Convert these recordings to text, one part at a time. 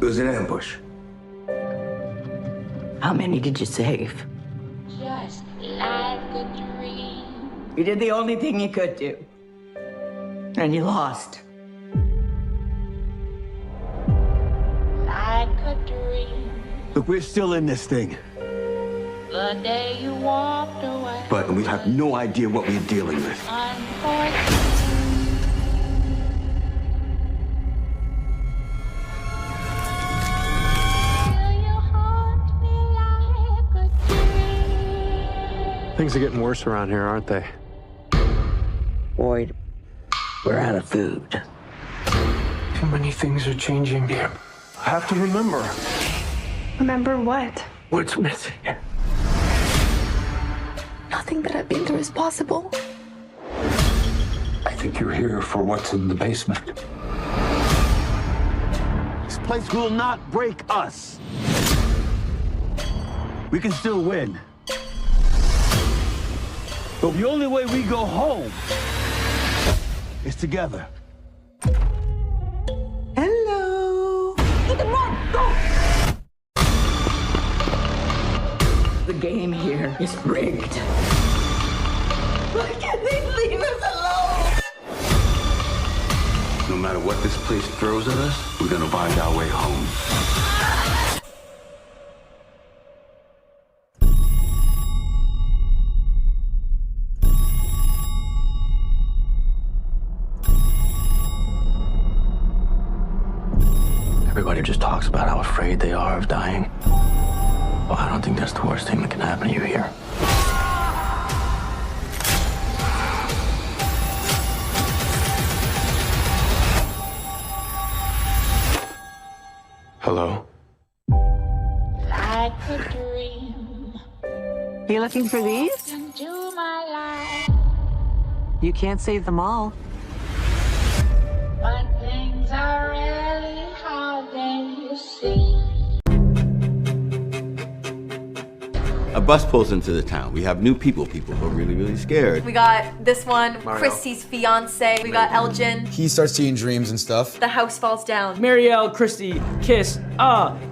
It was an ambush. How many did you save? Just like a dream. You did the only thing you could do. And you lost. Like a dream. Look, we're still in this thing. The day you walked away. But we have no idea what we're dealing with. Unfortunately. Things are getting worse around here, aren't they? Boyd, we're out of food. Too many things are changing here. I have to remember. Remember what? What's missing? Nothing that I've been through is possible. I think you're here for what's in the basement. This place will not break us. We can still win. But the only way we go home is together. Hello. Get them on, go! The game here is rigged. Why can't they leave us alone? No matter what this place throws at us, we're gonna find our way home. Everybody just talks about how afraid they are of dying. Well, I don't think that's the worst thing that can happen to you here. Hello? Like a dream. You looking for these? Into my life. You can't save them all. But things are really how they seem. A bus pulls into the town. We have new people who are really, really scared. We got this one, Mario. Christy's fiance. We got Elgin. He starts seeing dreams and stuff. The house falls down. Marielle, Christy, kiss,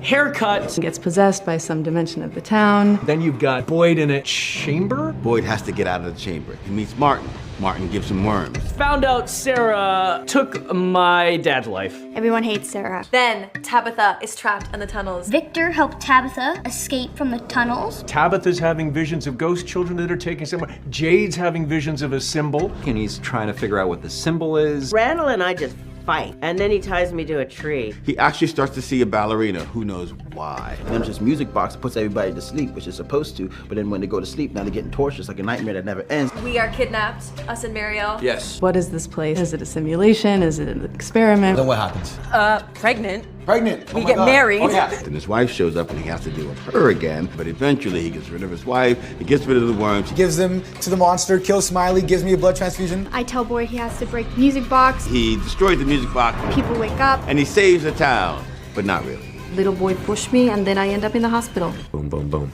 haircut. Gets possessed by some dimension of the town. Then you've got Boyd in a chamber? Boyd has to get out of the chamber. He meets Martin. Martin gives him worms. Found out Sarah took my dad's life. Everyone hates Sarah. Then Tabitha is trapped in the tunnels. Victor helped Tabitha escape from the tunnels. Tabitha's having visions of ghost children that are taken somewhere. Jade's having visions of a symbol. And he's trying to figure out what the symbol is. Randall and I just fight, and then he ties me to a tree. He actually starts to see a ballerina. Who knows why? And there's this music box that puts everybody to sleep, which is supposed to, but then when they go to sleep, now they're getting tortured. It's like a nightmare that never ends. We are kidnapped, us and Marielle. Yes. What is this place? Is it a simulation? Is it an experiment? Then what happens? Pregnant. Pregnant. We get married. Oh, yeah. Then his wife shows up and he has to deal with her again, but eventually he gets rid of his wife, he gets rid of the worms. Gives them to the monster, kills Smiley, gives me a blood transfusion. I tell Boyd he has to break the music box. He destroys the music box People wake up. and he saves the town, but not really. Little boy pushed me, and then I end up in the hospital. Boom, boom, boom.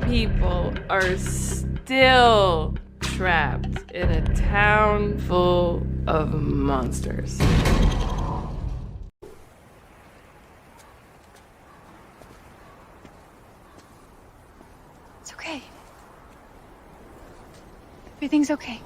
People are still trapped in a town full of monsters. It's okay. Everything's okay.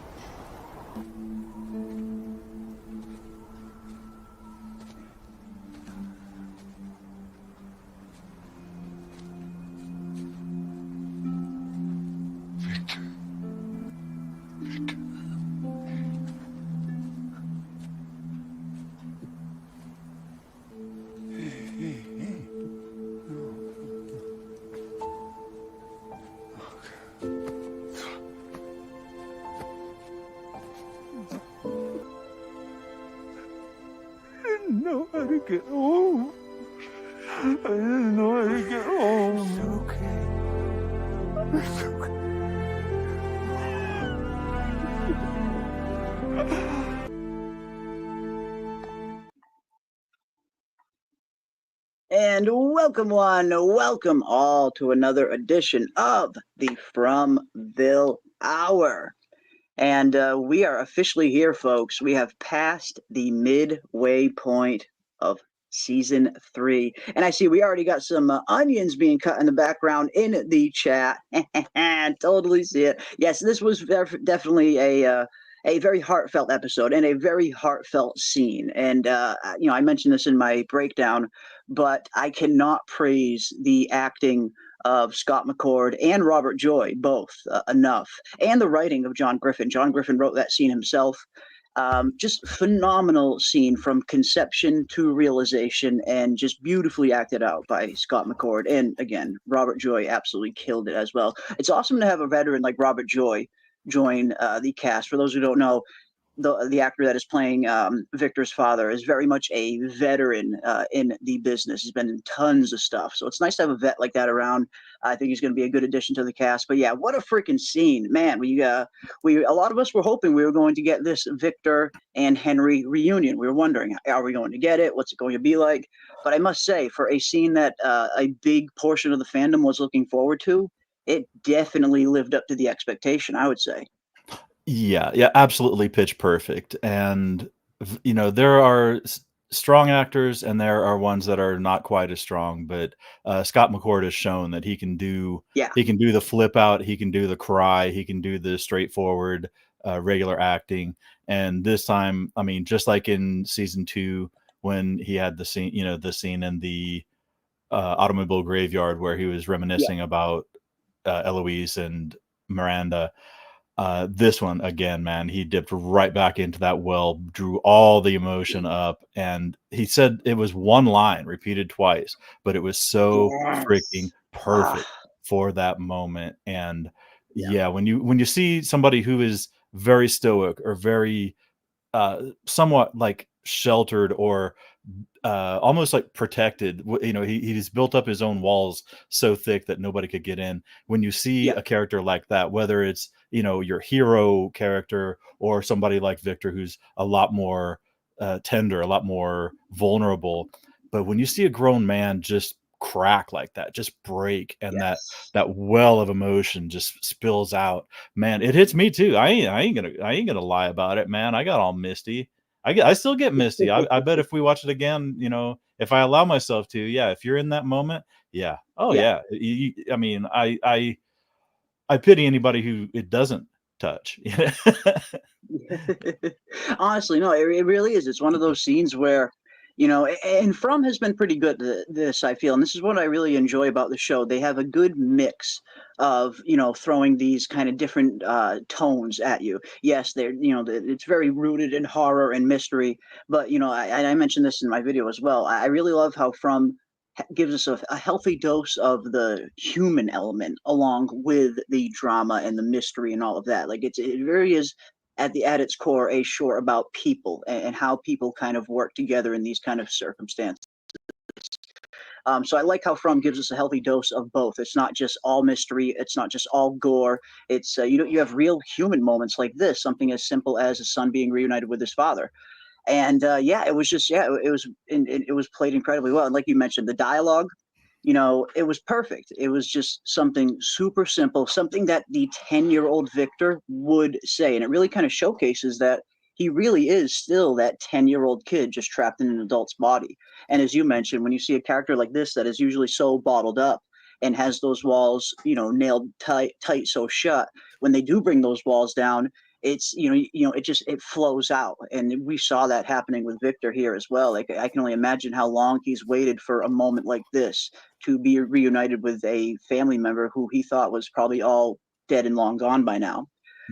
Know how to get home. I didn't know how to get home. It's okay. It's okay. And welcome welcome all to another edition of the Fromville Hour. And we are officially here, folks. We have passed the midway point of season 3. And I see we already got some onions being cut in the background in the chat. Totally see it. Yes, this was definitely a very heartfelt episode and a very heartfelt scene. And, I mentioned this in my breakdown, but I cannot praise the acting of Scott McCord and Robert Joy, both enough, and the writing of John Griffin. John Griffin wrote that scene himself. Just phenomenal scene from conception to realization, and just beautifully acted out by Scott McCord. And again, Robert Joy absolutely killed it as well. It's awesome to have a veteran like Robert Joy join the cast. For those who don't know, the actor that is playing Victor's father is very much a veteran in the business. He's been in tons of stuff, so it's nice to have a vet like that around. I think he's going to be a good addition to the cast. But yeah, what a freaking scene, man! We a lot of us were hoping we were going to get this Victor and Henry reunion. We were wondering, are we going to get it? What's it going to be like? But I must say, for a scene that a big portion of the fandom was looking forward to, it definitely lived up to the expectation, I would say. Yeah, absolutely pitch perfect. And there are strong actors and there are ones that are not quite as strong, but Scott McCord has shown that he can do the flip out, he can do the cry, he can do the straightforward regular acting. And this time, I mean, just like in season 2 when he had the scene in the automobile graveyard where he was reminiscing about Eloise and Miranda. This one, again, man, he dipped right back into that well, drew all the emotion up, and he said it was one line repeated twice, but it was so freaking perfect for that moment. And when you see somebody who is very stoic or very somewhat like sheltered or almost like protected, he's built up his own walls so thick that nobody could get in. When you see a character like that, whether it's your hero character or somebody like Victor who's a lot more tender, a lot more vulnerable, but when you see a grown man just crack like that, just break, and that well of emotion just spills out, man, it hits me too. I ain't gonna lie about it, man. I got all misty. I still get misty. I bet if we watch it again, if I allow myself to, if you're in that moment, I mean, I pity anybody who it doesn't touch. Honestly, no, it really is. It's one of those scenes where, and From has been pretty good at this, I feel. And this is what I really enjoy about the show. They have a good mix of, throwing these kind of different tones at you. Yes, they're, it's very rooted in horror and mystery. But, I mentioned this in my video as well. I really love how From gives us a healthy dose of the human element along with the drama and the mystery and all of that. Like it really is at its core a show about people and how people kind of work together in these kind of circumstances. So I like how From gives us a healthy dose of both. It's not just all mystery. It's not just all gore. It's you have real human moments like this, something as simple as a son being reunited with his father. And it was just it was played incredibly well. And like you mentioned, the dialogue, it was perfect. It was just something super simple, something that the 10-year-old Victor would say, and it really kind of showcases that he really is still that 10-year-old kid just trapped in an adult's body. And as you mentioned, when you see a character like this that is usually so bottled up and has those walls, nailed tight so shut, when they do bring those walls down, it's it flows out. And we saw that happening with Victor here as well. Like I can only imagine how long he's waited for a moment like this to be reunited with a family member who he thought was probably all dead and long gone by now.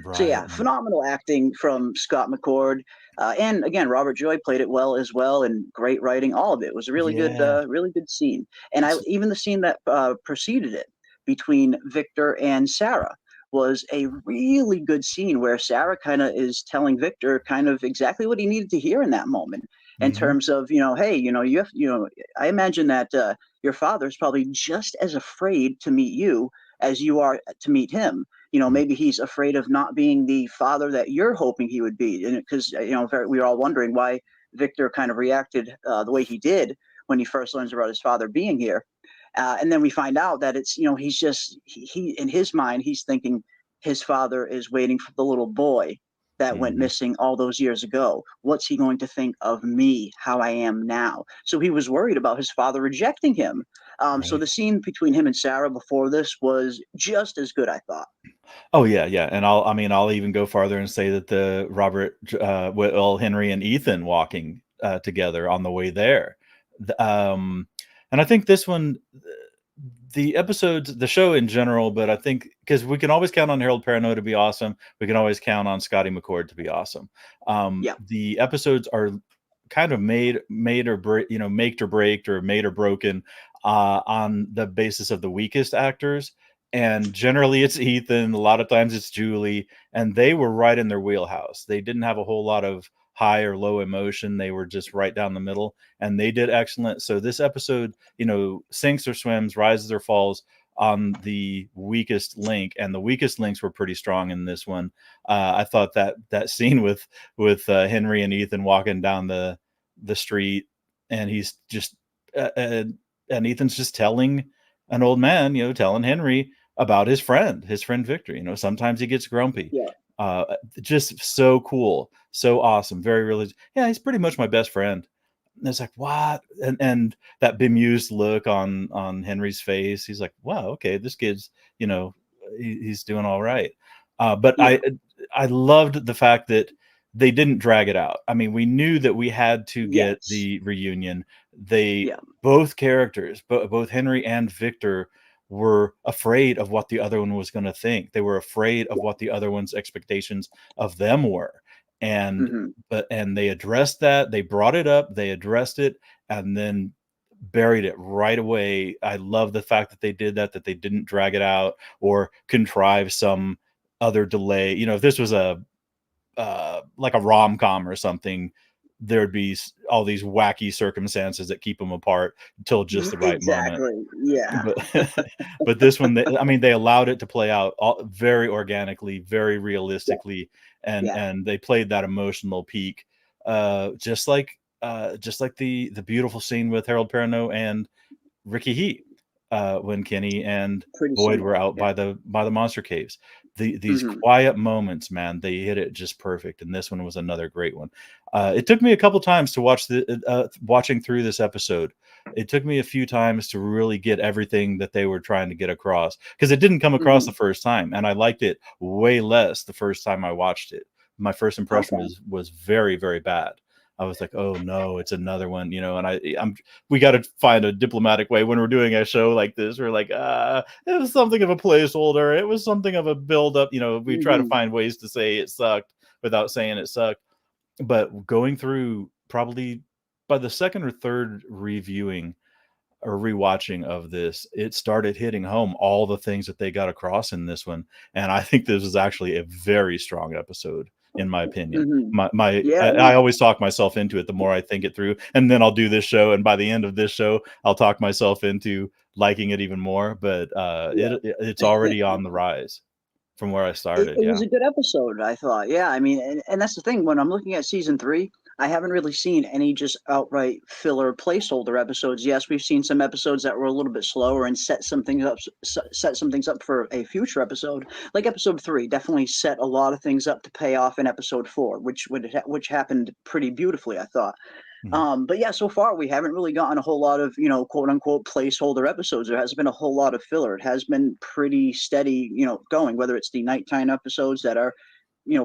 Right. So phenomenal acting from Scott McCord, and again Robert Joy played it well as well, and great writing. All of it was a really good scene. And even the scene that preceded it between Victor and Sarah was a really good scene where Sarah kind of is telling Victor kind of exactly what he needed to hear in that moment, in terms of, hey, you have, I imagine that your father is probably just as afraid to meet you as you are to meet him. Maybe he's afraid of not being the father that you're hoping he would be. And because, we were all wondering why Victor kind of reacted the way he did when he first learns about his father being here. And then we find out that it's, he's just, he in his mind, he's thinking his father is waiting for the little boy that went missing all those years ago. What's he going to think of me, how I am now? So he was worried about his father rejecting him. So the scene between him and Sarah before this was just as good, I thought. Oh yeah, yeah, and I'll even go farther and say that the Henry and Ethan walking together on the way there, and I think this one, the episodes, the show in general, but I think because we can always count on Harold Perrineau to be awesome, we can always count on Scotty McCord to be awesome. The episodes are kind of made or break, make or break or made or broken on the basis of the weakest actors. And generally it's Ethan, a lot of times it's Julie, and they were right in their wheelhouse. They didn't have a whole lot of high or low emotion. They were just right down the middle, and they did excellent. So this episode, sinks or swims, rises or falls on the weakest link, and the weakest links were pretty strong in this one. I thought that scene with Henry and Ethan walking down the street, and he's just and Ethan's just telling an old man, telling Henry about his friend Victor. Sometimes he gets grumpy. Just so cool, so awesome, very religious. Yeah, he's pretty much my best friend. And it's like, what? And that bemused look on Henry's face. He's like, wow, okay, this kid's, he's doing all right. But I loved the fact that they didn't drag it out. I mean, we knew that we had to get the reunion. Both characters, both Henry and Victor, were afraid of what the other one was going to think. They were afraid of what the other one's expectations of them were. And and they addressed that. They brought it up, they addressed it, and then buried it right away. I love the fact that they did that they didn't drag it out or contrive some other delay. If this was a like a rom-com or something, there'd be all these wacky circumstances that keep them apart until just the right moment. But this one, they allowed it to play out very organically, very realistically, and they played that emotional peak, just like the beautiful scene with Harold Perrineau and Ricky Heat, when Kenny and Boyd were out by the monster caves. These quiet moments, man, they hit it just perfect. And this one was another great one. It took me a couple times to watch watching through this episode. It took me a few times to really get everything that they were trying to get across, because it didn't come across the first time, and I liked it way less the first time I watched it. My first impression was very, very bad. I was like, oh no, it's another one, and we got to find a diplomatic way when we're doing a show like this. We're like, it was something of a placeholder. It was something of a build up. We try to find ways to say it sucked without saying it sucked. But going through, probably by the second or third reviewing or rewatching of this, it started hitting home all the things that they got across in this one. And I think this is actually a very strong episode, in my opinion. I always talk myself into it the more I think it through, and then I'll do this show, and by the end of this show I'll talk myself into liking it even more. But it's already on the rise from where I started. It was a good episode, I thought. And that's the thing, when I'm looking at season 3, I haven't really seen any just outright filler placeholder episodes. Yes, we've seen some episodes that were a little bit slower and set some things up for a future episode. Like episode 3 definitely set a lot of things up to pay off in episode 4, which happened pretty beautifully, I thought. But yeah, so far we haven't really gotten a whole lot of, quote unquote placeholder episodes. There hasn't been a whole lot of filler. It has been pretty steady, going, whether it's the nighttime episodes that are,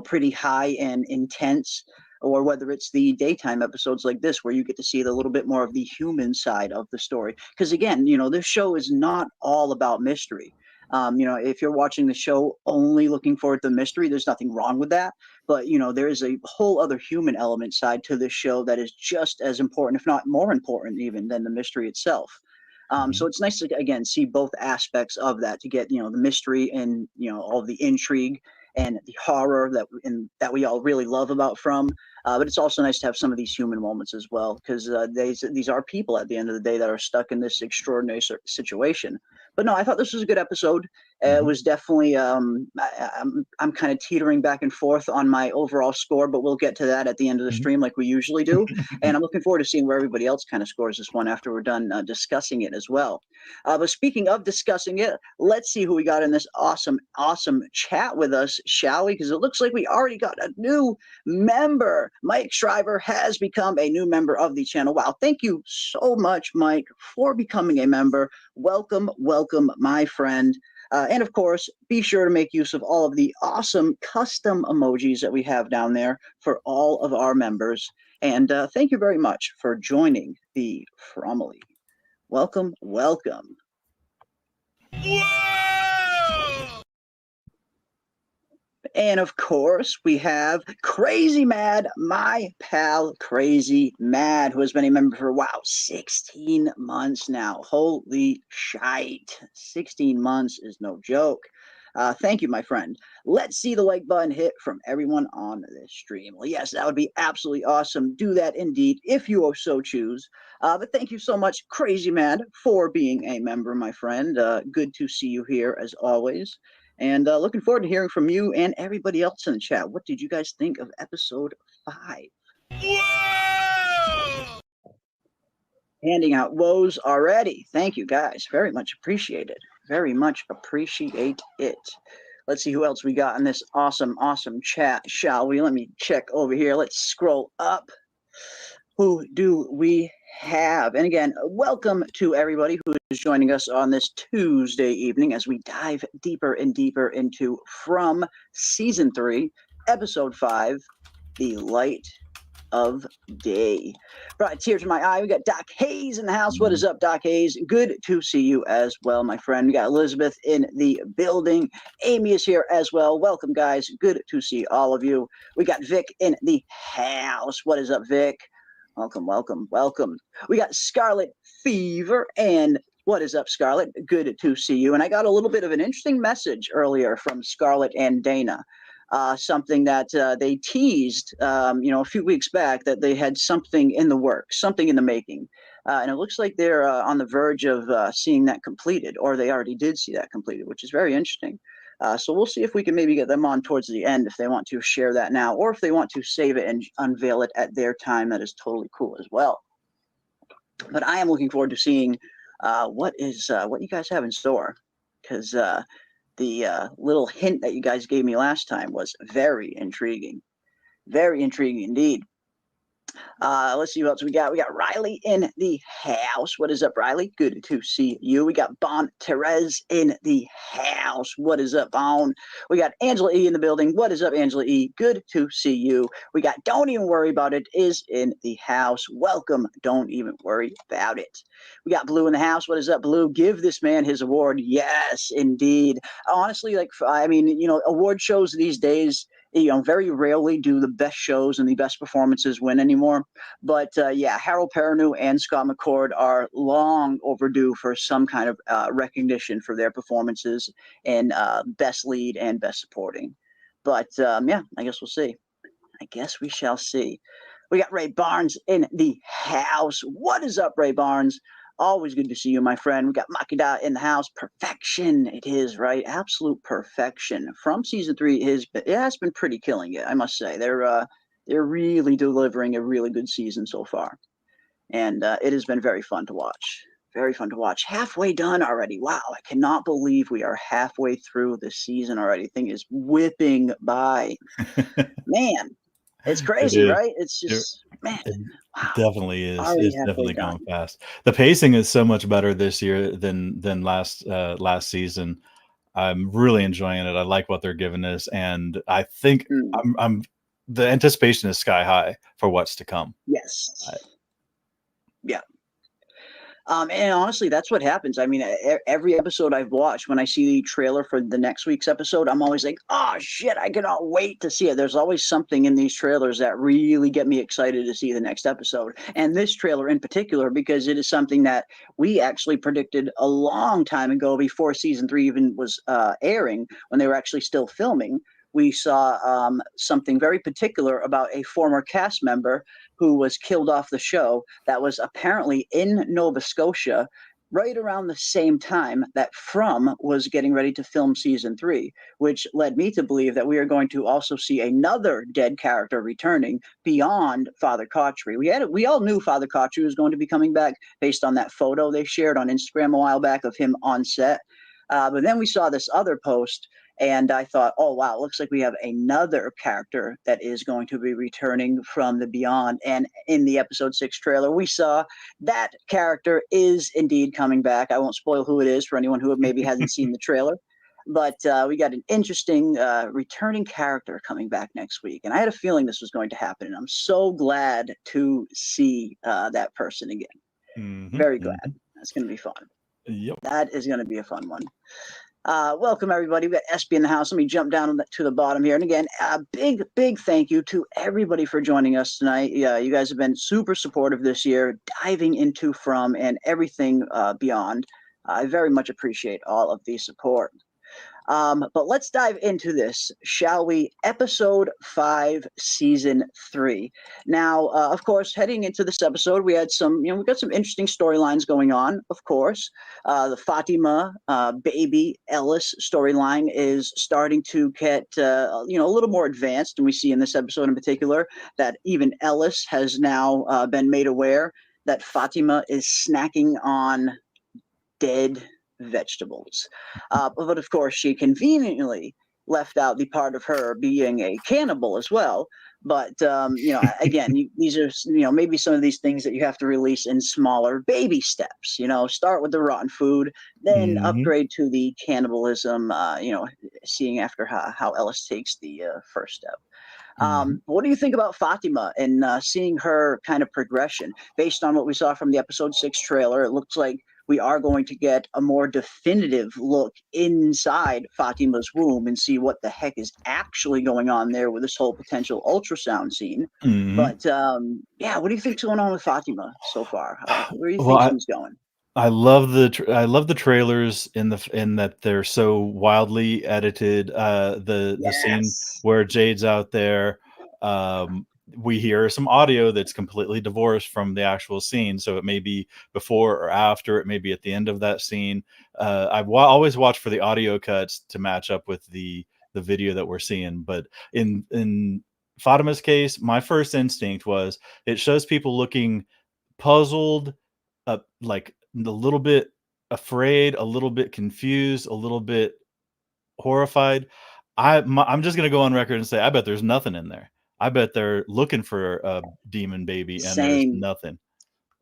pretty high and intense, or whether it's the daytime episodes like this, where you get to see a little bit more of the human side of the story. Because again, this show is not all about mystery. If you're watching the show only looking for the mystery, there's nothing wrong with that. But, there is a whole other human element side to this show that is just as important, if not more important even, than the mystery itself. So it's nice to, again, see both aspects of that, to get, the mystery and, all the intrigue and the horror that we all really love about From. But it's also nice to have some of these human moments as well, because these are people at the end of the day that are stuck in this extraordinary situation. But no, I thought this was a good episode, It was definitely I'm kind of teetering back and forth on my overall score, but we'll get to that at the end of the stream like we usually do. And I'm looking forward to seeing where everybody else kind of scores this one after we're done discussing it as well. But speaking of discussing it, let's see who we got in this awesome chat with us, shall we? Because it looks like we already got a new member. Mike Shriver has become a new member of the channel. Wow, thank you so much, Mike, for becoming a member. Welcome, my friend. And of course, be sure to make use of all of the awesome custom emojis that we have down there for all of our members. And thank you very much for joining the Fromily. Welcome. And of course, we have Crazy Mad, my pal Crazy Mad, who has been a member for, wow, 16 months now. Holy shite. 16 months is no joke. Thank you, my friend. Let's see the like button hit from everyone on this stream. Well, yes, that would be absolutely awesome. Do that indeed, if you so choose. But thank you so much, Crazy Mad, for being a member, my friend. Good to see you here, as always. And looking forward to hearing from you and everybody else in the chat. What did you guys think of episode 5? Whoa! Handing out woes already. Thank you, guys. Very much appreciated. Very much appreciate it. Let's see who else we got in this awesome chat, shall we? Let me check over here. Let's scroll up. Who do we have? And again, welcome to everybody who is joining us on this Tuesday evening as we dive deeper and deeper into From Season 3, Episode 5, The Light of Day. Right, tear to my eye. We got Doc Hayes in the house. What is up, Doc Hayes? Good to see you as well, my friend. We got Elizabeth in the building. Amy is here as well. Welcome, guys. Good to see all of you. We got Vic in the house. What is up, Vic? Welcome. We got Scarlet Fever, and what is up, Scarlet? Good to see you. And I got a little bit of an interesting message earlier from Scarlet and Dana. Something that they teased, a few weeks back, that they had something in the works, something in the making. And it looks like they're on the verge of seeing that completed, or they already did see that completed, which is very interesting. So we'll see if we can maybe get them on towards the end if they want to share that now, or if they want to save it and unveil it at their time. That is totally cool as well. But I am looking forward to seeing what you guys have in store, because the little hint that you guys gave me last time was very intriguing. Very intriguing indeed. Let's see who else we got. We got Riley in the house. What is up, Riley? Good to see you. We got Bon Therese in the house. What is up, Bon? We got Angela E in the building. What is up, Angela E? Good to see you. We got Don't Even Worry About It is in the house. Welcome. Don't even worry about it. We got Blue in the house. What is up, Blue? Give this man his award. Yes, indeed. Honestly, award shows these days, very rarely do the best shows and the best performances win anymore. But yeah, Harold Perrineau and Scott McCord are long overdue for some kind of recognition for their performances in best lead and best supporting. But yeah, I guess we'll see. I guess we shall see. We got Ray Barnes in the house. What is up, Ray Barnes? Always good to see you, my friend. We got Makida in the house. Perfection. It is, right? Absolute perfection. From Season 3, it has been pretty killing it, I must say. They're really delivering a really good season so far. And it has been very fun to watch. Very fun to watch. Halfway done already. Wow, I cannot believe we are halfway through the season already. Thing is whipping by. Man, it's crazy, right? It's just, man. Wow. Definitely is. It's definitely going fast. The pacing is so much better this year than last season. I'm really enjoying it. I like what they're giving us, and I think the anticipation is sky high for what's to come. Yes. Yeah. And honestly, that's what happens. I mean, every episode I've watched, when I see the trailer for the next week's episode, I'm always like, oh, shit, I cannot wait to see it. There's always something in these trailers that really get me excited to see the next episode. And this trailer in particular, because it is something that we actually predicted a long time ago before Season 3 even was airing, when they were actually still filming. We saw something very particular about a former cast member who was killed off the show that was apparently in Nova Scotia right around the same time that From was getting ready to film season 3, which led me to believe that we are going to also see another dead character returning beyond Father Cotchery. We all knew Father Cotchery was going to be coming back based on that photo they shared on Instagram a while back of him on set. But then we saw this other post, and I thought, oh, wow, it looks like we have another character that is going to be returning from the beyond. And in the episode 6 trailer, we saw that character is indeed coming back. I won't spoil who it is for anyone who maybe hasn't seen the trailer. But we got an interesting returning character coming back next week. And I had a feeling this was going to happen. And I'm so glad to see that person again. Mm-hmm, Very glad. That's going to be fun. Yep. That is going to be a fun one. Welcome, everybody. We've got Espy in the house. Let me jump down to the bottom here. And again, a big thank you to everybody for joining us tonight. You guys have been super supportive this year, diving into From and everything beyond. I very much appreciate all of the support. But let's dive into this, shall we? Episode 5, Season 3. Now, of course, heading into this episode, we had some, we got some interesting storylines going on, of course. The Fatima, baby Ellis storyline is starting to get, a little more advanced. And we see in this episode in particular that even Ellis has now been made aware that Fatima is snacking on dead vegetables. But of course, she conveniently left out the part of her being a cannibal as well. But, again, these are, maybe some of these things that you have to release in smaller baby steps. Start with the rotten food, then upgrade to the cannibalism, seeing after how Ellis takes the first step. What do you think about Fatima and seeing her kind of progression? Based on what we saw from the episode 6 trailer, it looks like we are going to get a more definitive look inside Fatima's womb and see what the heck is actually going on there with this whole potential ultrasound scene. But what do you think's going on with Fatima so far? Where do you think she's going? I love the trailers in that they're so wildly edited. The scene where Jade's out there, we hear some audio that's completely divorced from the actual scene, so it may be before or after, it may be at the end of that scene. I always watch for the audio cuts to match up with the video that we're seeing. But in Fatima's case, my first instinct was it shows people looking puzzled, like a little bit afraid, a little bit confused, a little bit horrified. I'm just gonna go on record and say I bet there's nothing in there. I bet they're looking for a demon baby and there's nothing.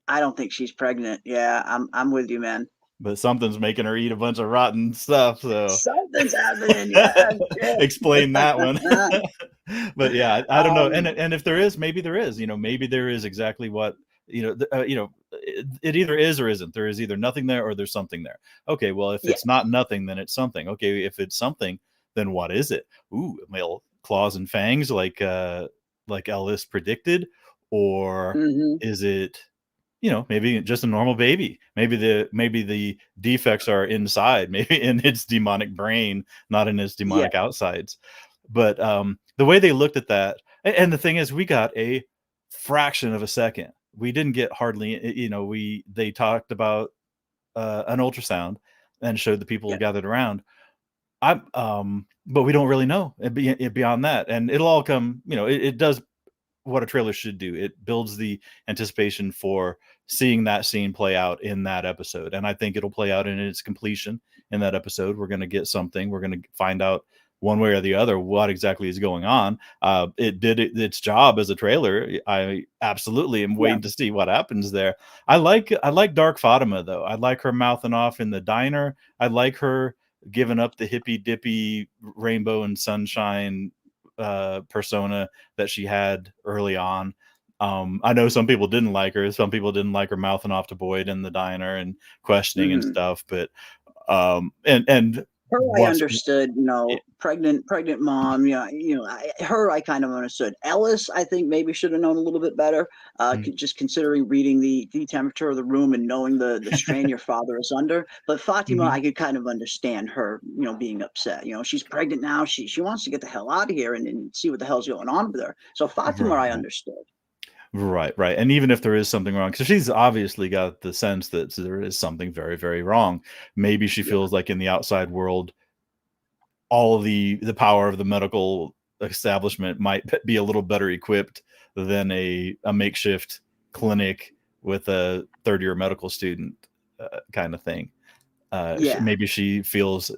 I don't think she's pregnant. Yeah, I'm with you, man. But something's making her eat a bunch of rotten stuff. So something's happening. Yeah, explain that one. But yeah, I don't know. And if there is, maybe there is. Maybe there is exactly what it either is or isn't. There is either nothing there or there's something there. Okay, well, if it's not nothing, then it's something. Okay, if it's something, then what is it? Ooh, male claws and fangs, like Ellis predicted, or is it maybe just a normal baby? Maybe the defects are inside, maybe in its demonic brain, not in its demonic outsides. But the way they looked at that, and the thing is, we got a fraction of a second. We didn't get hardly, they talked about an ultrasound and showed the people gathered around. But we don't really know beyond that, and it'll all come. It does what a trailer should do. It builds the anticipation for seeing that scene play out in that episode, and I think it'll play out in its completion in that episode. We're going to get something. We're going to find out one way or the other what exactly is going on. It did its job as a trailer. I absolutely am waiting to see what happens there. I like Dark Fatima though. I like her mouthing off in the diner. I like her giving up the hippy dippy rainbow and sunshine persona that she had early on. I know some people didn't like her. Some people didn't like her mouthing off to Boyd in the diner and questioning and stuff. But and her, I understood, pregnant mom, her, I kind of understood. Ellis, I think maybe should have known a little bit better, just considering reading the temperature of the room and knowing the strain your father is under. But Fatima, I could kind of understand her, being upset. She's pregnant now. She wants to get the hell out of here and see what the hell's going on with her. So Fatima, I understood. Right, right. And even if there is something wrong, because she's obviously got the sense that there is something very, very wrong. Maybe she feels like in the outside world, all of the power of the medical establishment might be a little better equipped than a makeshift clinic with a third-year medical student kind of thing. Maybe she feels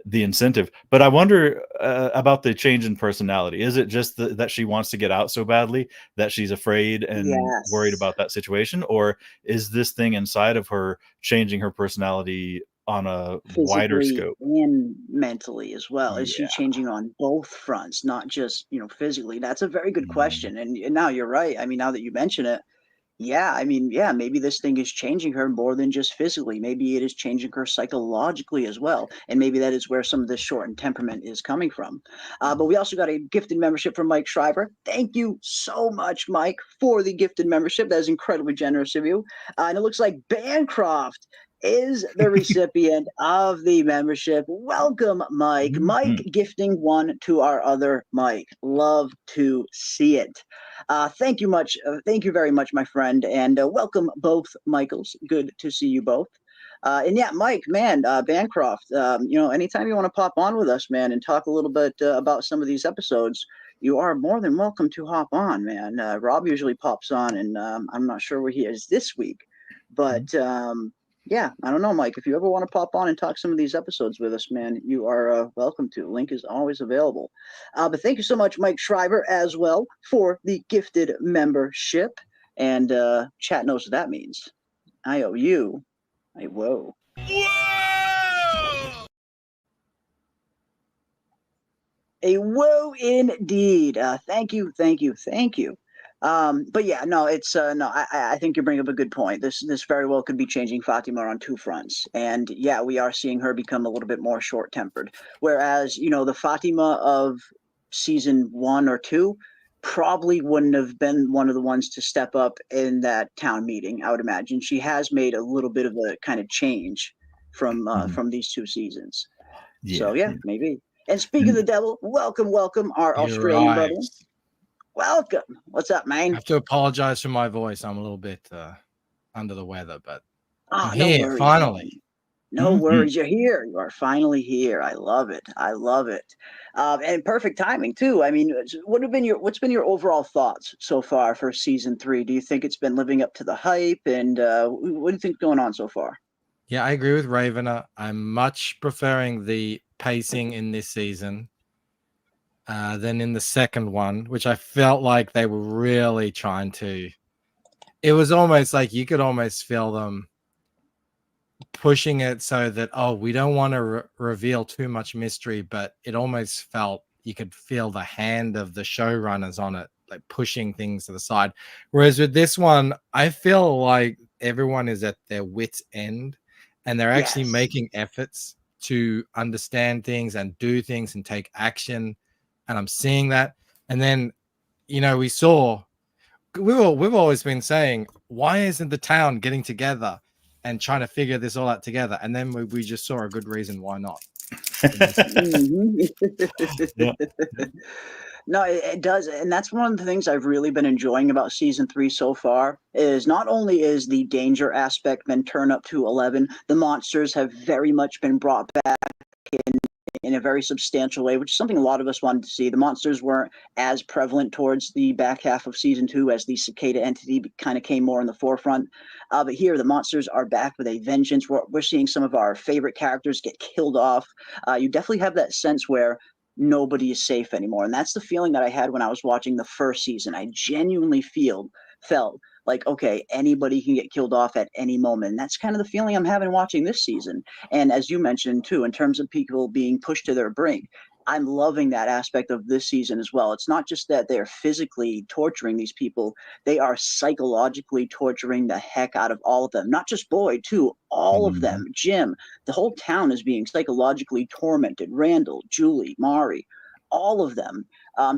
the incentive, but I wonder about the change in personality. Is it just that she wants to get out so badly that she's afraid and worried about that situation, or is this thing inside of her changing her personality on a wider Physically scope? and mentally as well? Is she Yeah. changing on both fronts, not just, physically? That's a very good Mm. question. And now you're right. I mean, now that you mention it, yeah, I mean, yeah, maybe this thing is changing her more than just physically. Maybe it is changing her psychologically as well. And maybe that is where some of this shortened temperament is coming from. But we also got a gifted membership from Mike Schreiber. Thank you so much, Mike, for the gifted membership. That is incredibly generous of you. And it looks like Bancroft is the recipient of the membership. Welcome, Mike. Mike gifting one to our other Mike. Love to see it. Thank you much. Thank you very much, my friend, and welcome both Michaels. Good to see you both. And yeah, Mike, man, Bancroft, anytime you want to pop on with us, man, and talk a little bit about some of these episodes, you are more than welcome to hop on, man. Rob usually pops on, and I'm not sure where he is this week, but yeah, I don't know, Mike. If you ever want to pop on and talk some of these episodes with us, man, you are welcome to. Link is always available. But thank you so much, Mike Schreiber, as well, for the gifted membership. And chat knows what that means. I owe you a whoa. A whoa indeed. Thank you, thank you, thank you. But yeah, no, it's no. I think you bring up a good point. This very well could be changing Fatima on two fronts, and yeah, we are seeing her become a little bit more short-tempered. Whereas the Fatima of season 1 or 2 probably wouldn't have been one of the ones to step up in that town meeting. I would imagine she has made a little bit of a kind of change from these 2 seasons. So yeah, maybe. And speaking of the devil, welcome, our Australian brother. Welcome. What's up, man? I have to apologize for my voice. I'm a little bit under the weather, but I'm no here worries, finally. man. No worries. You're here. You are finally here. I love it. I love it. And perfect timing too. I mean, what's been your overall thoughts so far for season 3? Do you think it's been living up to the hype? And what do you think's going on so far? Yeah, I agree with Ravener. I'm much preferring the pacing in this season than in the second one, which I felt like they were really trying to. It was almost like you could almost feel them pushing it so that, we don't want to reveal too much mystery, but it almost felt you could feel the hand of the showrunners on it, like pushing things to the side. Whereas with this one, I feel like everyone is at their wit's end and they're actually making efforts to understand things and do things and take action. And I'm seeing that. And then, we've always been saying, why isn't the town getting together and trying to figure this all out together? And then we just saw a good reason why not. No, it does. And that's one of the things I've really been enjoying about season 3 so far is not only is the danger aspect been turned up to 11, the monsters have very much been brought back in a very substantial way, which is something a lot of us wanted to see. The monsters weren't as prevalent towards the back half of season 2 as the cicada entity kind of came more in the forefront. But here, the monsters are back with a vengeance. We're seeing some of our favorite characters get killed off. You definitely have that sense where nobody is safe anymore. And that's the feeling that I had when I was watching the first season. I genuinely felt like, okay, anybody can get killed off at any moment. And that's kind of the feeling I'm having watching this season. And as you mentioned too, in terms of people being pushed to their brink, I'm loving that aspect of this season as well. It's not just that they're physically torturing these people, they are psychologically torturing the heck out of all of them. Not just Boyd, too, all of them. Jim, the whole town is being psychologically tormented. Randall, Julie, Mari, all of them.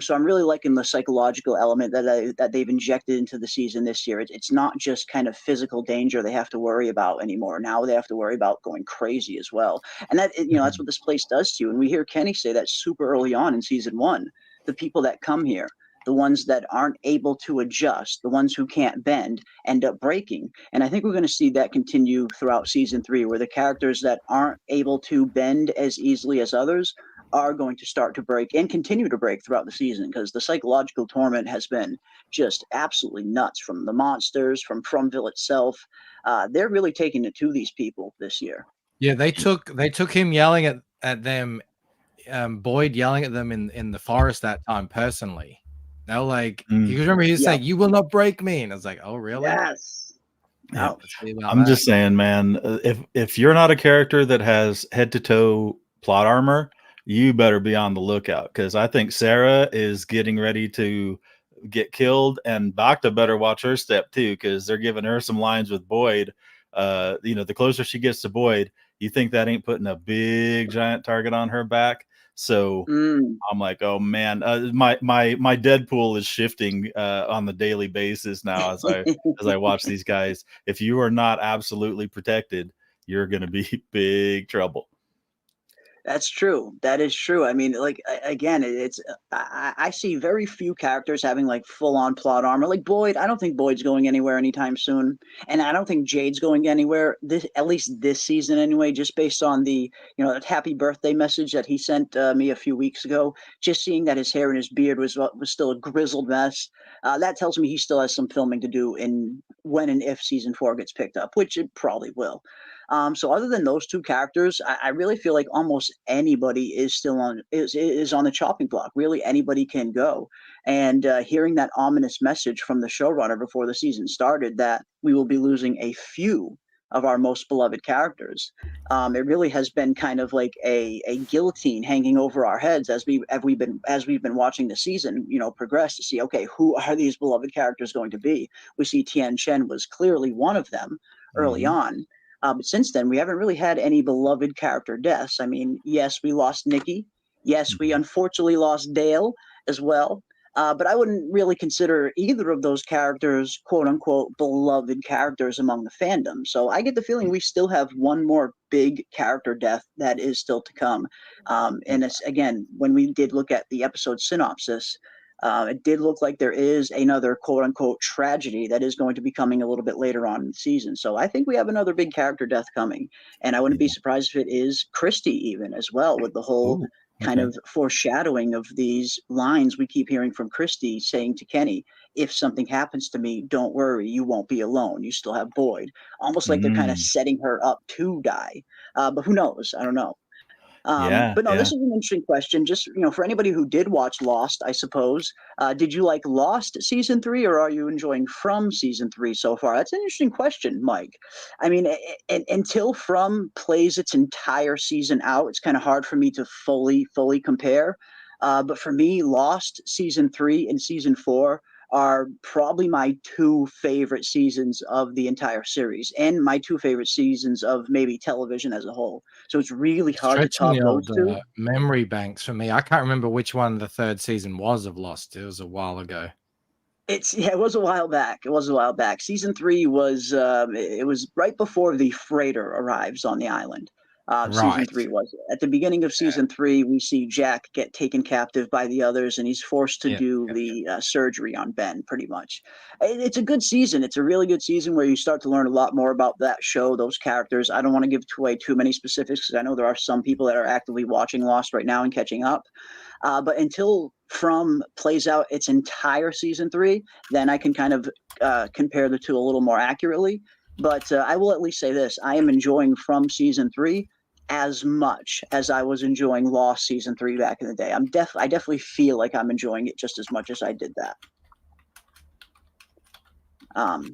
So I'm really liking the psychological element that they've injected into the season this year. It's not just kind of physical danger they have to worry about anymore. Now they have to worry about going crazy as well. And that that's what this place does to you. And we hear Kenny say that super early on in season 1. The people that come here, the ones that aren't able to adjust, the ones who can't bend, end up breaking. And I think we're going to see that continue throughout season 3, where the characters that aren't able to bend as easily as others are going to start to break and continue to break throughout the season, because the psychological torment has been just absolutely nuts, from the monsters, from Fromville itself. They're really taking it to these people this year. Yeah, they took him yelling at them, Boyd yelling at them in the forest that time personally. They were like, you remember he was saying, "You will not break me," and I was like, "Oh, really?" Yes. Yeah. Oh, I'm just saying, man, if you're not a character that has head to toe plot armor, you better be on the lookout, because I think Sarah is getting ready to get killed, and Bacta better watch her step too, because they're giving her some lines with Boyd. The closer she gets to Boyd, you think that ain't putting a big giant target on her back. So I'm like, oh man, my Deadpool is shifting on the daily basis now as I watch these guys. If you are not absolutely protected, you're going to be big trouble. That's true. That is true. I mean, like, again, I see very few characters having like full-on plot armor. Like Boyd, I don't think Boyd's going anywhere anytime soon, and I don't think Jade's going anywhere. At least this season, anyway. Just based on the that happy birthday message that he sent me a few weeks ago. Just seeing that his hair and his beard was still a grizzled mess. That tells me he still has some filming to do in when and if season 4 gets picked up, which it probably will. So other than those two characters, I really feel like almost anybody is still on the chopping block. Really, anybody can go. And hearing that ominous message from the showrunner before the season started that we will be losing a few of our most beloved characters, it really has been kind of like a guillotine hanging over our heads as we've been watching the season, progress, to see, okay, who are these beloved characters going to be? We see Tien Chen was clearly one of them early on. But since then, we haven't really had any beloved character deaths. I mean, yes, we lost Nikki. Yes, we unfortunately lost Dale as well. But I wouldn't really consider either of those characters, quote unquote, beloved characters among the fandom. So I get the feeling we still have one more big character death that is still to come. And it's, again, when we did look at the episode synopsis, it did look like there is another quote unquote tragedy that is going to be coming a little bit later on in the season. So I think we have another big character death coming. And I wouldn't be surprised if it is Christy even as well, with the whole kind of foreshadowing of these lines we keep hearing from Christy saying to Kenny, if something happens to me, don't worry, you won't be alone. You still have Boyd. Almost like they're kind of setting her up to die. But who knows? I don't know. But no, this is an interesting question. Just, for anybody who did watch Lost, I suppose, did you like Lost season 3, or are you enjoying From season 3 so far? That's an interesting question, Mike. I mean, until From plays its entire season out, it's kind of hard for me to fully compare. But for me, Lost season 3 and season 4 are probably my two favorite seasons of the entire series, and my two favorite seasons of maybe television as a whole. So it's really hard to top those two. Memory banks for me. I can't remember which one the third season was of Lost. It was a while ago. It was a while back. Season 3 was it was right before the freighter arrives on the island. Season 3 was. At the beginning of season 3, we see Jack get taken captive by the others, and he's forced to do the surgery on Ben, pretty much. It's a good season. It's a really good season where you start to learn a lot more about that show, those characters. I don't want to give away too many specifics, because I know there are some people that are actively watching Lost right now and catching up. But until From plays out its entire season 3, then I can kind of compare the two a little more accurately. But I will at least say this. I am enjoying From season 3 as much as I was enjoying Lost season 3 back in the day. I definitely feel like I'm enjoying it just as much as I did that.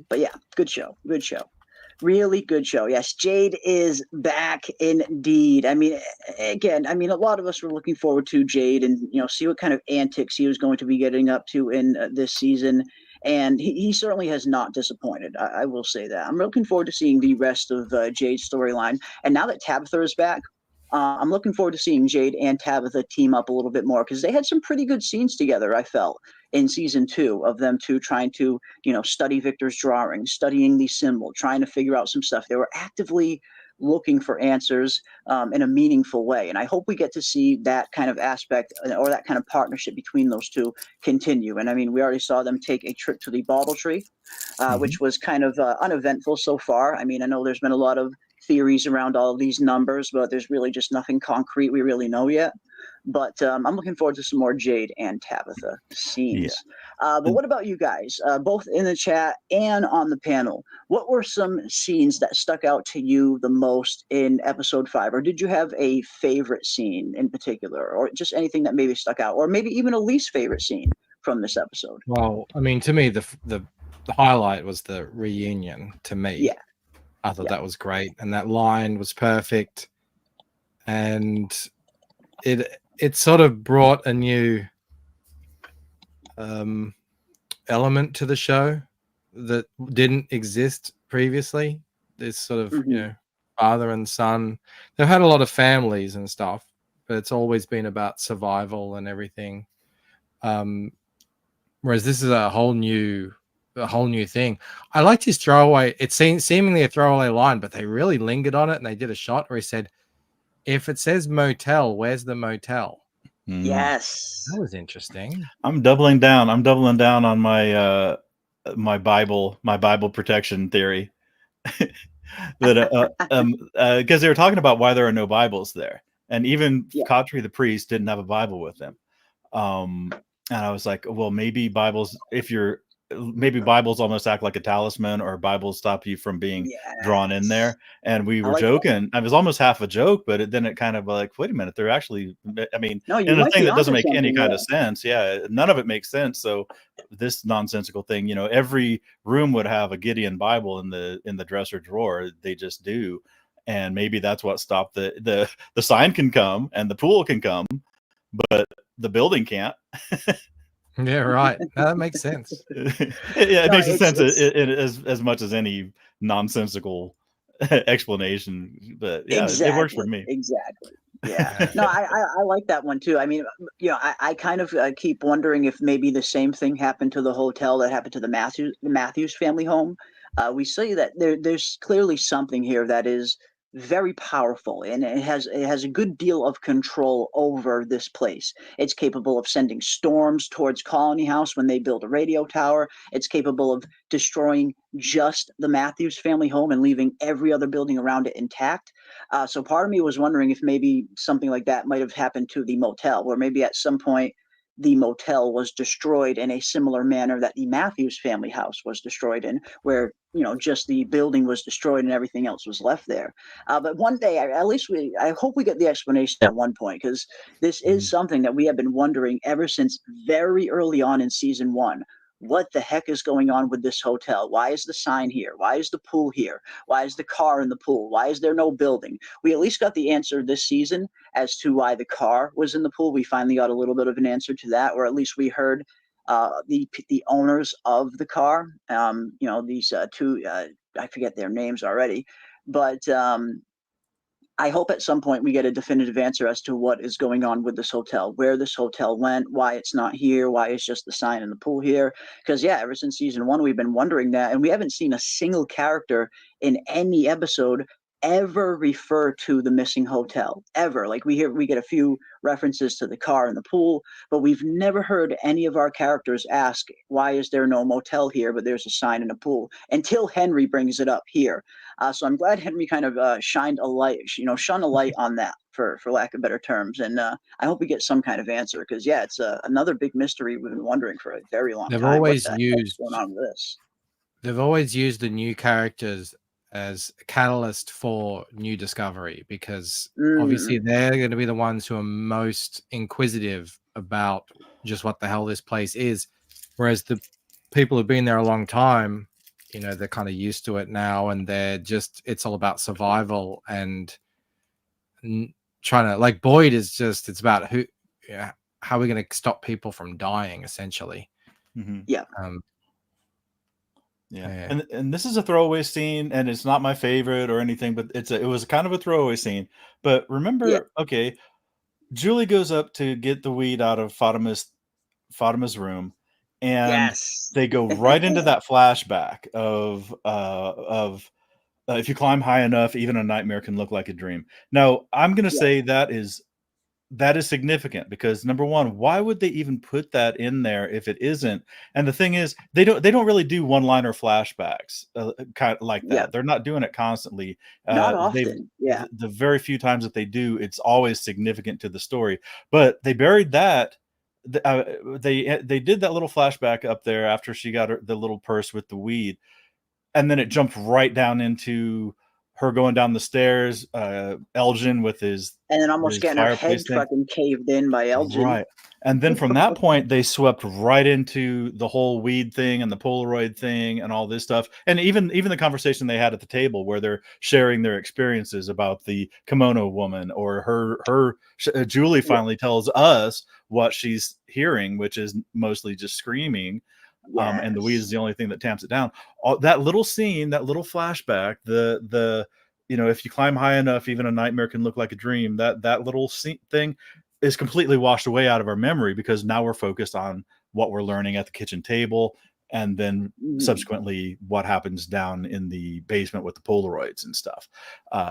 But yeah, good show. Really good show. Yes, Jade is back indeed. I mean, again, a lot of us were looking forward to Jade and, see what kind of antics he was going to be getting up to in this season. And he certainly has not disappointed. I will say that. I'm looking forward to seeing the rest of Jade's storyline. And now that Tabitha is back, I'm looking forward to seeing Jade and Tabitha team up a little bit more, because they had some pretty good scenes together, I felt, in season 2, of them two trying to, study Victor's drawing, studying the symbol, trying to figure out some stuff. They were actively looking for answers in a meaningful way. And I hope we get to see that kind of aspect or that kind of partnership between those two continue. And I mean, we already saw them take a trip to the Bauble Tree, which was kind of uneventful so far. I mean, I know there's been a lot of theories around all of these numbers, but there's really just nothing concrete we really know yet. But I'm looking forward to some more Jade and Tabitha scenes. But what about you guys, both in the chat and on the panel? What were some scenes that stuck out to you the most in episode 5? Or did you have a favorite scene in particular, or just anything that maybe stuck out, or maybe even a least favorite scene from this episode? Well, I mean, to me, the highlight was the reunion. To me, yeah, I thought that was great, and that line was perfect, and it sort of brought a new element to the show that didn't exist previously. This sort of you know, father and son. They've had a lot of families and stuff, but it's always been about survival and everything. Whereas this is a whole new thing. I liked his throwaway. It seemed seemingly a throwaway line, but they really lingered on it, and they did a shot where he said, "If it says motel, where's the motel?" Yes, that was interesting. I'm doubling down. I'm doubling down on my my Bible protection theory. That because they were talking about why there are no Bibles there, and even Khatri the priest didn't have a Bible with him. And I was like, well, maybe Bibles, maybe Bibles almost act like a talisman, or Bibles stop you from being drawn in there. And we were joking. It was almost half a joke, but then it kind of like, wait a minute, they're actually, I mean, in a thing that doesn't make any kind of sense. Yeah, none of it makes sense. So this nonsensical thing, you know, every room would have a Gideon Bible in the dresser drawer. They just do. And maybe that's what stopped the sign can come and the pool can come, but the building can't. Yeah, right. No, that makes sense. It makes sense as much as any nonsensical explanation. But yeah, it works for me. Exactly. Yeah. No, I like that one too. I mean, you know, I kind of keep wondering if maybe the same thing happened to the hotel that happened to the Matthews family home. We see that there's clearly something here that is very powerful, and it has a good deal of control over this place. It's capable of sending storms towards Colony House when they build a radio tower. It's capable of destroying just the Matthews family home and leaving every other building around it intact. So part of me was wondering if maybe something like that might have happened to the motel, where maybe at some point the motel was destroyed in a similar manner that the Matthews family house was destroyed in, where, you know, just the building was destroyed and everything else was left there. But one day, I hope we get the explanation at one point, because this is something that we have been wondering ever since very early on in season 1. What the heck is going on with this hotel? Why is the sign here? Why is the pool here? Why is the car in the pool? Why is there no building? We at least got the answer this season as to why the car was in the pool. We finally got a little bit of an answer to that, or at least we heard the owners of the car. You know, these two, I forget their names already, but I hope at some point we get a definitive answer as to what is going on with this hotel, where this hotel went, why it's not here, why it's just the sign in the pool here. Because, yeah, ever since season 1, we've been wondering that, and we haven't seen a single character in any episode ever refer to the missing hotel, ever. Like, we get a few references to the car and the pool, but we've never heard any of our characters ask, why is there no motel here, but there's a sign in a pool, until Henry brings it up here. So I'm glad Henry kind of shone a light on that, for lack of better terms. And I hope we get some kind of answer, because, yeah, it's another big mystery we've been wondering for a very long time. They've always used what's going on with this. They've always used the new characters as a catalyst for new discovery, because obviously they're going to be the ones who are most inquisitive about just what the hell this place is, whereas the people who've been there a long time, you know, they're kind of used to it now, and it's all about survival and trying to, like, Boyd is just, it's about how are we going to stop people from dying, essentially. Yeah. Yeah. And this is a throwaway scene, and it's not my favorite or anything, but it was kind of a throwaway scene. But remember, okay, Julie goes up to get the weed out of Fatima's room, and they go right into that flashback of if you climb high enough, even a nightmare can look like a dream. Now, I'm going to say that is significant because number one, why would they even put that in there if it isn't? And the thing is, they don't really do one-liner flashbacks kind of like that. Yeah. They're not doing it constantly. Not They've often. Yeah. the very few times that they do, it's always significant to the story. But they buried that. They did that little flashback up there after she got the little purse with the weed, and then it jumped right down into her going down the stairs, Elgin with his And then almost getting her head fireplace thing. fucking caved in by Elgin. Right. And then from that point, they swept right into the whole weed thing and the Polaroid thing and all this stuff. And even the conversation they had at the table where they're sharing their experiences about the kimono woman, or Julie finally tells us what she's hearing, which is mostly just screaming. And the weed is the only thing that tamps it down. That little scene, that little flashback, the if you climb high enough, even a nightmare can look like a dream. That little thing is completely washed away out of our memory because now we're focused on what we're learning at the kitchen table, and then subsequently what happens down in the basement with the Polaroids and stuff,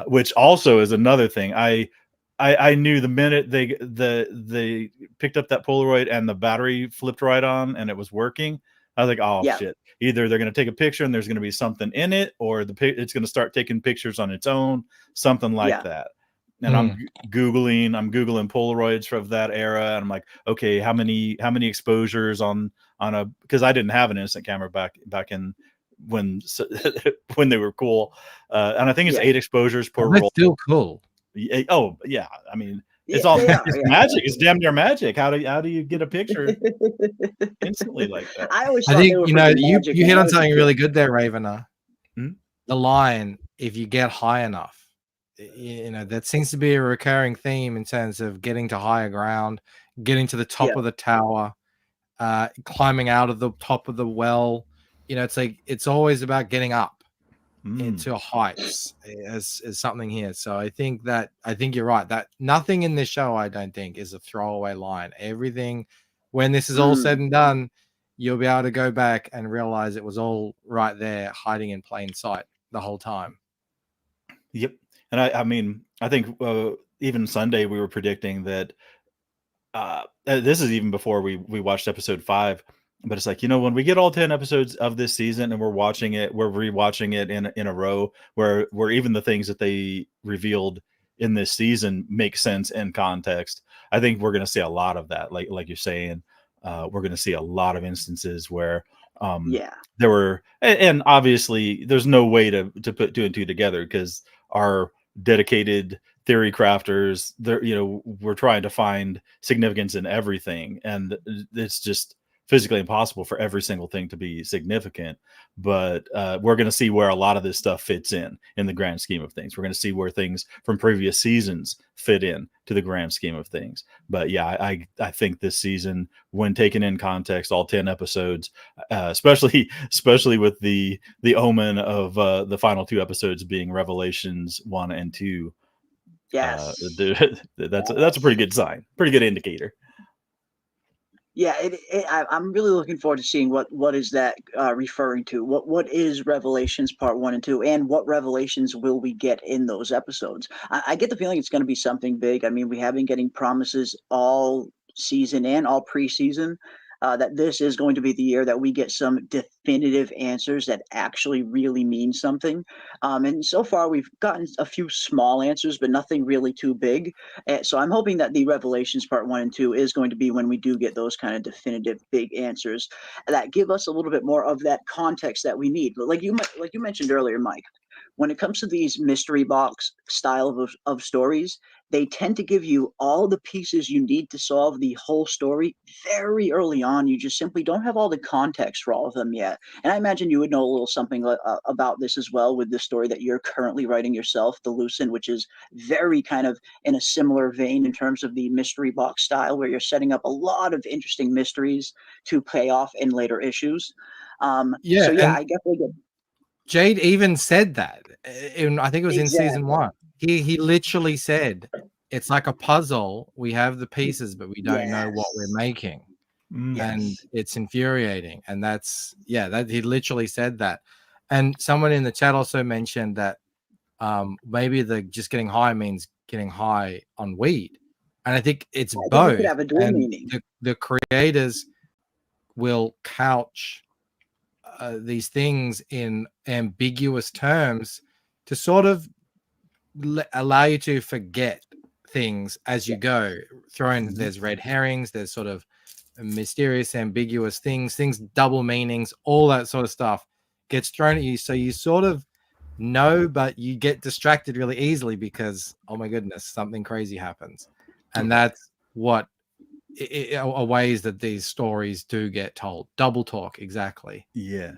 which also is another thing. I knew the minute they picked up that Polaroid and the battery flipped right on and it was working. I was like, oh shit! Either they're going to take a picture and there's going to be something in it, or it's going to start taking pictures on its own, something like that. And I'm googling Polaroids from that era, and I'm like, okay, how many exposures on a, because I didn't have an instant camera back in when they were cool, and I think it's 8 exposures per roll. That's still cool. Oh yeah, I mean. It's all magic. It's damn near magic. How do you get a picture instantly like that? I think you hit on something really good there, Ravener. The line, if you get high enough, that seems to be a recurring theme in terms of getting to higher ground, getting to the top of the tower, climbing out of the top of the well. It's like it's always about getting up into heights as something here. So I think you're right that nothing in this show, I don't think, is a throwaway line. Everything, when this is all said and done, you'll be able to go back and realize it was all right there, hiding in plain sight the whole time. Yep. And I mean, I think even Sunday we were predicting that this is even before we watched episode 5. But it's like, when we get all 10 episodes of this season and we're rewatching it in a row, where even the things that they revealed in this season make sense in context. I think we're going to see a lot of that. Like you're saying, we're going to see a lot of instances where there were, and obviously there's no way to put 2 and 2 together because our dedicated theory crafters, we're trying to find significance in everything, and it's just physically impossible for every single thing to be significant. But we're going to see where a lot of this stuff fits in the grand scheme of things. We're going to see where things from previous seasons fit in to the grand scheme of things. But yeah, I think this season, when taken in context, all 10 episodes, especially with the omen of the final 2 episodes being Revelations 1 and 2. Yes, that's a pretty good sign, pretty good indicator. Yeah, I'm really looking forward to seeing what is that referring to. What is Revelations Part 1 and 2, and what revelations will we get in those episodes? I get the feeling it's going to be something big. I mean, we have been getting promises all season and all preseason that this is going to be the year that we get some definitive answers that actually really mean something. And so far, we've gotten a few small answers, but nothing really too big. So I'm hoping that the Revelations Part 1 and 2 is going to be when we do get those kind of definitive big answers that give us a little bit more of that context that we need. But like you mentioned earlier, Mike, when it comes to these mystery box style of stories, they tend to give you all the pieces you need to solve the whole story very early on. You just simply don't have all the context for all of them yet. And I imagine you would know a little something about this as well with the story that you're currently writing yourself, The Lucent, which is very kind of in a similar vein in terms of the mystery box style, where you're setting up a lot of interesting mysteries to pay off in later issues. I definitely get. Jade even said that. I think it was in season 1. He literally said, it's like a puzzle. We have the pieces, but we don't know what we're making. And it's infuriating. And that he literally said that. And someone in the chat also mentioned that Maybe the just getting high means getting high on weed, and I think it's I think both. it could have a dual and meaning. the creators will couch these things in ambiguous terms to sort of allow you to forget things as you go. There's red herrings, there's sort of mysterious, ambiguous things, double meanings, all that sort of stuff gets thrown at you. So you sort of know, but you get distracted really easily because, oh my goodness, something crazy happens. And that's what are ways that these stories do get told. Double talk, exactly. Yeah.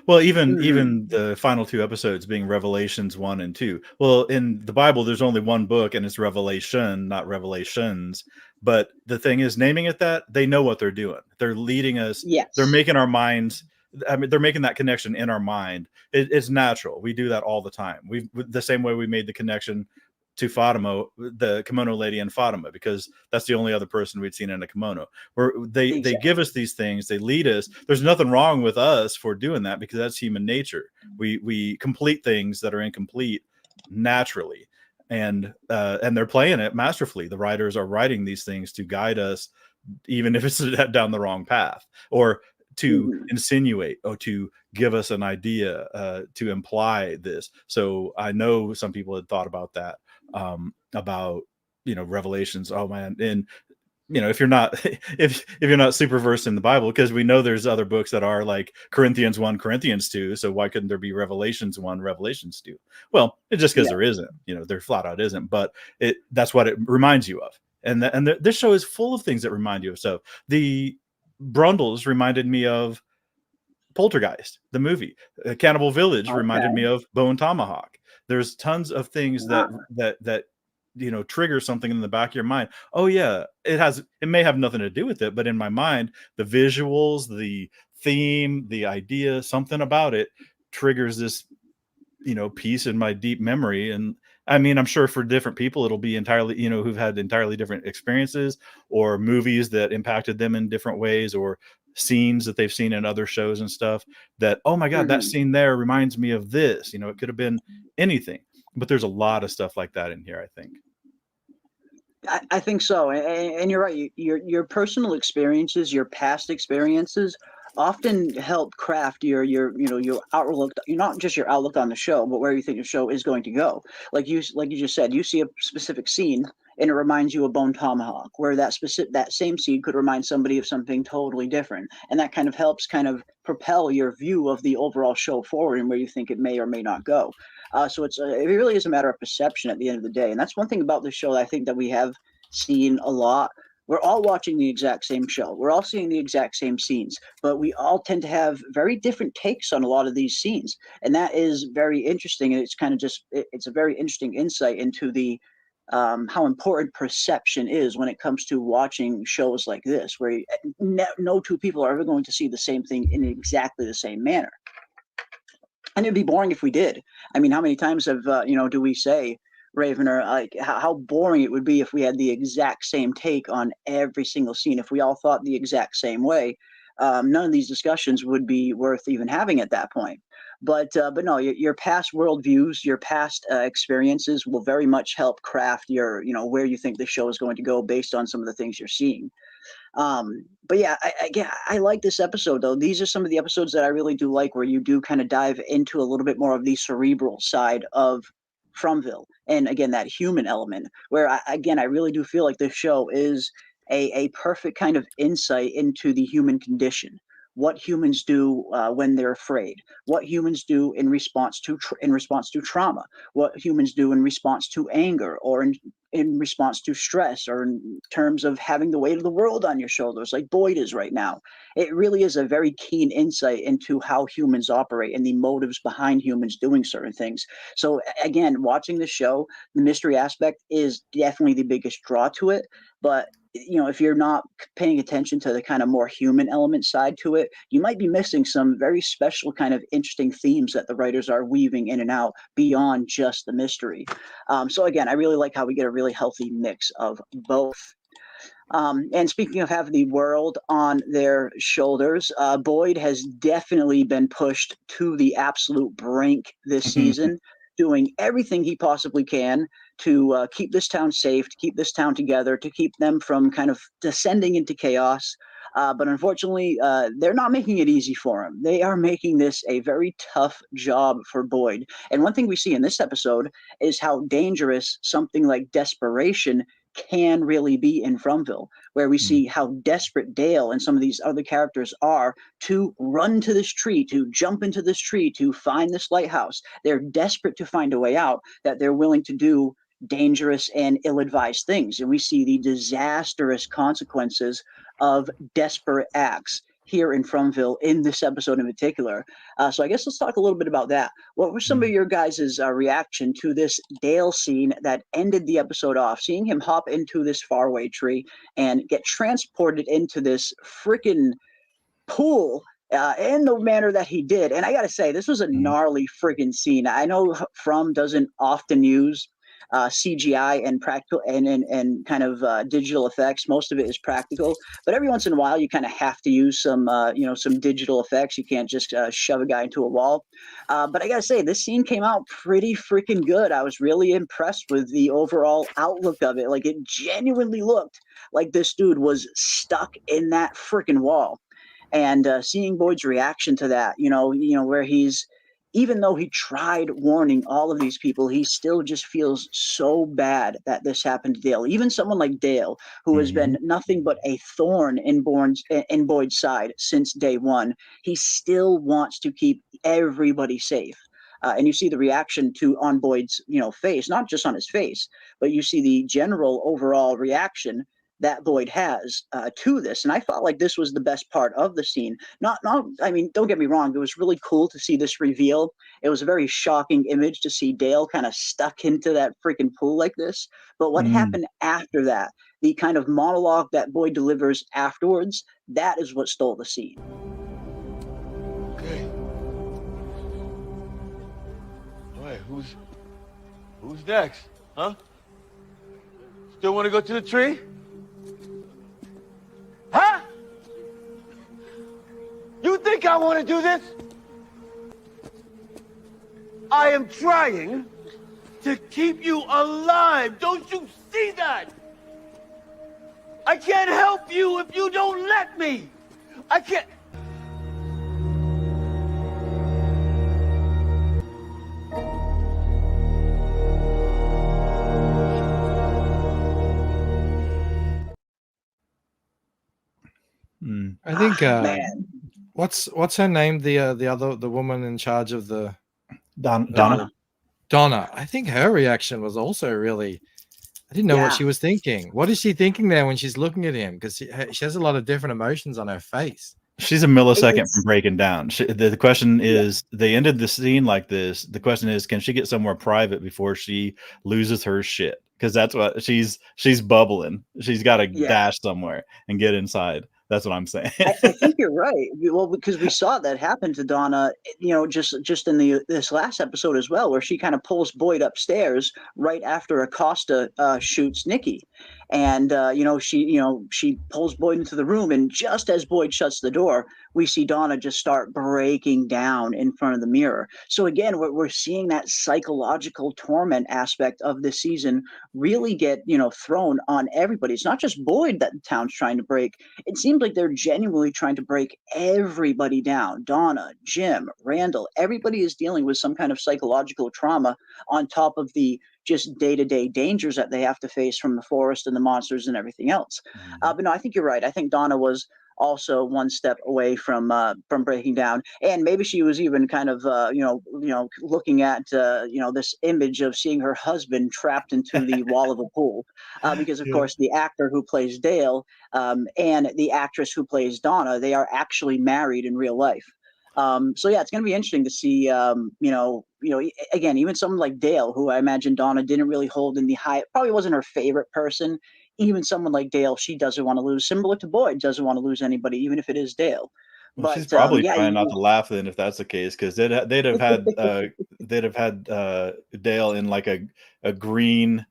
Well, even the final 2 episodes being Revelations 1 and 2. Well, in the Bible, there's only one book, and it's Revelation, not Revelations. But the thing is, naming it that, they know what they're doing. They're leading us. Yes. They're making our minds. I mean, they're making that connection in our mind. It's natural. We do that all the time. The same way we made the connection to Fatima, the kimono lady in Fatima, because that's the only other person we'd seen in a kimono. Where they give us these things, they lead us. There's nothing wrong with us for doing that, because that's human nature. We complete things that are incomplete naturally, and they're playing it masterfully. The writers are writing these things to guide us, even if it's down the wrong path, or to insinuate, or to give us an idea, to imply this. So I know some people had thought about that, about Revelations. Oh man, and if you're not if you're not super versed in the Bible, because we know there's other books that are like Corinthians 1, Corinthians 2, so why couldn't there be Revelations 1, Revelations 2? Well, it's just because there isn't, there flat out isn't, but that's what it reminds you of. And this show is full of things that remind you of stuff. The Brundles reminded me of Poltergeist, the movie. Cannibal Village reminded me of Bone Tomahawk. There's tons of things that trigger something in the back of your mind. Oh yeah, it may have nothing to do with it, but in my mind, the visuals, the theme, the idea, something about it triggers this piece in my deep memory. And I mean, I'm sure for different people it'll be entirely, who've had entirely different experiences, or movies that impacted them in different ways, or scenes that they've seen in other shows and stuff that, oh my God, that scene there reminds me of this. It could have been anything, but there's a lot of stuff like that in here, I think. I think so, and you're right. Your personal experiences, your past experiences, often help craft your outlook. Not just your outlook on the show, but where you think the show is going to go. Like you just said, you see a specific scene and it reminds you of Bone Tomahawk, where that same scene could remind somebody of something totally different, and that kind of helps propel your view of the overall show forward and where you think it may or may not go. So it really is a matter of perception at the end of the day. And that's one thing about this show that I think that we have seen a lot. We're all watching the exact same show. We're all seeing the exact same scenes, but we all tend to have very different takes on a lot of these scenes. And that is very interesting. And it's it's a very interesting insight into the how important perception is when it comes to watching shows like this, where no two people are ever going to see the same thing in exactly the same manner. And it'd be boring if we did. I mean, how many times do we say, Ravener, like how boring it would be if we had the exact same take on every single scene. If we all thought the exact same way, none of these discussions would be worth even having at that point. But no, your past worldviews, your past experiences will very much help craft your, where you think the show is going to go based on some of the things you're seeing. But yeah, I like this episode though. These are some of the episodes that I really do like, where you do kind of dive into a little bit more of the cerebral side of Fromville, and again that human element, where I really do feel like this show is a perfect kind of insight into the human condition. What humans do when they're afraid, what humans do in response to trauma, what humans do in response to anger, or in response to stress, or in terms of having the weight of the world on your shoulders, like Boyd is right now. It really is a very keen insight into how humans operate and the motives behind humans doing certain things. So again, watching the show, the mystery aspect is definitely the biggest draw to it. But if you're not paying attention to the kind of more human element side to it, you might be missing some very special kind of interesting themes that the writers are weaving in and out beyond just the mystery. So again, I really like how we get a really healthy mix of both. And speaking of having the world on their shoulders, Boyd has definitely been pushed to the absolute brink this season. doing everything he possibly can to keep this town safe, to keep this town together, to keep them from kind of descending into chaos. But unfortunately, they're not making it easy for him. They are making this a very tough job for Boyd. And one thing we see in this episode is how dangerous something like desperation can really be in Fromville, where we see how desperate Dale and some of these other characters are to run to this tree, to jump into this tree, to find this lighthouse. They're desperate to find a way out, that they're willing to do dangerous and ill-advised things. And we see the disastrous consequences of desperate acts here in Fromville in this episode in particular. So I guess let's talk a little bit about that. What were some of your guys' reaction to this Dale scene that ended the episode off, seeing him hop into this farway tree and get transported into this freaking pool in the manner that he did? And I gotta say, this was a gnarly friggin' scene. I know From doesn't often use CGI and practical and kind of digital effects. Most of it is practical, but every once in a while you kind of have to use some some digital effects. You can't just shove a guy into a wall. But I gotta say, this scene came out pretty freaking good. I was really impressed with the overall outlook of it. Like, it genuinely looked like this dude was stuck in that freaking wall. And seeing Boyd's reaction to that, where he's, even though he tried warning all of these people, he still just feels so bad that this happened to Dale. Even someone like Dale, who has been nothing but a thorn in Boyd's side since day one, he still wants to keep everybody safe. And you see the reaction on Boyd's face, not just on his face, but you see the general overall reaction that Boyd has to this. And I felt like this was the best part of the scene. I mean, don't get me wrong, it was really cool to see this reveal. It was a very shocking image to see Dale kind of stuck into that freaking pool like this. But what happened after that, the kind of monologue that Boyd delivers afterwards, that is what stole the scene. Okay. All right, who's next? Huh? Still want to go to the tree? Huh? You think I want to do this? I am trying to keep you alive. Don't you see that? I can't help you if you don't let me. I can't. I think what's her name? The woman in charge of the Donna. Donna. I think her reaction was also really. I didn't know what she was thinking. What is she thinking there when she's looking at him? Because she has a lot of different emotions on her face. She's a millisecond from breaking down. The question is, they ended the scene like this. The question is, can she get somewhere private before she loses her shit? Because that's what she's bubbling. She's got to dash somewhere and get inside. That's what I'm saying. I think you're right. Well, because we saw that happen to Donna, just in this last episode as well, where she kind of pulls Boyd upstairs right after Acosta shoots Nikki. And she pulls Boyd into the room, and just as Boyd shuts the door, we see Donna just start breaking down in front of the mirror. So again, we're seeing that psychological torment aspect of this season really get thrown on everybody. It's not just Boyd that the town's trying to break. It seems like they're genuinely trying to break everybody down. Donna, Jim, Randall, everybody is dealing with some kind of psychological trauma on top of the just day-to-day dangers that they have to face from the forest and the monsters and everything else. But no, I think you're right. I think Donna was also one step away from breaking down, and maybe she was even kind of looking at this image of seeing her husband trapped into the wall of a pool, because of course the actor who plays Dale and the actress who plays Donna, they are actually married in real life. So yeah, it's going to be interesting to see, again, even someone like Dale, who I imagine Donna didn't really hold in the high, probably wasn't her favorite person. Even someone like Dale, she doesn't want to lose. Similar to Boyd, doesn't want to lose anybody, even if it is Dale. Well, she's probably trying not to laugh then, if that's the case, because they'd have had Dale in like a green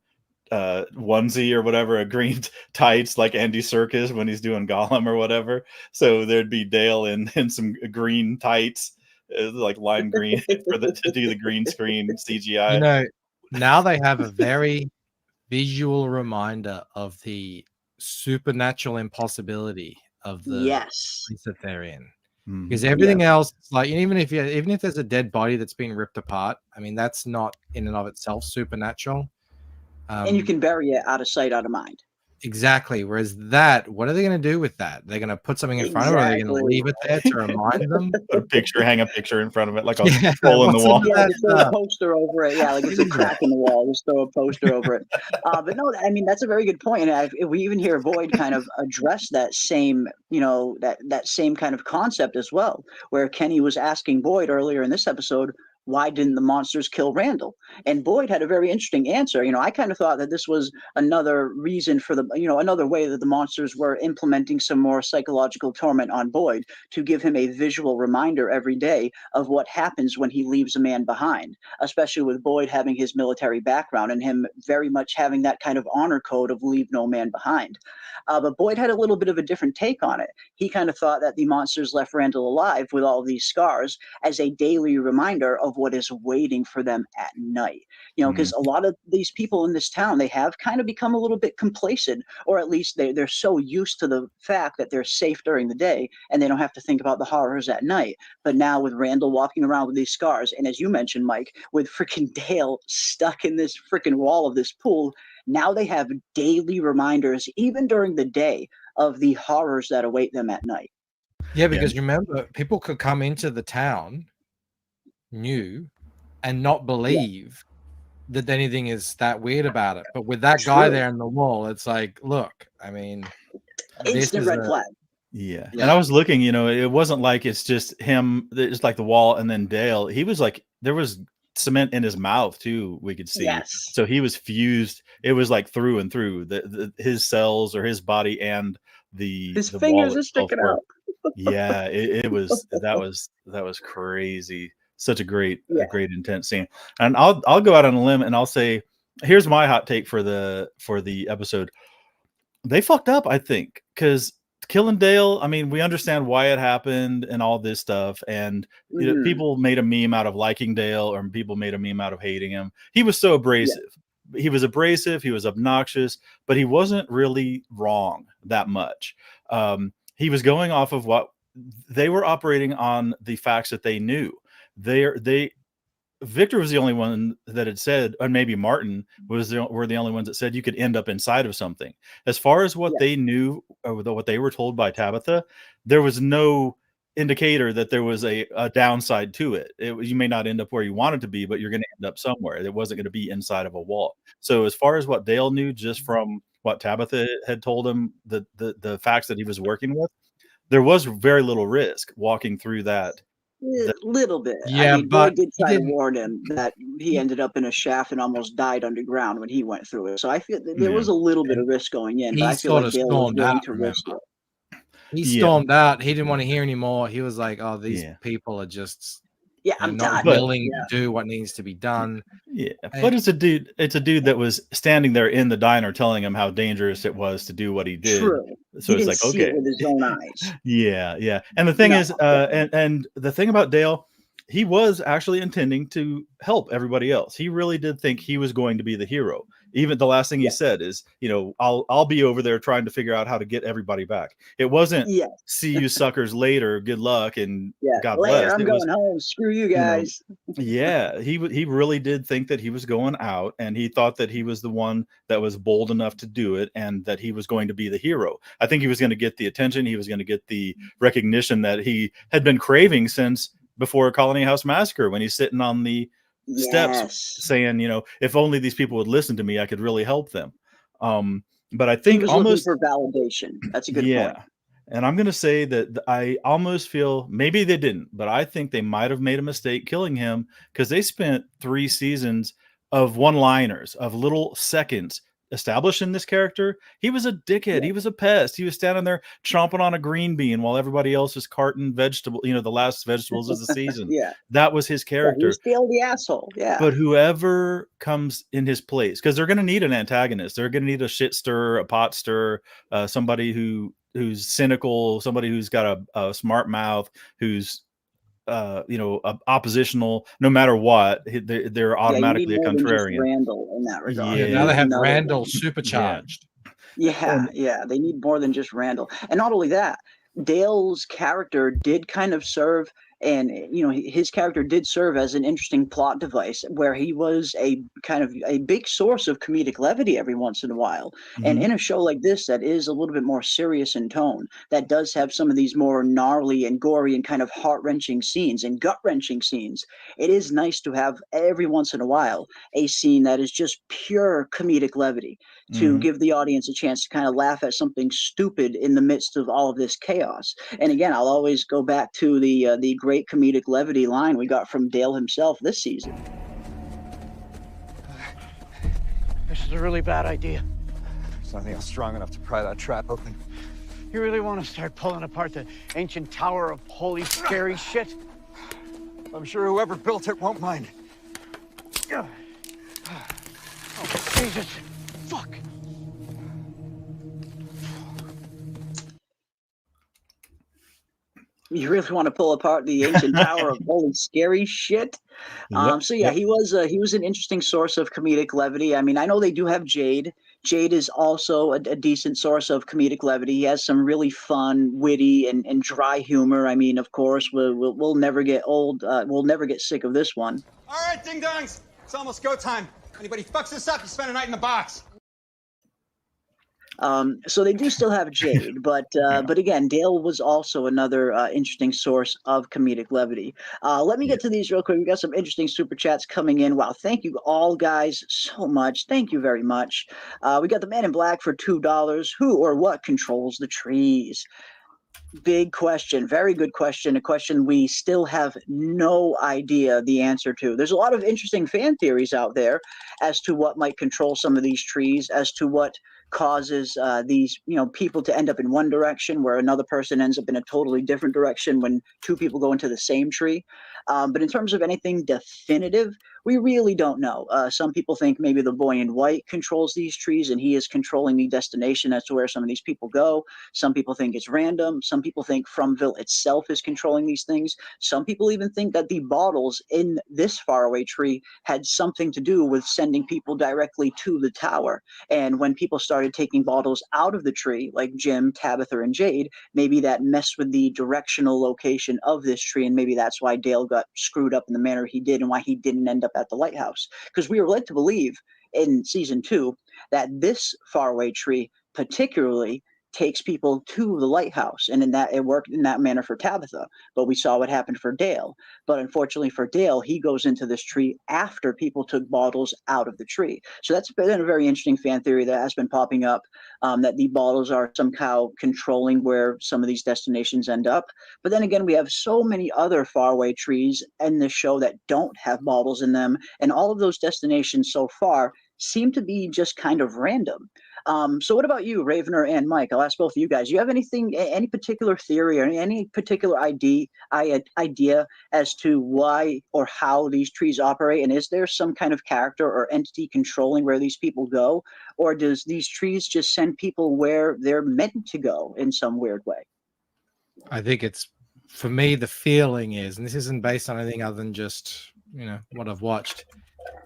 onesie or whatever, a green tights like Andy Serkis when he's doing Gollum or whatever. So there'd be Dale in some green tights It's like lime green to do the green screen CGI. You know, now they have a very visual reminder of the supernatural impossibility of the Yes. place that they're in. Mhm. Because everything else, like even if there's a dead body that's been ripped apart, I mean that's not in and of itself supernatural. And you can bury it out of sight, out of mind. Exactly. Whereas that, what are they going to do with that? They're going to put something in front of it, or are they going to leave it there to remind them? Hang a picture in front of it, like a Yeah, hole in the wall. Yeah, just throw a poster over it. Yeah, like it's a crack in the wall. Just throw a poster over it. But no, I mean that's a very good point. And we even hear Boyd kind of address that same, that same kind of concept as well, where Kenny was asking Boyd earlier in this episode, why didn't the monsters kill Randall? And Boyd had a very interesting answer. I kind of thought that this was another reason for another way that the monsters were implementing some more psychological torment on Boyd to give him a visual reminder every day of what happens when he leaves a man behind, especially with Boyd having his military background and him very much having that kind of honor code of leave no man behind. But Boyd had a little bit of a different take on it. He kind of thought that the monsters left Randall alive with all of these scars as a daily reminder of what is waiting for them at night. Because a lot of these people in this town, they have kind of become a little bit complacent, or at least they're so used to the fact that they're safe during the day and they don't have to think about the horrors at night. But now with Randall walking around with these scars, and as you mentioned, Mike, with freaking Dale stuck in this freaking wall of this pool, now they have daily reminders, even during the day, of the horrors that await them at night. Yeah, because remember, people could come into the town new and not believe that anything is that weird about it. But with that guy there in the wall, it's like, look, I mean, instant red flag. Yeah. And I was looking, it wasn't like it's just him, it's like the wall and then Dale. He was like, there was cement in his mouth too, we could see. Yes. So he was fused. It was like through and through his cells or his body and his the fingers wall are sticking out. Yeah, it was that was crazy. Such a great intense scene. And I'll go out on a limb and I'll say, here's my hot take for the episode. They fucked up, I think, because killing Dale, I mean, we understand why it happened and all this stuff. And people made a meme out of liking Dale, or people made a meme out of hating him. He was so abrasive. He was abrasive, he was obnoxious, but he wasn't really wrong that much. He was going off of what they were operating on, the facts that they knew. Victor was the only one that had said, or maybe Martin were the only ones that said you could end up inside of something. As far as what they knew, or what they were told by Tabitha, there was no indicator that there was a downside to it. You may not end up where you wanted to be, but you're going to end up somewhere. It wasn't going to be inside of a wall. So as far as what Dale knew, just from what Tabitha had told him, the facts that he was working with, there was very little risk walking through that. Little bit. Yeah, I mean, Boyd did try to warn him that he ended up in a shaft and almost died underground when he went through it. So I feel that there was a little bit of risk going in, but I feel like Dale was willing to risk it. He stormed out. He didn't want to hear anymore. He was like, "Oh, these people are just I'm not willing to do what needs to be done." Yeah, but it's a dude that was standing there in the diner telling him how dangerous it was to do what he did. True. So he it's didn't like, see okay, it with his own eyes. Yeah. And the thing is, and the thing about Dale, he was actually intending to help everybody else. He really did think he was going to be the hero. Even the last thing he said is, I'll be over there trying to figure out how to get everybody back. It wasn't see you suckers later, good luck, and God later, bless. I'm going home. Screw you guys. He really did think that he was going out, and he thought that he was the one that was bold enough to do it, and that he was going to be the hero. I think he was going to get the attention. He was going to get the recognition that he had been craving since before Colony House Massacre, when he's sitting on the steps saying, if only these people would listen to me, I could really help them. But I think he was almost looking for validation. That's a good point. And I'm going to say that I almost feel maybe they didn't, but I think they might have made a mistake killing him, because they spent 3 seasons of one-liners, of little seconds establishing this character. He was a dickhead. He was a pest. He was standing there chomping on a green bean while everybody else is carting vegetable, the last vegetables of the season. That was his character. He's still the asshole. But whoever comes in his place, because they're going to need an antagonist. They're going to need a shit stirrer, a pot stirrer, somebody who's cynical, somebody who's got a smart mouth, who's oppositional, no matter what, they're Yeah, you automatically need a more than just contrarian. Randall in that regard. Yeah. You Now they need have another Randall one. supercharged. Yeah, they need more than just Randall. And not only that, Dale's character did kind of serve, and his character did serve as an interesting plot device where he was a kind of a big source of comedic levity every once in a while. And in a show like this that is a little bit more serious in tone, that does have some of these more gnarly and gory and kind of heart-wrenching scenes and gut-wrenching scenes, it is nice to have every once in a while a scene that is just pure comedic levity to give the audience a chance to kind of laugh at something stupid in the midst of all of this chaos. And again, I'll always go back to the great comedic levity line we got from Dale himself this season. This is a really bad idea. There's nothing else strong enough to pry that trap open. You really want to start pulling apart the ancient tower of holy scary shit? I'm sure whoever built it won't mind. Oh, Jesus. Fuck. You really want to pull apart the ancient tower of holy scary shit? So yeah, he was an interesting source of comedic levity. I mean, I know they do have Jade. Jade is also a decent source of comedic levity. He has some really fun, witty, and dry humor. I mean, of course, we'll never get old. We'll never get sick of this one. All right, ding dongs, it's almost go time. Anybody fucks this up, you spend a night in the box. So they do still have Jade, but again, Dale was also another interesting source of comedic levity. Let me get to these real quick. We got some interesting super chats coming in. Wow, thank you all guys so much. Thank you very much. We got the Man in Black for $2. Who or what controls the trees? Big question, very good question, a question we still have no idea the answer to. There's a lot of interesting fan theories out there as to what might control some of these trees, as to what causes these people to end up in one direction where another person ends up in a totally different direction when two people go into the same tree. But in terms of anything definitive, we really don't know. Some people think maybe the boy in white controls these trees and he is controlling the destination as to where some of these people go. Some people think it's random. Some people think Fromville itself is controlling these things. Some people even think that the bottles in this faraway tree had something to do with sending people directly to the tower. And when people started taking bottles out of the tree, like Jim, Tabitha, and Jade, maybe that messed with the directional location of this tree, and maybe that's why Dale got screwed up in the manner he did and why he didn't end up at the lighthouse. Because we were led to believe in season 2 that this faraway tree particularly takes people to the lighthouse, and in that it worked in that manner for Tabitha, but we saw what happened for Dale. But unfortunately for Dale, he goes into this tree after people took bottles out of the tree. So that's been a very interesting fan theory that has been popping up, that the bottles are somehow controlling where some of these destinations end up. But then again, we have so many other faraway trees in this show that don't have bottles in them, and all of those destinations so far seem to be just kind of random. So what about you, Ravener and Mike? I'll ask both of you guys. Do you have any particular theory or any particular idea as to why or how these trees operate? And is there some kind of character or entity controlling where these people go? Or does these trees just send people where they're meant to go in some weird way? I think it's, for me, the feeling is, and this isn't based on anything other than just, what I've watched,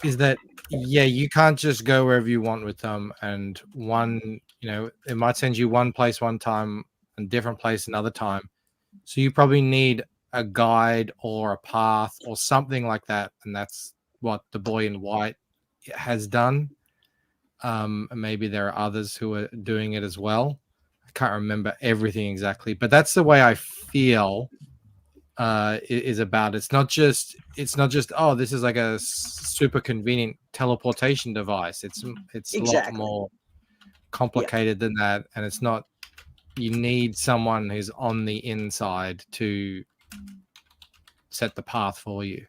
is that you can't just go wherever you want with them, and it might send you one place one time and different place another time. So you probably need a guide or a path or something like that, and that's what the boy in white has done. Maybe there are others who are doing it as well. I can't remember everything exactly, but that's the way I feel is about. It's not just oh, this is like a super convenient teleportation device. It's exactly. A lot more complicated than that, and it's not. You need someone who's on the inside to set the path for you.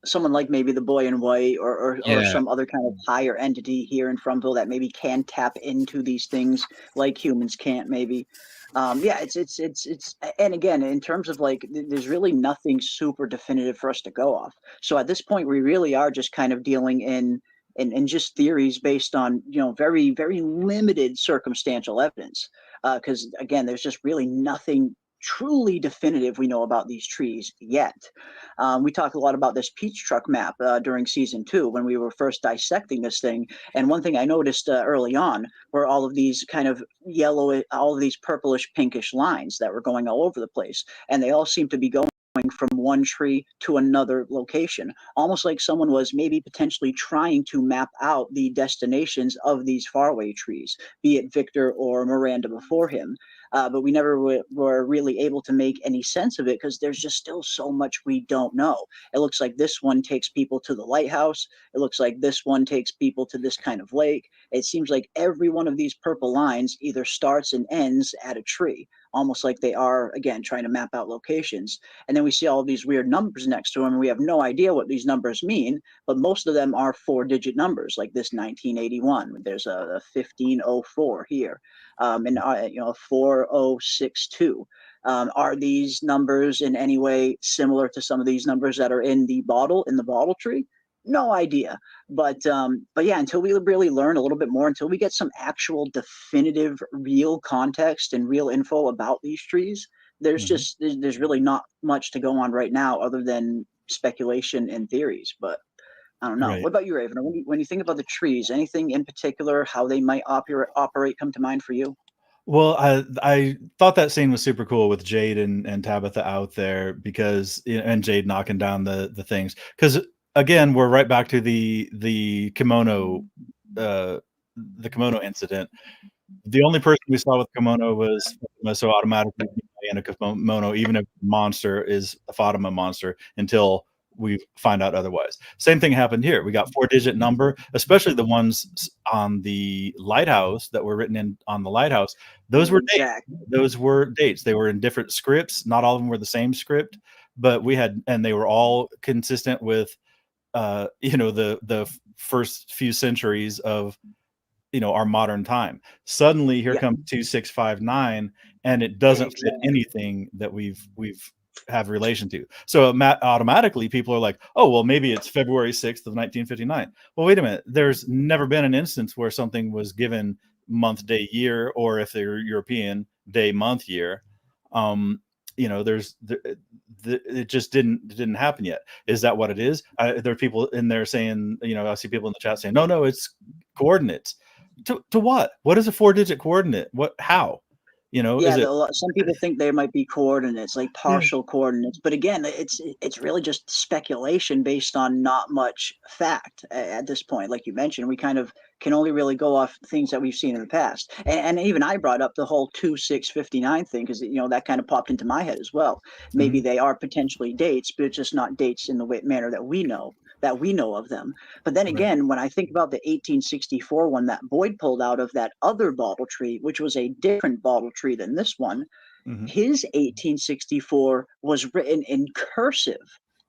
Someone like maybe the boy in white or some other kind of higher entity here in Fromville that maybe can tap into these things like humans can't, maybe. It's and again, in terms of there's really nothing super definitive for us to go off. So at this point, we really are just kind of dealing in just theories based on very, very limited circumstantial evidence. Because again, there's just really nothing truly definitive we know about these trees yet. We talked a lot about this peach truck map during season 2 when we were first dissecting this thing. And one thing I noticed early on were all of these kind of yellow, all of these purplish, pinkish lines that were going all over the place. And they all seem to be going from one tree to another location, almost like someone was maybe potentially trying to map out the destinations of these faraway trees, be it Victor or Miranda before him. But we never were really able to make any sense of it because there's just still so much we don't know. It looks like this one takes people to the lighthouse. It looks like this one takes people to this kind of lake. It seems like every one of these purple lines either starts and ends at a tree, almost like they are, again, trying to map out locations. And then we see all of these weird numbers next to them, and we have no idea what these numbers mean, but most of them are 4-digit numbers, like this 1981. There's a 1504 here, and 4062. Are these numbers in any way similar to some of these numbers that are in the bottle tree? No idea. But yeah, until we really learn a little bit more, until we get some actual definitive real context and real info about these trees, there's there's really not much to go on right now other than speculation and theories. But I don't know. Right. What about you, Raven? When you think about the trees, anything in particular, how they might operate come to mind for you? Well, I thought that scene was super cool with Jade and Tabitha out there because and Jade knocking down the things, because again we're right back to the kimono incident. The only person we saw with kimono was Fatima, so automatically in a kimono, even if the monster is a Fatima monster, until we find out otherwise. Same thing happened here. We got 4-digit number, especially the ones on the lighthouse that were written in on the lighthouse. Those were dates. Those were dates. They were in different scripts. Not all of them were the same script, but they were all consistent with the first few centuries of our modern time. Suddenly here comes 2659, and it doesn't fit anything that we've have relation to. So automatically people are like, oh, well, maybe it's February 6th of 1959. Well, wait a minute. There's never been an instance where something was given month, day, year, or if they're European, day, month, year. It just didn't happen yet. Is that what it is? There are people in there saying, I see people in the chat saying, no, it's coordinates. To what? What is a 4-digit coordinate? How? Some people think there might be coordinates, like partial coordinates, but again, it's really just speculation based on not much fact at this point. Like you mentioned, we kind of can only really go off things that we've seen in the past, and even I brought up the whole 2659 thing because that kind of popped into my head as well. Maybe they are potentially dates, but it's just not dates in the manner that we know of them. But then again, when I think about the 1864 one that Boyd pulled out of that other bottle tree, which was a different bottle tree than this one, his 1864 was written in cursive,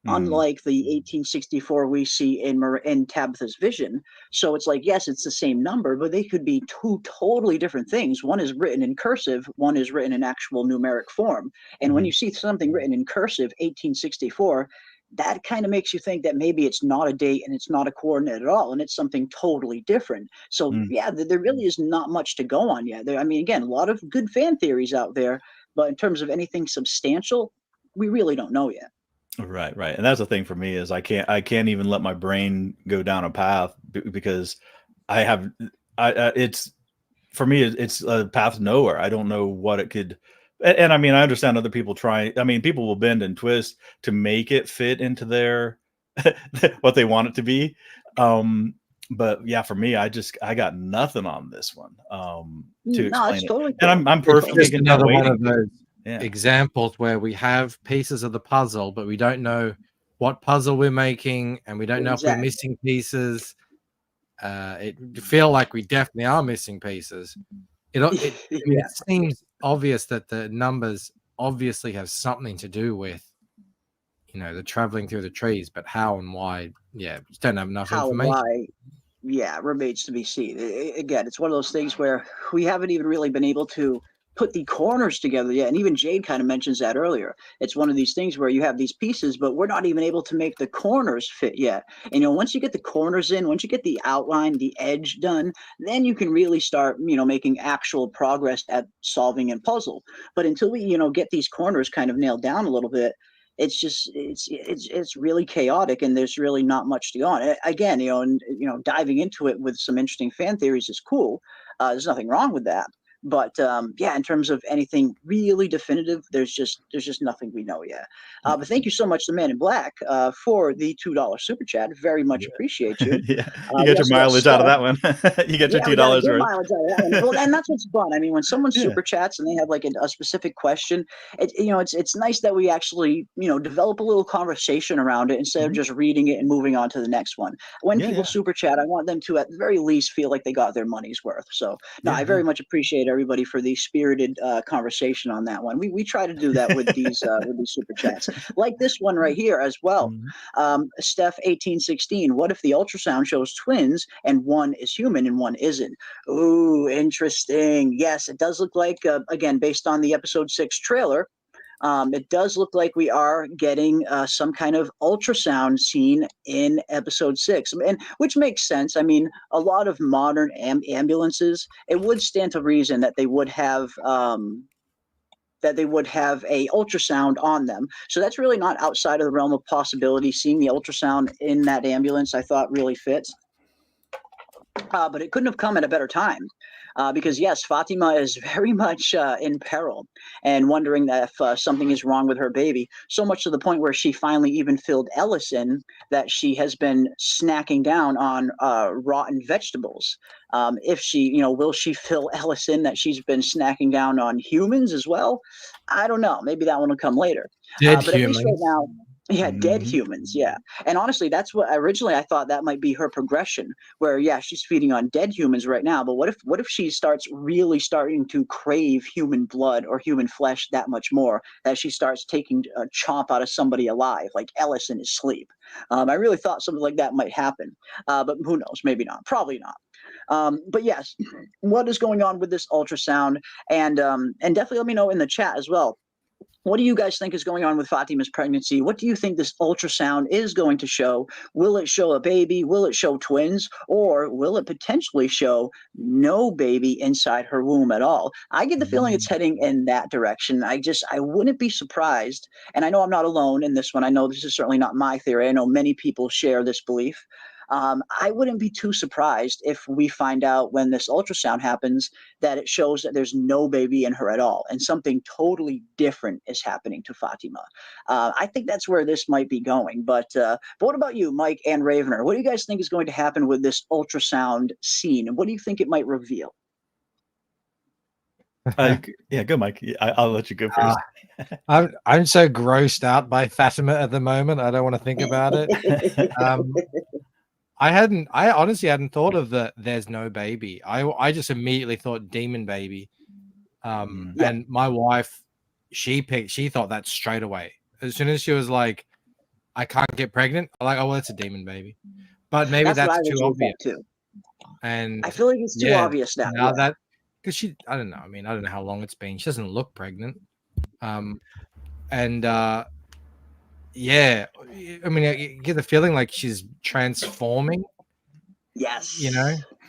unlike the 1864 we see in Tabitha's vision. So it's like, yes, it's the same number, but they could be two totally different things. One is written in cursive, one is written in actual numeric form. And when you see something written in cursive, 1864, that kind of makes you think that maybe it's not a date and it's not a coordinate at all, and it's something totally different. So yeah, there really is not much to go on yet. I mean, again, a lot of good fan theories out there, but in terms of anything substantial, we really don't know yet. Right. And that's the thing for me is I can't even let my brain go down a path because it's for me, it's a path nowhere. I don't know what it could. And I mean, I understand other people try. I mean, people will bend and twist to make it fit into their what they want it to be. But yeah, for me, I got nothing on this one to explain it. Totally and I'm perfectly just another one of those Yeah. examples where we have pieces of the puzzle, but we don't know what puzzle we're making, and we don't know if we're missing pieces. It feel like we definitely are missing pieces. It seems obvious that the numbers obviously have something to do with, the traveling through the trees, but how and why, just don't have enough information. Remains to be seen. Again, it's one of those things where we haven't even really been able to put the corners together yet. And even Jade kind of mentions that earlier. It's one of these things where you have these pieces, but we're not even able to make the corners fit yet. And, once you get the corners in, once you get the outline, the edge done, then you can really start, making actual progress at solving a puzzle. But until we, get these corners kind of nailed down a little bit, it's just it's really chaotic, and there's really not much to go on. Again, diving into it with some interesting fan theories is cool. There's nothing wrong with that. But yeah, in terms of anything really definitive, there's just nothing we know yet. But thank you so much, the Man in Black, for the $2 super chat. Very much appreciate you. Yeah, you get your mileage out of that one. You get your $2 worth. Mileage out of that one. Well, and that's what's fun. I mean, when someone super chats and they have like a specific question, it's nice that we actually develop a little conversation around it instead of just reading it and moving on to the next one. When people super chat, I want them to at the very least feel like they got their money's worth. So no, I very much appreciate everybody for the spirited conversation on that one. We try to do that with these super chats, like this one right here as well. Steph 1816. What if the ultrasound shows twins and one is human and one isn't? Ooh, interesting. Yes, it does look like again, based on the episode 6 trailer. It does look like we are getting some kind of ultrasound scene in episode 6, and which makes sense. I mean, a lot of modern ambulances, it would stand to reason that they would have a ultrasound on them. So that's really not outside of the realm of possibility. Seeing the ultrasound in that ambulance, I thought really fits. But it couldn't have come at a better time. Because yes, Fatima is very much in peril and wondering that if something is wrong with her baby, so much to the point where she finally even filled Ellis in that she has been snacking down on rotten vegetables. If she, will she fill Ellis in that she's been snacking down on humans as well? I don't know. Maybe that one will come later. Dead but humans. at least right now, yeah, dead humans, yeah. And honestly, that's what originally I thought that might be her progression, where yeah, she's feeding on dead humans right now, but what if she starts really starting to crave human blood or human flesh that much more, that she starts taking a chomp out of somebody alive, like Ellis in his sleep? I really thought something like that might happen, but who knows? Maybe not. Probably not. But yes, what is going on with this ultrasound? And definitely let me know in the chat as well. What do you guys think is going on with Fatima's pregnancy? What do you think this ultrasound is going to show? Will it show a baby? Will it show twins? Or will it potentially show no baby inside her womb at all? I get the feeling it's heading in that direction. I wouldn't be surprised. And I know I'm not alone in this one. I know this is certainly not my theory. I know many people share this belief. I wouldn't be too surprised if we find out when this ultrasound happens that it shows that there's no baby in her at all and something totally different is happening to Fatima. I think that's where this might be going. But what about you, Mike and Ravener? What do you guys think is going to happen with this ultrasound scene? And what do you think it might reveal? Yeah, go, Mike. I'll let you go first. I'm so grossed out by Fatima at the moment. I don't want to think about it. I honestly hadn't thought of the there's no baby. I just immediately thought demon baby. And my wife, she thought that straight away. As soon as she was like, I can't get pregnant, I'm like, oh, well, it's a demon baby. But maybe that's too obvious. Too. And I feel like it's too obvious now. Now that, because I don't know. I mean, I don't know how long it's been. She doesn't look pregnant. Yeah, I mean, I get the feeling like she's transforming. Yes.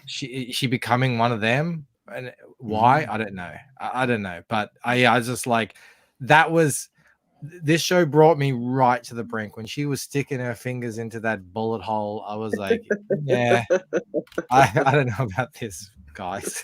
She becoming one of them. And why? I don't know. I don't know. But I was just like, this show brought me right to the brink. When she was sticking her fingers into that bullet hole, I was like, yeah, I don't know about this, guys.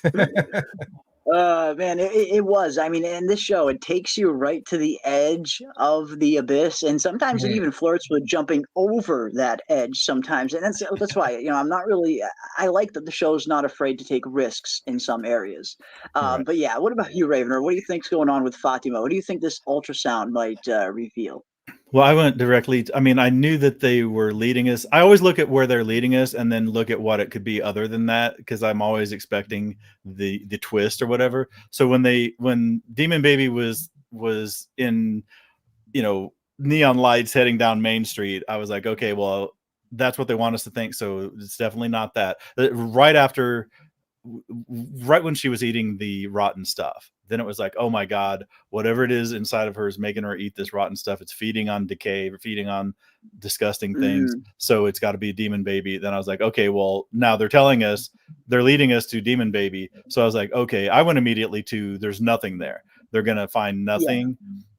Man, it was. I mean, in this show, it takes you right to the edge of the abyss, and sometimes it even flirts with jumping over that edge sometimes. And that's why, I'm not really. I like that the show's not afraid to take risks in some areas. Right. But yeah, what about you, Ravener? What do you think's going on with Fatima? What do you think this ultrasound might reveal? Well, I went directly. I mean, I knew that they were leading us. I always look at where they're leading us and then look at what it could be other than that, because I'm always expecting the twist or whatever. So when Demon Baby was in, neon lights heading down Main Street, I was like, okay, well, that's what they want us to think. So it's definitely not that. Right when she was eating the rotten stuff, then it was like, oh my God, whatever it is inside of her is making her eat this rotten stuff. It's feeding on decay, feeding on disgusting things. So it's got to be a demon baby. Then I was like, okay, well, now they're telling us, they're leading us to demon baby. So I was like, okay, I went immediately to there's nothing there. They're going to find nothing.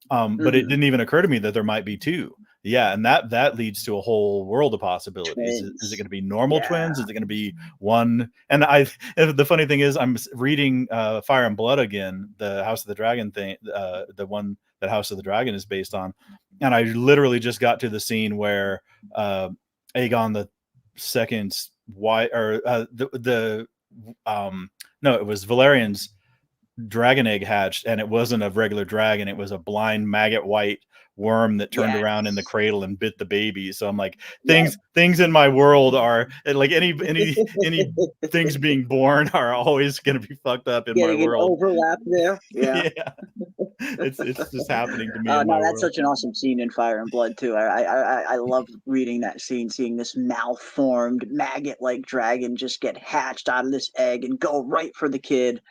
But it didn't even occur to me that there might be two. Yeah, and that leads to a whole world of possibilities. Is it going to be normal twins? Is it going to be one? And the funny thing is, I'm reading Fire and Blood again, the House of the Dragon thing, the one that House of the Dragon is based on, and I literally just got to the scene where Aegon the Second's wife, or no, it was Valerian's dragon egg hatched, and it wasn't a regular dragon, it was a blind maggot white worm that turned around in the cradle and bit the baby. So I'm like, things in my world are like any things being born are always going to be fucked up in my world. Overlap there. Yeah. It's just happening to me. No, that's such an awesome scene in Fire and Blood too. I love reading that scene, seeing this malformed maggot-like dragon just get hatched out of this egg and go right for the kid.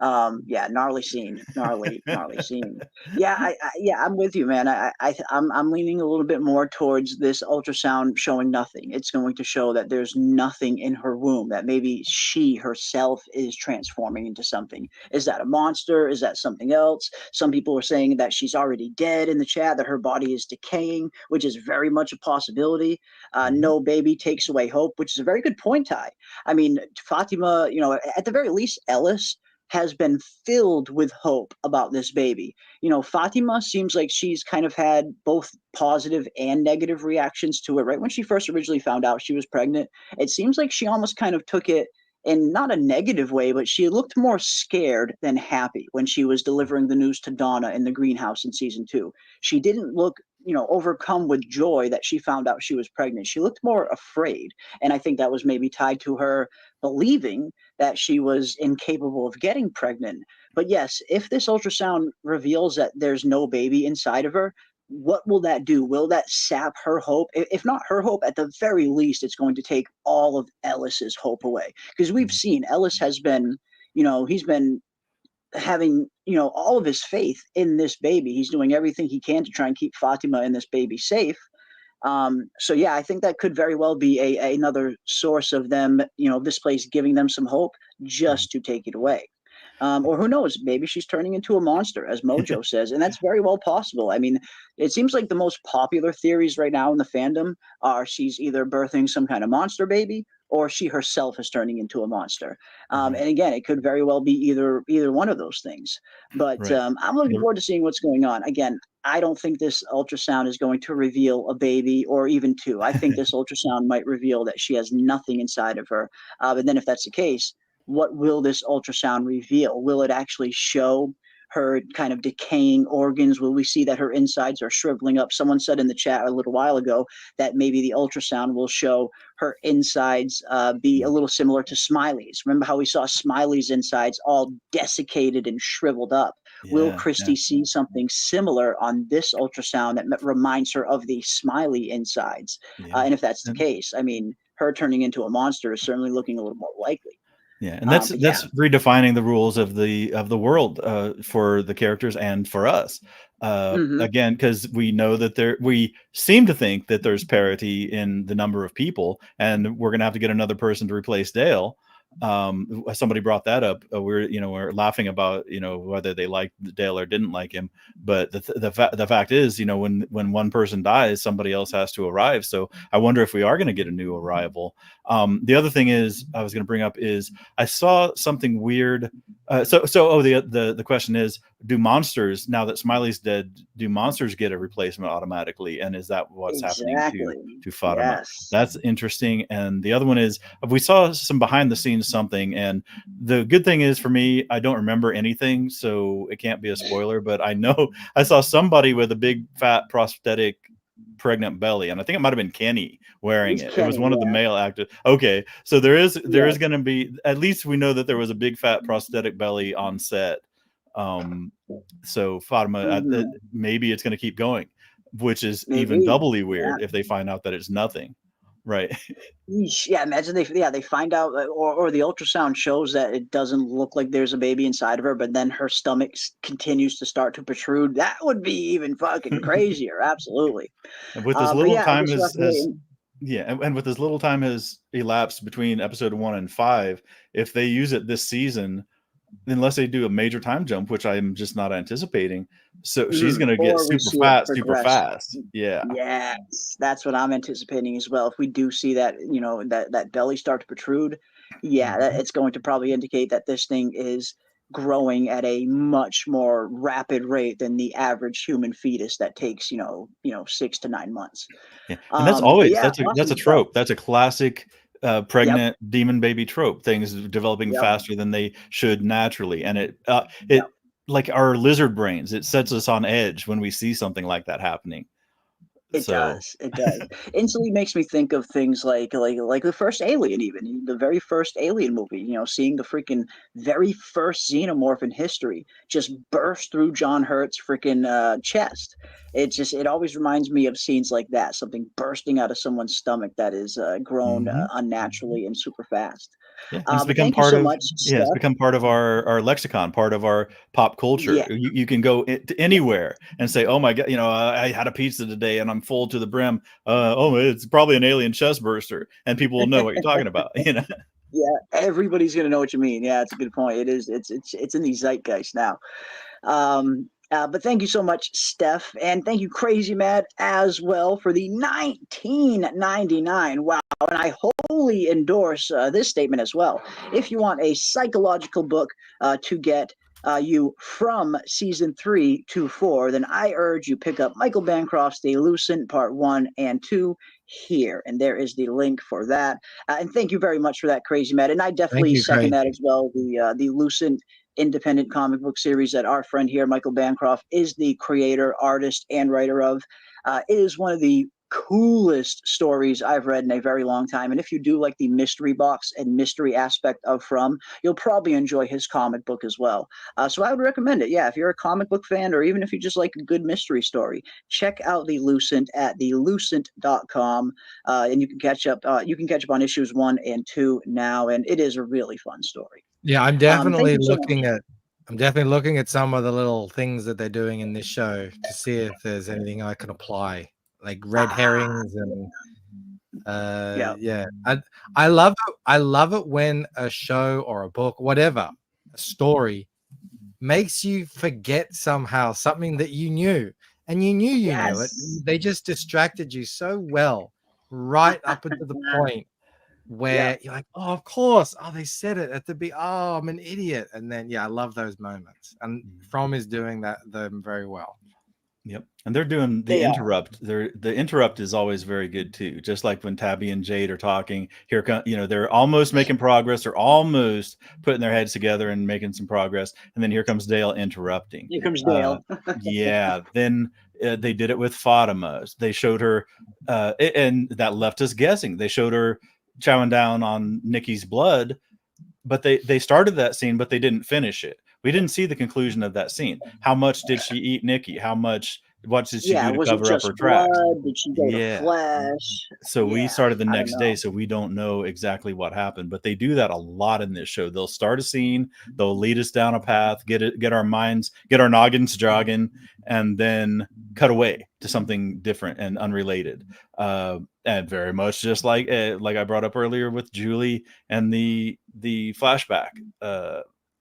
Gnarly scene. Gnarly scene. I'm with you, man. I'm leaning a little bit more towards this ultrasound showing nothing. It's going to show that there's nothing in her womb, that maybe she herself is transforming into something. Is that a monster? Is that something else? Some people are saying that she's already dead in the chat, that her body is decaying, which is very much a possibility. No baby takes away hope, which is a very good point, Ty. I mean, Fatima, at the very least, Ellis has been filled with hope about this baby. Fatima seems like she's kind of had both positive and negative reactions to it. Right when she first originally found out she was pregnant, it seems like she almost kind of took it in not a negative way, but she looked more scared than happy when she was delivering the news to Donna in the greenhouse in season 2. She didn't look overcome with joy that she found out she was pregnant. She looked more afraid. And I think that was maybe tied to her believing that she was incapable of getting pregnant. But yes, if this ultrasound reveals that there's no baby inside of her, what will that do? Will that sap her hope? If not her hope, at the very least, it's going to take all of Ellis's hope away. Because we've seen Ellis has been, he's been having all of his faith in this baby. He's doing everything he can to try and keep Fatima and this baby safe. So yeah, I think that could very well be another source of them, this place giving them some hope just to take it away. Or who knows, maybe she's turning into a monster, as Mojo says, and that's very well possible. I mean, it seems like the most popular theories right now in the fandom are she's either birthing some kind of monster baby, or she herself is turning into a monster. And again, it could very well be either one of those things. But I'm looking forward to seeing what's going on. Again, I don't think this ultrasound is going to reveal a baby or even two. I think this ultrasound might reveal that she has nothing inside of her. But then if that's the case, what will this ultrasound reveal? Will it actually show her kind of decaying organs? Will we see that her insides are shriveling up? Someone said in the chat a little while ago that maybe the ultrasound will show her insides be a little similar to Smiley's. Remember how we saw Smiley's insides all desiccated and shriveled up? Will Christy see something similar on this ultrasound that reminds her of the Smiley insides? And if that's the case, I mean, her turning into a monster is certainly looking a little more likely. Yeah, and that's redefining the rules of the world for the characters and for us. Again, because we know that we seem to think that there's parity in the number of people, and we're gonna have to get another person to replace Dale. Somebody brought that up. We're laughing about whether they liked Dale or didn't like him, but the fact is, when one person dies, somebody else has to arrive. So I wonder if we are going to get a new arrival. The other thing is I was going to bring up is I saw something weird. The question is, do monsters, now that Smiley's dead, do monsters get a replacement automatically? And is that what's happening to Fatima? Yes. That's interesting. And the other one is, we saw some behind the scenes something, and the good thing is for me, I don't remember anything, so it can't be a spoiler, but I know I saw somebody with a big fat prosthetic pregnant belly, and I think it might have been Kenny wearing it. It was one of the male actors. Okay, so there is going to be, at least we know that there was a big fat prosthetic belly on set. So Fatima, maybe it's going to keep going, which is even doubly weird if they find out that it's nothing. Right. Yeesh. Yeah, imagine they find out, or the ultrasound shows that it doesn't look like there's a baby inside of her, but then her stomach continues to start to protrude. That would be even fucking crazier. Absolutely. And with as But little yeah, I time guess we'll have to wait. and with as little time has elapsed between episode 1 and 5, if they use it this season, unless they do a major time jump, which I'm just not anticipating, so she's gonna get Or we super see it fat, super progress. fast. Yeah. Yes, that's what I'm anticipating as well. If we do see that, that belly start to protrude, yeah, it's going to probably indicate that this thing is growing at a much more rapid rate than the average human fetus that takes, 6 to 9 months. Yeah, and that's But always yeah, that's awesome a stuff. trope. That's a classic Yep. pregnant demon baby trope. Things developing Yep. faster than they should naturally, and it Yep. like our lizard brains, it sets us on edge when we see something like that happening. It So does. It does. Instantly makes me think of things like the first Alien, even the very first Alien movie. Seeing the freaking very first xenomorph in history just burst through John Hurt's freaking chest. It always reminds me of scenes like that, something bursting out of someone's stomach that is grown unnaturally and super fast. yeah, and it's But become thank you part so of much, Steph. our lexicon, part of our pop culture. Yeah. You can go to anywhere and say, "Oh my god, I had a pizza today and I'm full to the brim. Oh, it's probably an alien chest burster," and people will know what you're talking about. Yeah, everybody's gonna know what you mean. Yeah, it's a good point. It is. It's in the zeitgeist now. But thank you so much, Steph, and thank you, Crazy Mad, as well for the 1999. Wow, and I wholly endorse this statement as well. If you want a psychological book to get you from season 3 to 4, then I urge you pick up Michael Bancroft's The Lucent Part 1 and 2 here, and there is the link for that. And thank you very much for that, Crazy Mad. And I Thank definitely you, second that Crazy. as well. The Lucent independent comic book series that our friend here, Michael Bancroft, is the creator, artist, and writer of. It is one of the coolest stories I've read in a very long time. And if you do like the mystery box and mystery aspect of From, you'll probably enjoy his comic book as well. So I would recommend it. Yeah, if you're a comic book fan, or even if you just like a good mystery story, check out The Lucent at thelucent.com. And you can catch up. You can catch up on issues 1 and 2 now, and it is a really fun story. Yeah, I'm Thank definitely you so much. looking at some of the little things that they're doing in this show to see if there's anything I can apply, like red herrings and yeah. I love it when a show or a book, whatever, a story makes you forget somehow something that you knew, and you knew you knew it. They just distracted you so well right up until the point where you're like, oh, of course. Oh, they said it at the oh, I'm an idiot. And then I love those moments. And From is doing them very well. Yep. And they're doing the interrupt. The interrupt is always very good too. Just like when Tabby and Jade are talking, here come, they're almost making progress. They're almost putting their heads together and making some progress. And then here comes Dale interrupting. Here comes Dale. Yeah. Then they did it with Fatima. They showed her, and that left us guessing. They showed her chowing down on Nikki's blood, but they started that scene, but they didn't finish it. We didn't see the conclusion of that scene. How much did she eat Nikki? What did she do to cover up her tracks? Did she go to flesh? So we started the next day, so we don't know exactly what happened. But they do that a lot in this show. They'll start a scene, they'll lead us down a path, get our noggins jogging, and then cut away to something different and unrelated. And very much just like I brought up earlier with Julie and the flashback.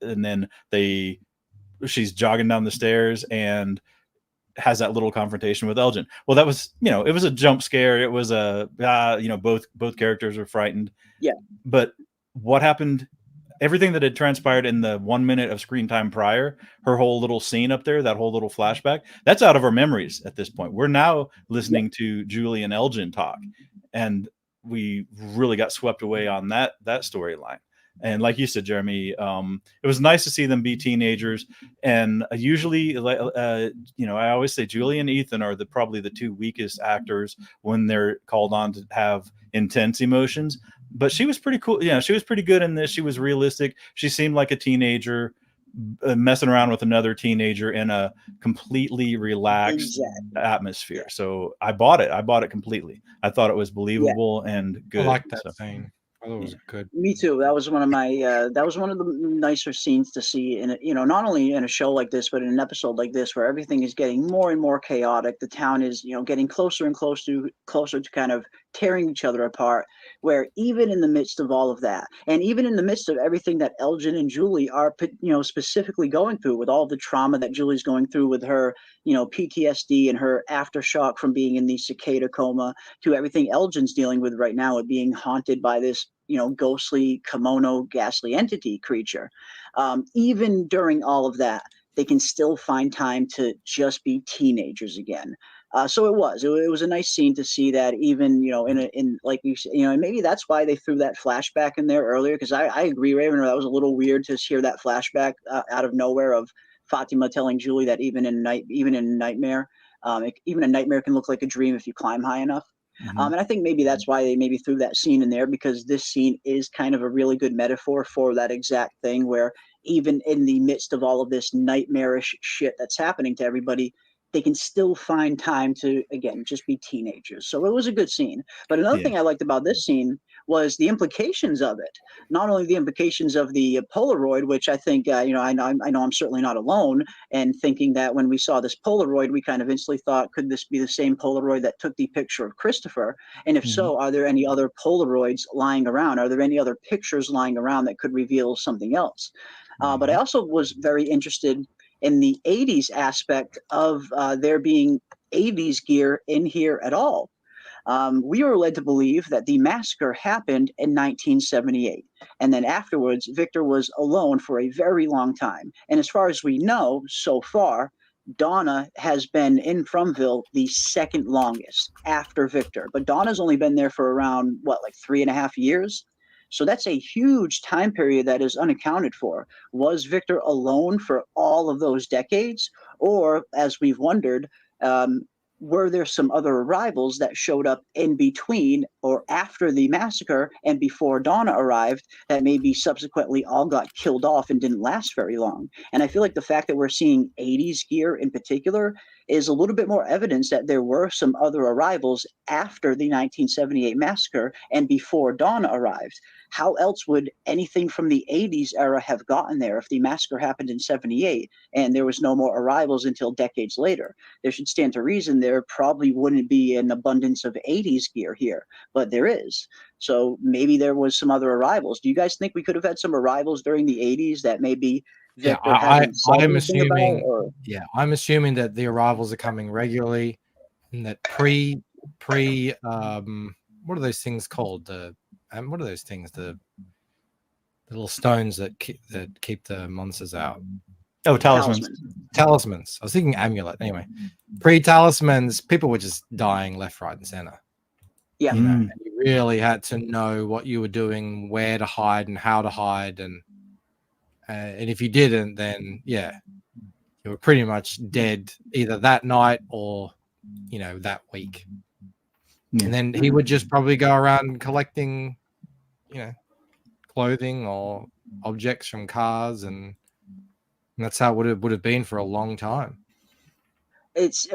And then she's jogging down the stairs and has that little confrontation with Elgin. Well, that was, it was a jump scare. It was both characters were frightened. Yeah. But what happened, everything that had transpired in the 1 minute of screen time prior, her whole little scene up there, that whole little flashback, that's out of our memories at this point. We're now listening to Julie and Elgin talk. And we really got swept away on that storyline. And like you said, Jeremy, it was nice to see them be teenagers. And usually, I always say Julie and Ethan are probably the two weakest actors when they're called on to have intense emotions. But she was pretty cool. Yeah, she was pretty good in this. She was realistic. She seemed like a teenager. messing around with another teenager in a completely relaxed atmosphere. So I bought it completely. I thought it was believable and good. I like that scene. I thought it was good. Me too. That was one of my. That was one of the nicer scenes to see in not only in a show like this, but in an episode like this, where everything is getting more and more chaotic. The town is, getting closer and closer to kind of tearing each other apart. Where even in the midst of all of that, and even in the midst of everything that Elgin and Julie are, specifically going through, with all the trauma that Julie's going through with her, PTSD and her aftershock from being in the cicada coma, to everything Elgin's dealing with right now, with being haunted by this ghostly kimono ghastly entity creature. Even during all of that, they can still find time to just be teenagers again. So it was a nice scene to see that, even in like you said, and maybe that's why they threw that flashback in there earlier, because I agree, Raven, that was a little weird to hear that flashback out of nowhere of Fatima telling Julie that even in a nightmare can look like a dream if you climb high enough. And I think maybe that's why they maybe threw that scene in there, because this scene is kind of a really good metaphor for that exact thing, where even in the midst of all of this nightmarish shit that's happening to everybody, they can still find time to, again, just be teenagers. So it was a good scene. But another thing I liked about this scene was the implications of it. Not only the implications of the Polaroid, which I think, I know I'm certainly not alone, and thinking that when we saw this Polaroid, we kind of instantly thought, could this be the same Polaroid that took the picture of Christopher? And if so, are there any other Polaroids lying around? Are there any other pictures lying around that could reveal something else? But I also was very interested in the 80s aspect of there being 80s gear in here at all. We were led to believe that the massacre happened in 1978. And then afterwards, Victor was alone for a very long time. And as far as we know, so far, Donna has been in Fromville the second longest after Victor. But Donna's only been there for around, 3.5 years? So that's a huge time period that is unaccounted for. Was Victor alone for all of those decades? Or, as we've wondered, were there some other arrivals that showed up in between or after the massacre and before Donna arrived that maybe subsequently all got killed off and didn't last very long? And I feel like the fact that we're seeing 80s gear in particular is a little bit more evidence that there were some other arrivals after the 1978 massacre and before Donna arrived. How else would anything from the 80s era have gotten there if the massacre happened in 78 and there was no more arrivals until decades later? There should stand to reason there probably wouldn't be an abundance of 80s gear here, but there is. So maybe there was some other arrivals. Do you guys think we could have had some arrivals during the 80s that maybe Victor hasn't said anything about? Or? Yeah, I'm assuming that the arrivals are coming regularly, and that what are those things called? What are those things? The little stones that keep the monsters out. Oh, talismans. Talismans. I was thinking amulet. Anyway, pre-talismans, people were just dying left, right, and center. Yeah. And you really had to know what you were doing, where to hide, and how to hide, and if you didn't, then you were pretty much dead either that night or that week. And then he would just probably go around collecting, clothing or objects from cars, and that's how it would have been for a long time. It's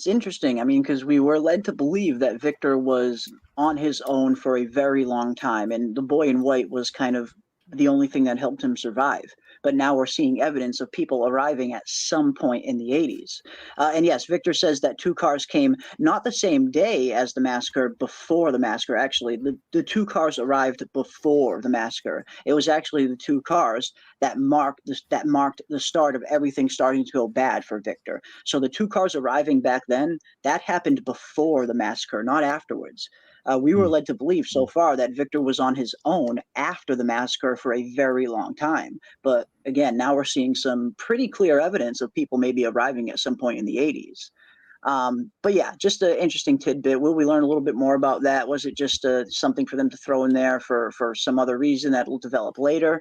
interesting. Because we were led to believe that Victor was on his own for a very long time, and the boy in white was kind of the only thing that helped him survive. But now we're seeing evidence of people arriving at some point in the 80s. And yes, Victor says that 2 cars came not the same day as the massacre, before the massacre. Actually, the 2 cars arrived before the massacre. It was actually the 2 cars that marked the start of everything starting to go bad for Victor. So the 2 cars arriving back then, that happened before the massacre, not afterwards. We were led to believe so far that Victor was on his own after the massacre for a very long time. But again, now we're seeing some pretty clear evidence of people maybe arriving at some point in the 80s. But yeah, just an interesting tidbit. Will we learn a little bit more about that? Was it just something for them to throw in there for some other reason that will develop later?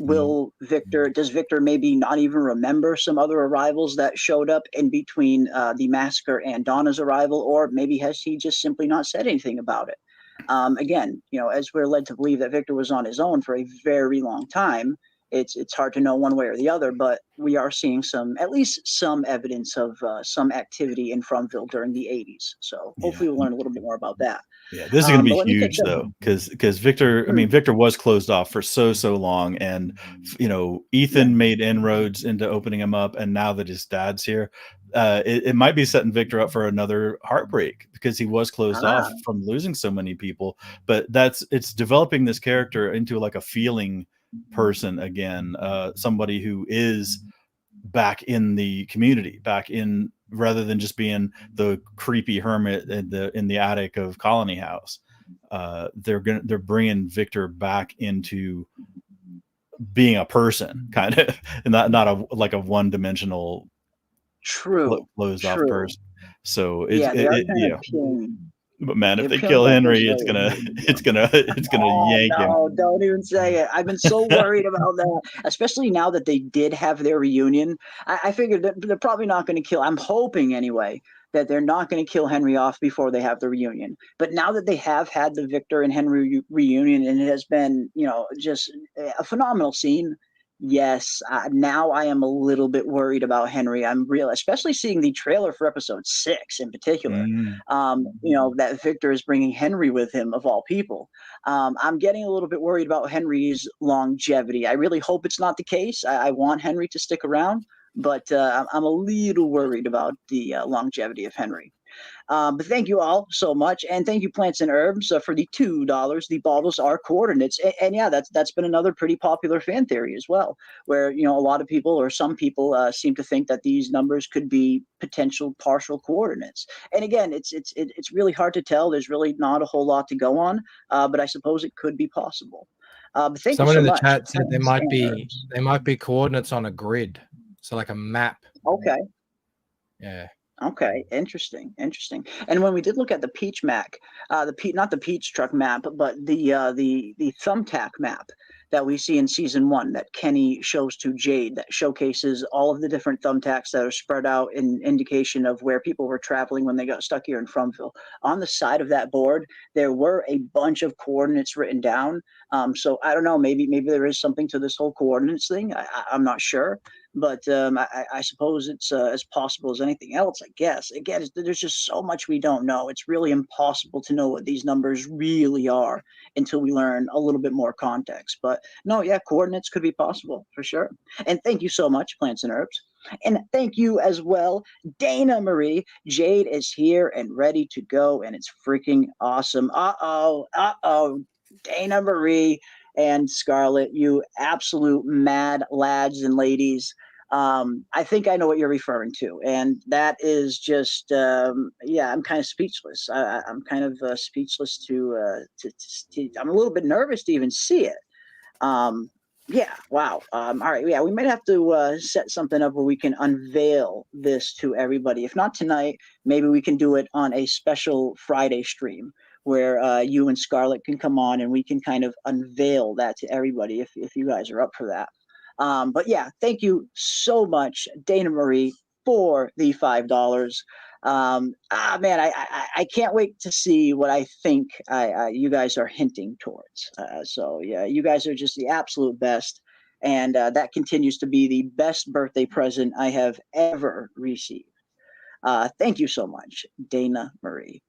Does Victor maybe not even remember some other arrivals that showed up in between the massacre and Donna's arrival? Or maybe has he just simply not said anything about it? Again, as we're led to believe that Victor was on his own for a very long time, it's hard to know one way or the other, but we are seeing at least some evidence of some activity in Fromville during the 80s. So hopefully we'll learn a little bit more about that. Yeah, this is going to be But let me take huge though, because Victor, I mean, Victor was closed off for so long, and Ethan made inroads into opening him up, and now that his dad's here, it might be setting Victor up for another heartbreak because he was closed off from losing so many people. But it's developing this character into like a feeling person again, somebody who is back in the community, rather than just being the creepy hermit in the attic of Colony House. They're bringing Victor back into being a person, kind of, and not a one-dimensional, closed off person. So they are kind of appealing. But man, if they kill Henry, it's gonna yank him. No, don't even say it. I've been so worried about that, especially now that they did have their reunion. I figured that they're probably not going to kill. I'm hoping anyway that they're not going to kill Henry off before they have the reunion. But now that they have had the Victor and Henry reunion, and it has been, just a phenomenal scene. Yes, now I am a little bit worried about Henry. I'm especially seeing the trailer for episode 6 in particular. That Victor is bringing Henry with him, of all people. I'm getting a little bit worried about Henry's longevity. I really hope it's not the case. I want Henry to stick around, but I'm a little worried about the longevity of Henry. But thank you all so much, and thank you, Plants and Herbs, for the $2. The bottles are coordinates, and yeah, that's been another pretty popular fan theory as well, where a lot of people, or some people, seem to think that these numbers could be potential partial coordinates. And again, it's really hard to tell. There's really not a whole lot to go on, but I suppose it could be possible. But thank Someone you so in the much. chat said there might be coordinates on a grid, so like a map. Okay. Yeah. Okay, interesting. And when we did look at the Peach Mac, not the Peach Truck map, but the Thumbtack map that we see in season 1 that Kenny shows to Jade, that showcases all of the different thumbtacks that are spread out in indication of where people were traveling when they got stuck here in Fromville. On the side of that board, there were a bunch of coordinates written down. So I don't know, maybe there is something to this whole coordinates thing. I'm not sure. But I suppose it's as possible as anything else, I guess. Again, there's just so much we don't know. It's really impossible to know what these numbers really are until we learn a little bit more context. But no, yeah, coordinates could be possible for sure. And thank you so much, Plants and Herbs. And thank you as well, Dana Marie. Jade is here and ready to go, and it's freaking awesome. Dana Marie and Scarlett, you absolute mad lads and ladies. I think I know what you're referring to, and that is just I'm kind of speechless. I'm kind of speechless to I'm a little bit nervous to even see it. Wow. All right, we might have to set something up where we can unveil this to everybody. If not tonight, maybe we can do it on a special Friday stream where you and Scarlett can come on and we can kind of unveil that to everybody if you guys are up for that. But yeah, thank you so much, Dana Marie, for the $5. Man, I can't wait to see what I think you guys are hinting towards. So yeah, you guys are just the absolute best. And that continues to be the best birthday present I have ever received. Thank you so much, Dana Marie.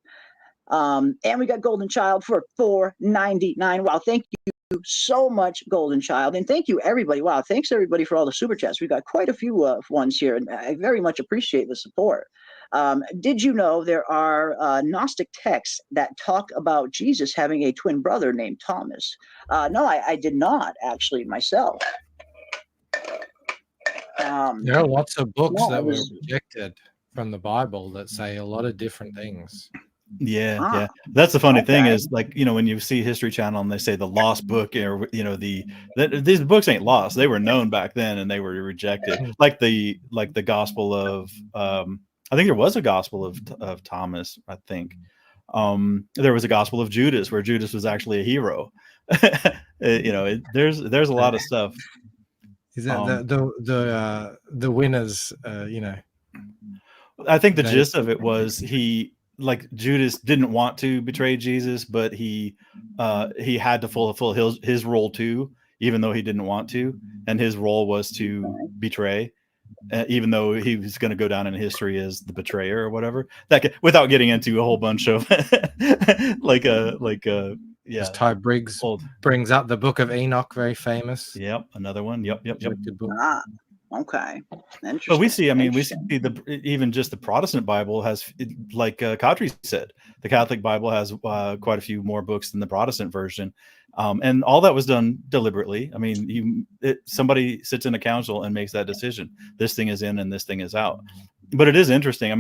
And we got Golden Child for $4.99. Wow, thank you so much, Golden Child, and thank you everybody. Wow, thanks everybody for all the super chats. We got quite a few ones here, and I very much appreciate the support. Did you know there are Gnostic texts that talk about Jesus having a twin brother named Thomas? No, I did not actually myself. There are lots of books that were rejected from the Bible that say a lot of different things. Yeah. That's the funny thing is, like, when you see History Channel and they say the lost book, or these books ain't lost. They were known back then and they were rejected. Like the Gospel of I think there was a Gospel of Thomas. I think there was a Gospel of Judas where Judas was actually a hero. There's a lot of stuff. Is that the winners? I think the gist of it was Judas didn't want to betray Jesus, but he had to fulfill his role too. even though he didn't want to, and his role was to betray, even though he was going to go down in history as the betrayer or whatever. Without getting into a whole bunch of yeah. Ty Briggs brings up the Book of Enoch, very famous. Yep, another one. Yep. Ah, okay. Interesting. But we see, we see even just the Protestant Bible has, like Kadri said, the Catholic Bible has quite a few more books than the Protestant version. And all that was done deliberately. Somebody sits in a council and makes that decision. This thing is in and this thing is out. But it is interesting.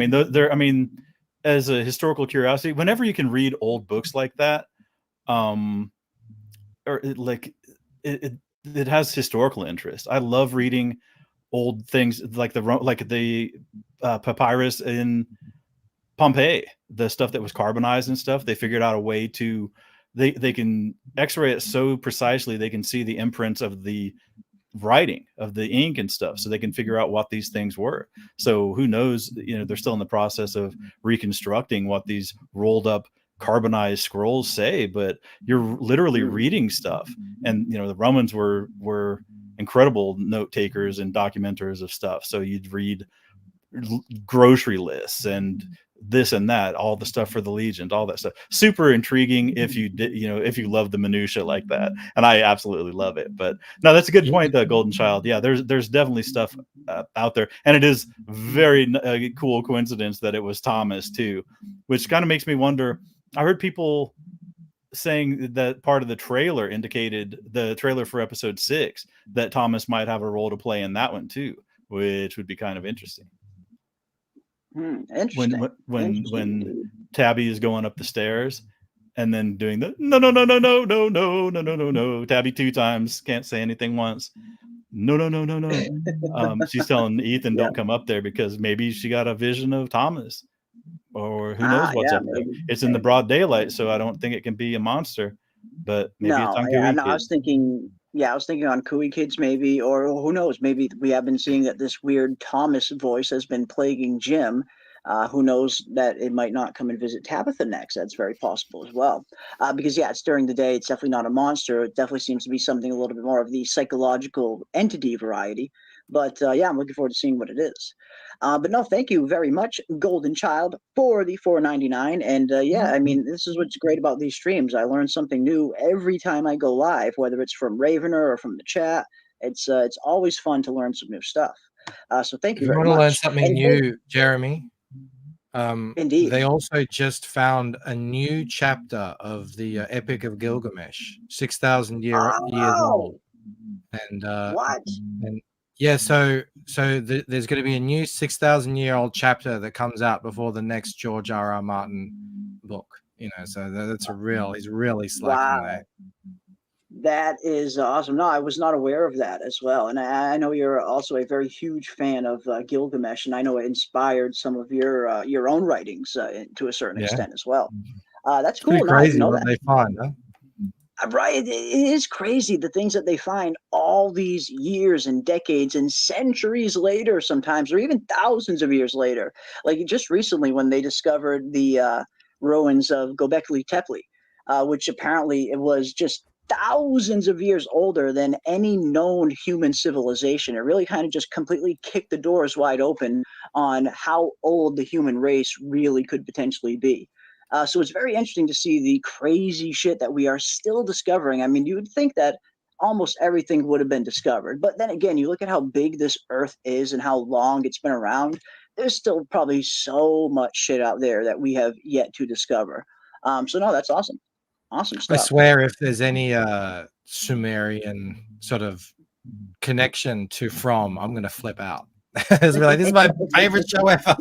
As a historical curiosity, whenever you can read old books like that, it has historical interest. I love reading old things like the papyrus in Pompeii, the stuff that was carbonized and stuff. They figured out a way to they can x-ray it so precisely they can see the imprints of the writing, of the ink and stuff, so they can figure out what these things were. So who knows, they're still in the process of reconstructing what these rolled up carbonized scrolls say, but you're literally reading stuff. And the Romans were incredible note takers and documenters of stuff. So you'd read grocery lists and this and that, all the stuff for the legions, all that stuff. Super intriguing if you did, if you love the minutia like that. And I absolutely love it. But no, that's a good point, Golden Child. Yeah, there's definitely stuff out there, and it is very cool coincidence that it was Thomas too, which kind of makes me wonder. I heard people saying that part of the trailer indicated, the trailer for episode 6, that Thomas might have a role to play in that one too, which would be kind of interesting. Interesting. When Tabby is going up the stairs and then doing the no, Tabby 2 times, can't say anything once. No. She's telling Ethan, don't come up there, because maybe she got a vision of Thomas, or who knows what's up there. It's in the broad daylight, so I don't think it can be a monster, but maybe it's on Gooey Kids. I was thinking on Cooey Kids maybe, or who knows, maybe we have been seeing that this weird Thomas voice has been plaguing Jim. Who knows that it might not come and visit Tabitha next. That's very possible as well. Because it's during the day. It's definitely not a monster. It definitely seems to be something a little bit more of the psychological entity variety. But I'm looking forward to seeing what it is. But no, thank you very much, Golden Child, for the $4.99. And this is what's great about these streams. I learn something new every time I go live, whether it's from Ravener or from the chat. It's always fun to learn some new stuff. So thank you very much. If you want to learn something new, Jeremy, indeed. They also just found a new chapter of the Epic of Gilgamesh, 6,000 years old. And what? And so there's going to be a new 6,000-year-old chapter that comes out before the next George R.R. Martin book. So that's he's really slacking there. That is awesome. No, I was not aware of that as well. And I know you're also a very huge fan of Gilgamesh, and I know it inspired some of your own writings to a certain extent as well. That's cool. Pretty crazy what they find, huh? Right. It is crazy, the things that they find all these years and decades and centuries later sometimes, or even thousands of years later. Like just recently when they discovered the ruins of Göbekli Tepe, which apparently it was just thousands of years older than any known human civilization. It really kind of just completely kicked the doors wide open on how old the human race really could potentially be. So it's very interesting to see the crazy shit that we are still discovering. I mean, you would think that almost everything would have been discovered. But then again, you look at how big this Earth is and how long it's been around. There's still probably so much shit out there that we have yet to discover. So no, that's awesome. Awesome stuff. I swear if there's any Sumerian sort of connection to From, I'm going to flip out. It's like, this is my favorite show ever.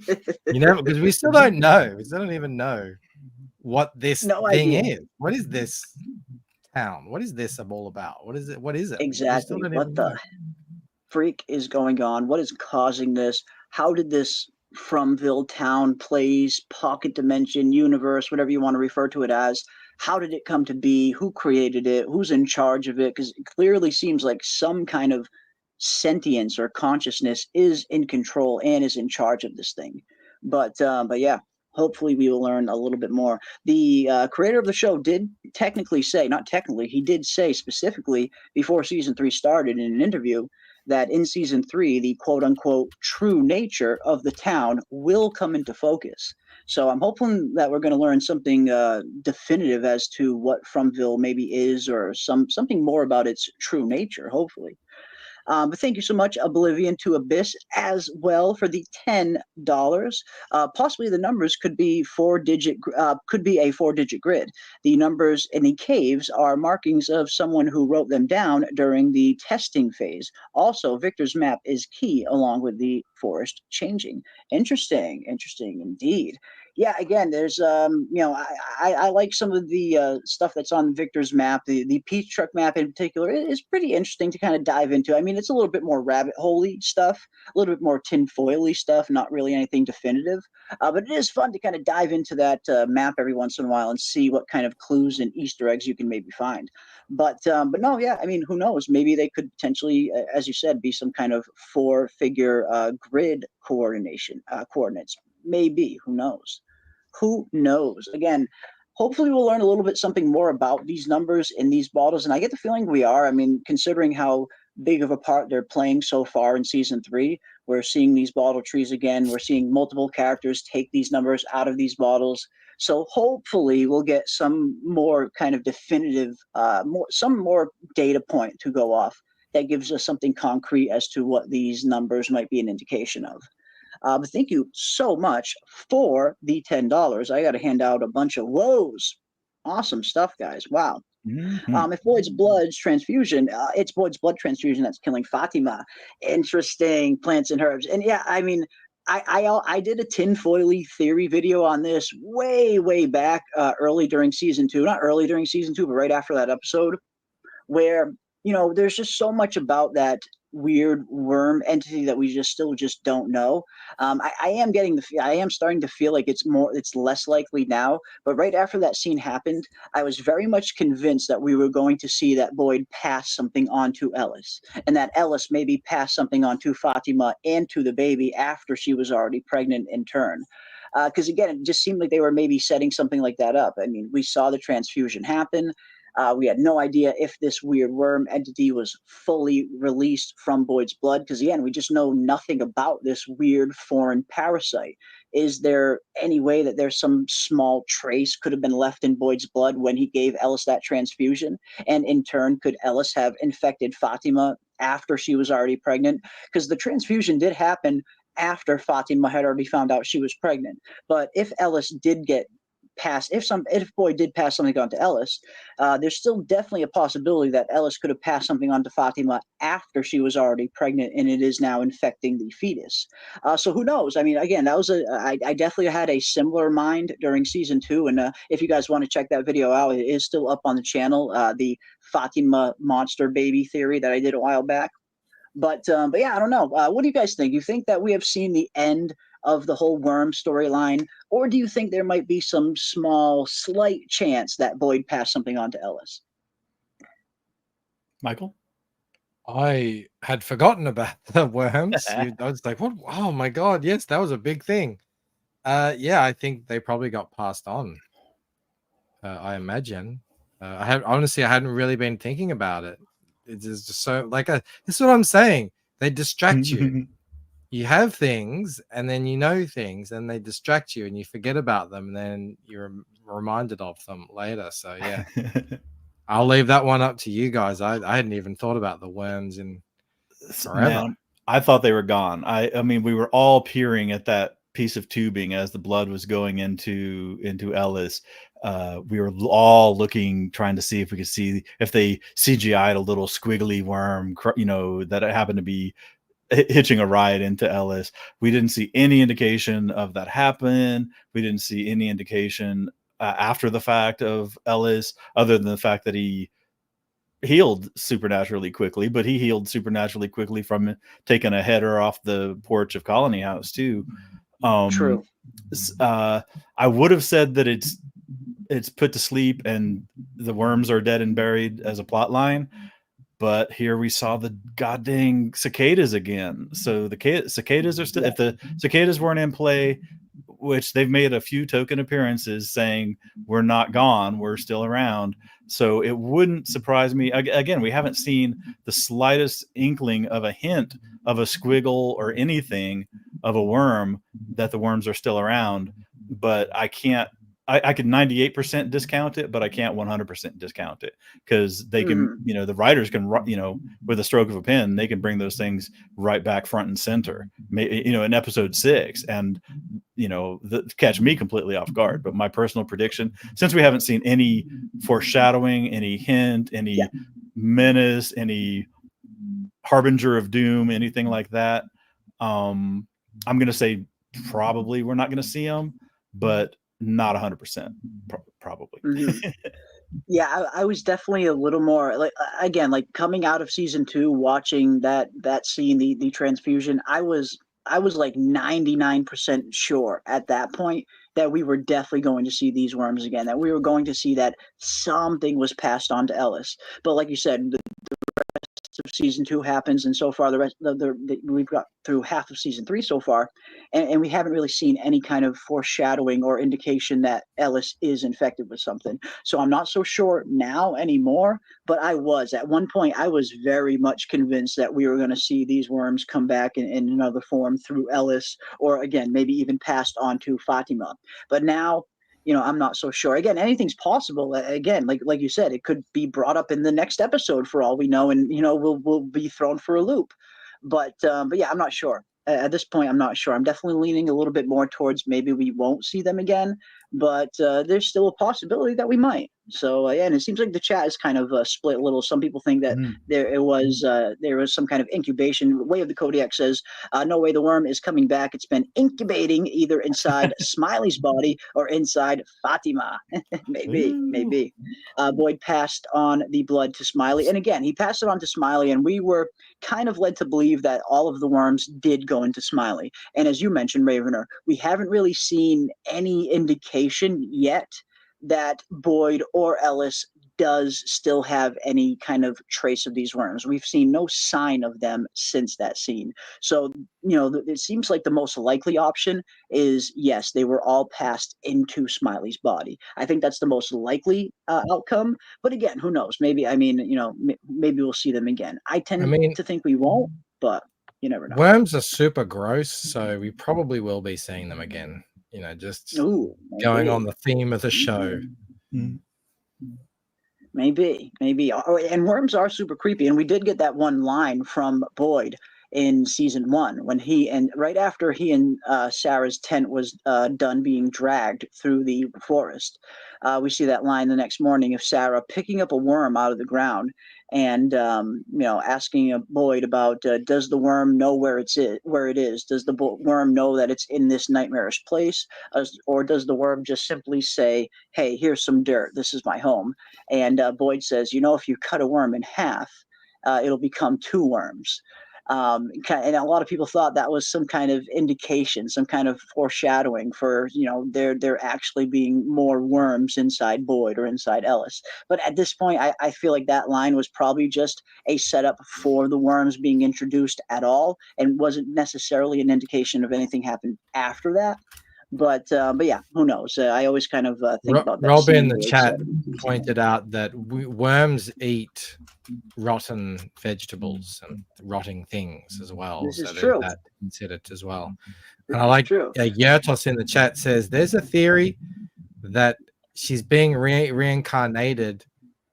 Because we still don't know. We still don't even know what this thing is. What is this town? What is this all about? What is it? What is it? Exactly. What the freak is going on? What is causing this? How did this Fromville town, place, pocket dimension, universe, whatever you want to refer to it as, how did it come to be? Who created it? Who's in charge of it? Because it clearly seems like some kind of sentience or consciousness is in control and is in charge of this thing. But yeah, hopefully we will learn a little bit more. The creator of the show did technically say, not technically, he did say specifically before season 3 started in an interview that in season 3, the quote unquote true nature of the town will come into focus. So I'm hoping that we're going to learn something definitive as to what Fromville maybe is, or something more about its true nature, hopefully. But thank you so much, Oblivion to Abyss, as well for the $10. Possibly the numbers could be could be a 4-digit grid. The numbers in the caves are markings of someone who wrote them down during the testing phase. Also, Victor's map is key, along with the forest changing. Interesting indeed. Yeah, again, there's I like some of the stuff that's on Victor's map. The Peach Truck map in particular is pretty interesting to kind of dive into. I mean, it's a little bit more rabbit hole-y stuff, a little bit more tinfoil-y stuff, not really anything definitive. But it is fun to kind of dive into that map every once in a while and see what kind of clues and Easter eggs you can maybe find. But no, yeah, I mean, who knows? Maybe they could potentially, as you said, be some kind of 4-figure grid coordinates. Maybe, who knows? Who knows? Again, hopefully we'll learn a little bit something more about these numbers in these bottles, and I get the feeling we are. I mean, considering how big of a part they're playing so far in season 3, we're seeing these bottle trees again. We're seeing multiple characters take these numbers out of these bottles. So hopefully we'll get some more kind of definitive, some more data point to go off that gives us something concrete as to what these numbers might be an indication of. But thank you so much for the $10. I got to hand out a bunch of woes. Awesome stuff, guys. Wow. If Boyd's blood's transfusion, it's Boyd's blood transfusion that's killing Fatima. Interesting. Plants and herbs. And yeah, I mean, I did a tinfoily theory video on this way back, early during season 2. Not early during season 2, but right after that episode, where, you know, there's just so much about that weird worm entity that we still don't know. I am starting to feel like it's less likely now, but right after that scene happened, I was very much convinced that we were going to see that Boyd pass something on to Ellis, and that Ellis maybe pass something on to Fatima and to the baby after she was already pregnant in turn. Because again, it just seemed like they were maybe setting something like that up. I mean, we saw the transfusion happen. We had no idea if this weird worm entity was fully released from Boyd's blood, because again, we just know nothing about this weird foreign parasite. Is there any way that there's some small trace could have been left in Boyd's blood when he gave Ellis that transfusion? And in turn, could Ellis have infected Fatima after she was already pregnant? Because the transfusion did happen after Fatima had already found out she was pregnant. But if Ellis did get if Boyd did pass something on to Ellis, there's still definitely a possibility that Ellis could have passed something on to Fatima after she was already pregnant, and it is now infecting the fetus. So who knows? I mean, again, I definitely had a similar mind during season 2, and if you guys want to check that video out, it is still up on the channel, the Fatima monster baby theory that I did a while back. But yeah, I don't know. What do you guys think? You think that we have seen the end of the whole worm storyline, or do you think there might be some slight chance that Boyd passed something on to Ellis? Michael? I had forgotten about the worms. I was like, what? Oh my God. Yes, that was a big thing. Yeah, I think they probably got passed on. I imagine. I hadn't really been thinking about it. It's just so this is what I'm saying. They distract you. You have things, and then you know things, and they distract you, and you forget about them, and then you're reminded of them later. So yeah, I'll leave that one up to you guys. I hadn't even thought about the worms in forever. Man, I thought they were gone. I mean, we were all peering at that piece of tubing as the blood was going into Ellis. We were all looking, trying to see if we could see if they CGI'd a little squiggly worm, you know, that happened to be hitching a ride into Ellis. We didn't see any indication of that happen. We didn't see any indication after the fact of Ellis, other than the fact that he healed supernaturally quickly, but he healed supernaturally quickly from taking a header off the porch of Colony House too. True. I would have said that it's put to sleep and the worms are dead and buried as a plot line, but here we saw the goddamn cicadas again. So the cicadas are still, if the cicadas weren't in play, which they've made a few token appearances saying we're not gone, we're still around. So it wouldn't surprise me. Again, we haven't seen the slightest inkling of a hint of a squiggle or anything of a worm that the worms are still around. But I can't. I could 98% discount it, but I can't 100% discount it, because they can, the writers can, with a stroke of a pen, they can bring those things right back front and center, in episode 6, and, catch me completely off guard. But my personal prediction, since we haven't seen any foreshadowing, any hint, any menace, any harbinger of doom, anything like that, I'm going to say probably we're not going to see them, but not 100%, probably. Yeah, I was definitely a little more like, again, like coming out of season 2, watching that scene, the transfusion. I was like 99% sure at that point that we were definitely going to see these worms again, that we were going to see that something was passed on to Ellis. But like you said, the rest of season 2 happens, and so far we've got through half of season 3 so far, and we haven't really seen any kind of foreshadowing or indication that Ellis is infected with something. So I'm not so sure now anymore, but I was at one point, I was very much convinced that we were going to see these worms come back in another form through Ellis, or again maybe even passed on to Fatima. But now, I'm not so sure. Again, anything's possible. Again, like you said, it could be brought up in the next episode for all we know, and we'll be thrown for a loop. But yeah, I'm not sure. At this point, I'm not sure. I'm definitely leaning a little bit more towards maybe we won't see them again, but there's still a possibility that we might. So yeah, and it seems like the chat is kind of split a little. Some people think that there was some kind of incubation. Way of the Kodiak says, no way, the worm is coming back. It's been incubating either inside Smiley's body or inside Fatima. Maybe. Boyd passed on the blood to Smiley, and again, he passed it on to Smiley, and we were kind of led to believe that all of the worms did go into Smiley. And as you mentioned, Ravener, we haven't really seen any indication yet that Boyd or Ellis does still have any kind of trace of these worms. We've seen no sign of them since that scene. So, it seems like the most likely option is, yes, they were all passed into Smiley's body. I think that's the most likely outcome. But again, who knows? Maybe, maybe we'll see them again. I tend to think we won't, but you never know. Worms are super gross, so we probably will be seeing them again. Just going on the theme of the show. Maybe. And worms are super creepy. And we did get that one line from Boyd in season 1 when right after he and Sarah's tent was done being dragged through the forest. We see that line the next morning of Sarah picking up a worm out of the ground and asking Boyd about does the worm know where it is? Does the worm know that it's in this nightmarish place, or does the worm just simply say, "Hey, here's some dirt. This is my home"? And Boyd says, if you cut a worm in half, it'll become 2 worms. And a lot of people thought that was some kind of indication, some kind of foreshadowing for, there actually being more worms inside Boyd or inside Ellis. But at this point, I feel like that line was probably just a setup for the worms being introduced at all, and wasn't necessarily an indication of anything happened after that. But yeah, who knows? I always kind of think about that. Rob in the chat pointed out that worms eat rotten vegetables and rotting things as well. This is true. That considered as well. And I like Yertos in the chat says there's a theory that she's being reincarnated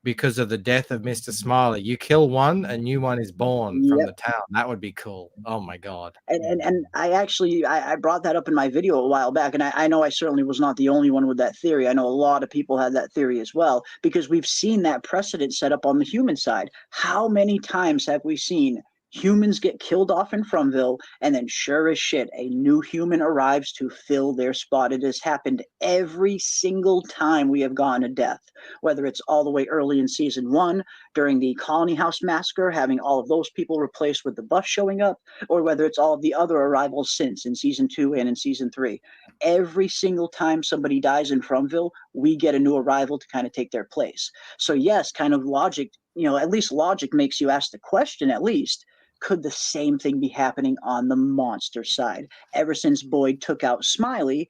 because of the death of Mr. Smiley. You kill one, a new one is born from the town. That would be cool. Oh my god. And I actually I brought that up in my video a while back, and I know I certainly was not the only one with that theory. I know a lot of people had that theory as well, because we've seen that precedent set up on the human side. How many times have we seen humans get killed off in Fromville, and then sure as shit, a new human arrives to fill their spot? It has happened every single time we have gone to death, whether it's all the way early in season 1 during the Colony House massacre, having all of those people replaced with the bus showing up, or whether it's all of the other arrivals since in season 2 and in season 3. Every single time somebody dies in Fromville, we get a new arrival to kind of take their place. So yes, kind of logic, at least logic makes you ask the question, at least, could the same thing be happening on the monster side? Ever since Boyd took out Smiley,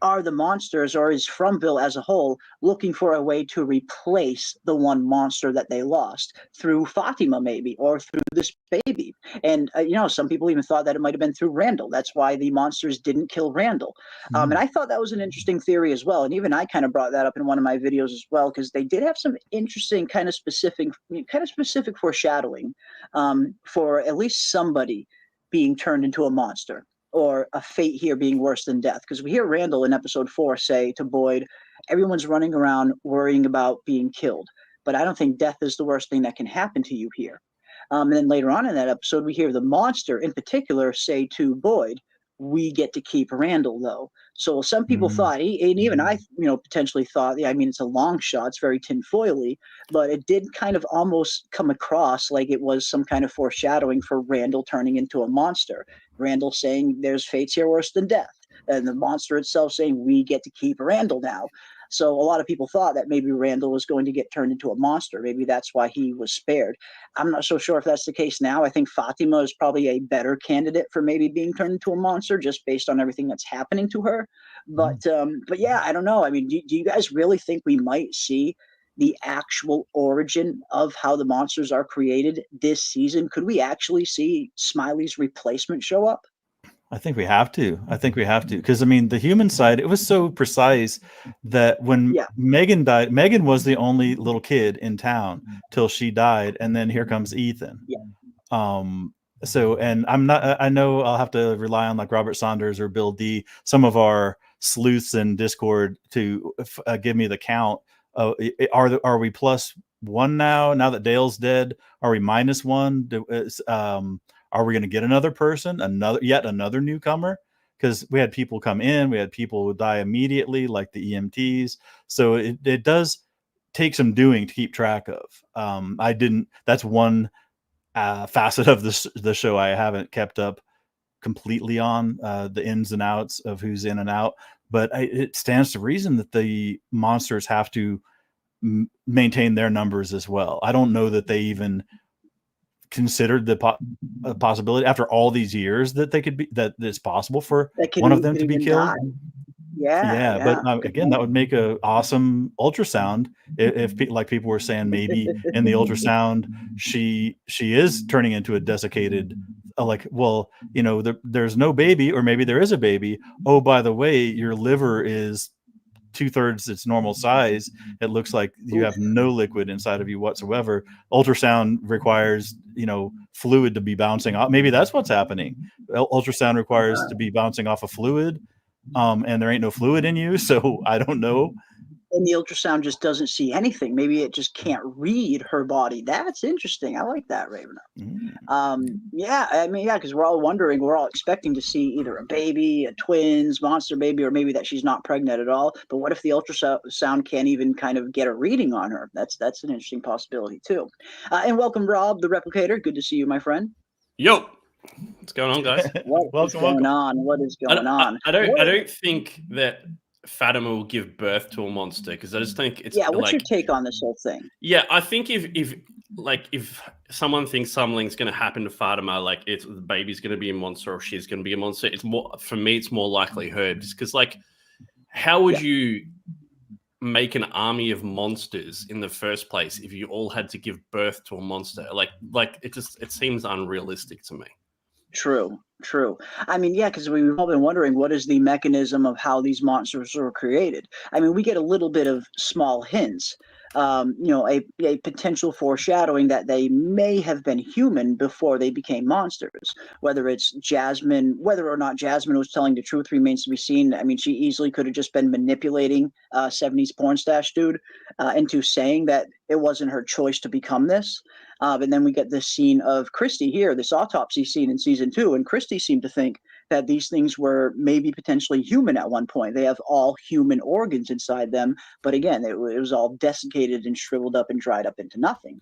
are the monsters, or is Fromville as a whole looking for a way to replace the one monster that they lost through Fatima, maybe, or through this baby? And some people even thought that it might have been through Randall. That's why the monsters didn't kill Randall. And I thought that was an interesting theory as well. And even I kind of brought that up in one of my videos as well, because they did have some interesting kind of specific foreshadowing for at least somebody being turned into a monster, or a fate here being worse than death. Because we hear Randall in episode 4 say to Boyd, everyone's running around worrying about being killed, but I don't think death is the worst thing that can happen to you here. And then later on in that episode, we hear the monster in particular say to Boyd, we get to keep Randall, though. So some people thought, and even I, potentially thought, yeah, I mean, it's a long shot, it's very tinfoily, but it did kind of almost come across like it was some kind of foreshadowing for Randall turning into a monster. Randall saying there's fates here worse than death, and the monster itself saying we get to keep Randall now. So a lot of people thought that maybe Randall was going to get turned into a monster. Maybe that's why he was spared. I'm not so sure if that's the case now. I think Fatima is probably a better candidate for maybe being turned into a monster just based on everything that's happening to her. But yeah, I don't know. I mean, do you guys really think we might see the actual origin of how the monsters are created this season? Could we actually see Smiley's replacement show up? I think we have to. Because, I mean, the human side, it was so precise that when Megan died, Megan was the only little kid in town till she died. And then here comes Ethan. So, and I know I'll have to rely on like Robert Saunders or Bill D, some of our sleuths in Discord to give me the count. Are we +1 now that Dale's dead? Are we -1? Are we going to get another person, yet another newcomer? Because we had people come in, we had people who die immediately, like the EMTs. So it does take some doing to keep track of. That's one facet of the show I haven't kept up completely on, the ins and outs of who's in and out. But it stands to reason that the monsters have to maintain their numbers as well. I don't know that they even considered the possibility after all these years that it's possible for one of them to be killed. But again, that would make an awesome ultrasound if like people were saying, maybe in the ultrasound she is turning into a desiccated, there's no baby, or maybe there is a baby. Oh, by the way, your liver is 2/3 its normal size. It looks like you have no liquid inside of you whatsoever. Ultrasound requires fluid to be bouncing off. Maybe that's what's happening. Ultrasound requires to be bouncing off a fluid, and there ain't no fluid in you, so I don't know. And the ultrasound just doesn't see anything. Maybe it just can't read her body. That's interesting. I like that, Raven. Because we're all expecting to see either a baby, a twins, monster baby, or maybe that she's not pregnant at all. But what if the ultrasound can't even kind of get a reading on her? That's an interesting possibility too. And welcome, Rob, the replicator. Good to see you, my friend. Yo, what's going on, guys? What is going on? I don't think that Fatima will give birth to a monster, because I just think it's what's your take on this whole thing? I think if someone thinks something's going to happen to Fatima, like the baby's going to be a monster or she's going to be a monster, it's more likely her, just because how would you make an army of monsters in the first place if you all had to give birth to a monster? It seems unrealistic to me. True. I mean, because we've all been wondering what is the mechanism of how these monsters were created. I mean, we get a little bit of small hints, a potential foreshadowing that they may have been human before they became monsters. Whether or not Jasmine was telling the truth remains to be seen. I mean, she easily could have just been manipulating 70s porn stash dude into saying that it wasn't her choice to become this. But then we get this scene of Christy here, this autopsy scene in season 2, and Christy seemed to think that these things were maybe potentially human at one point. They have all human organs inside them, but again, it was all desiccated and shriveled up and dried up into nothing.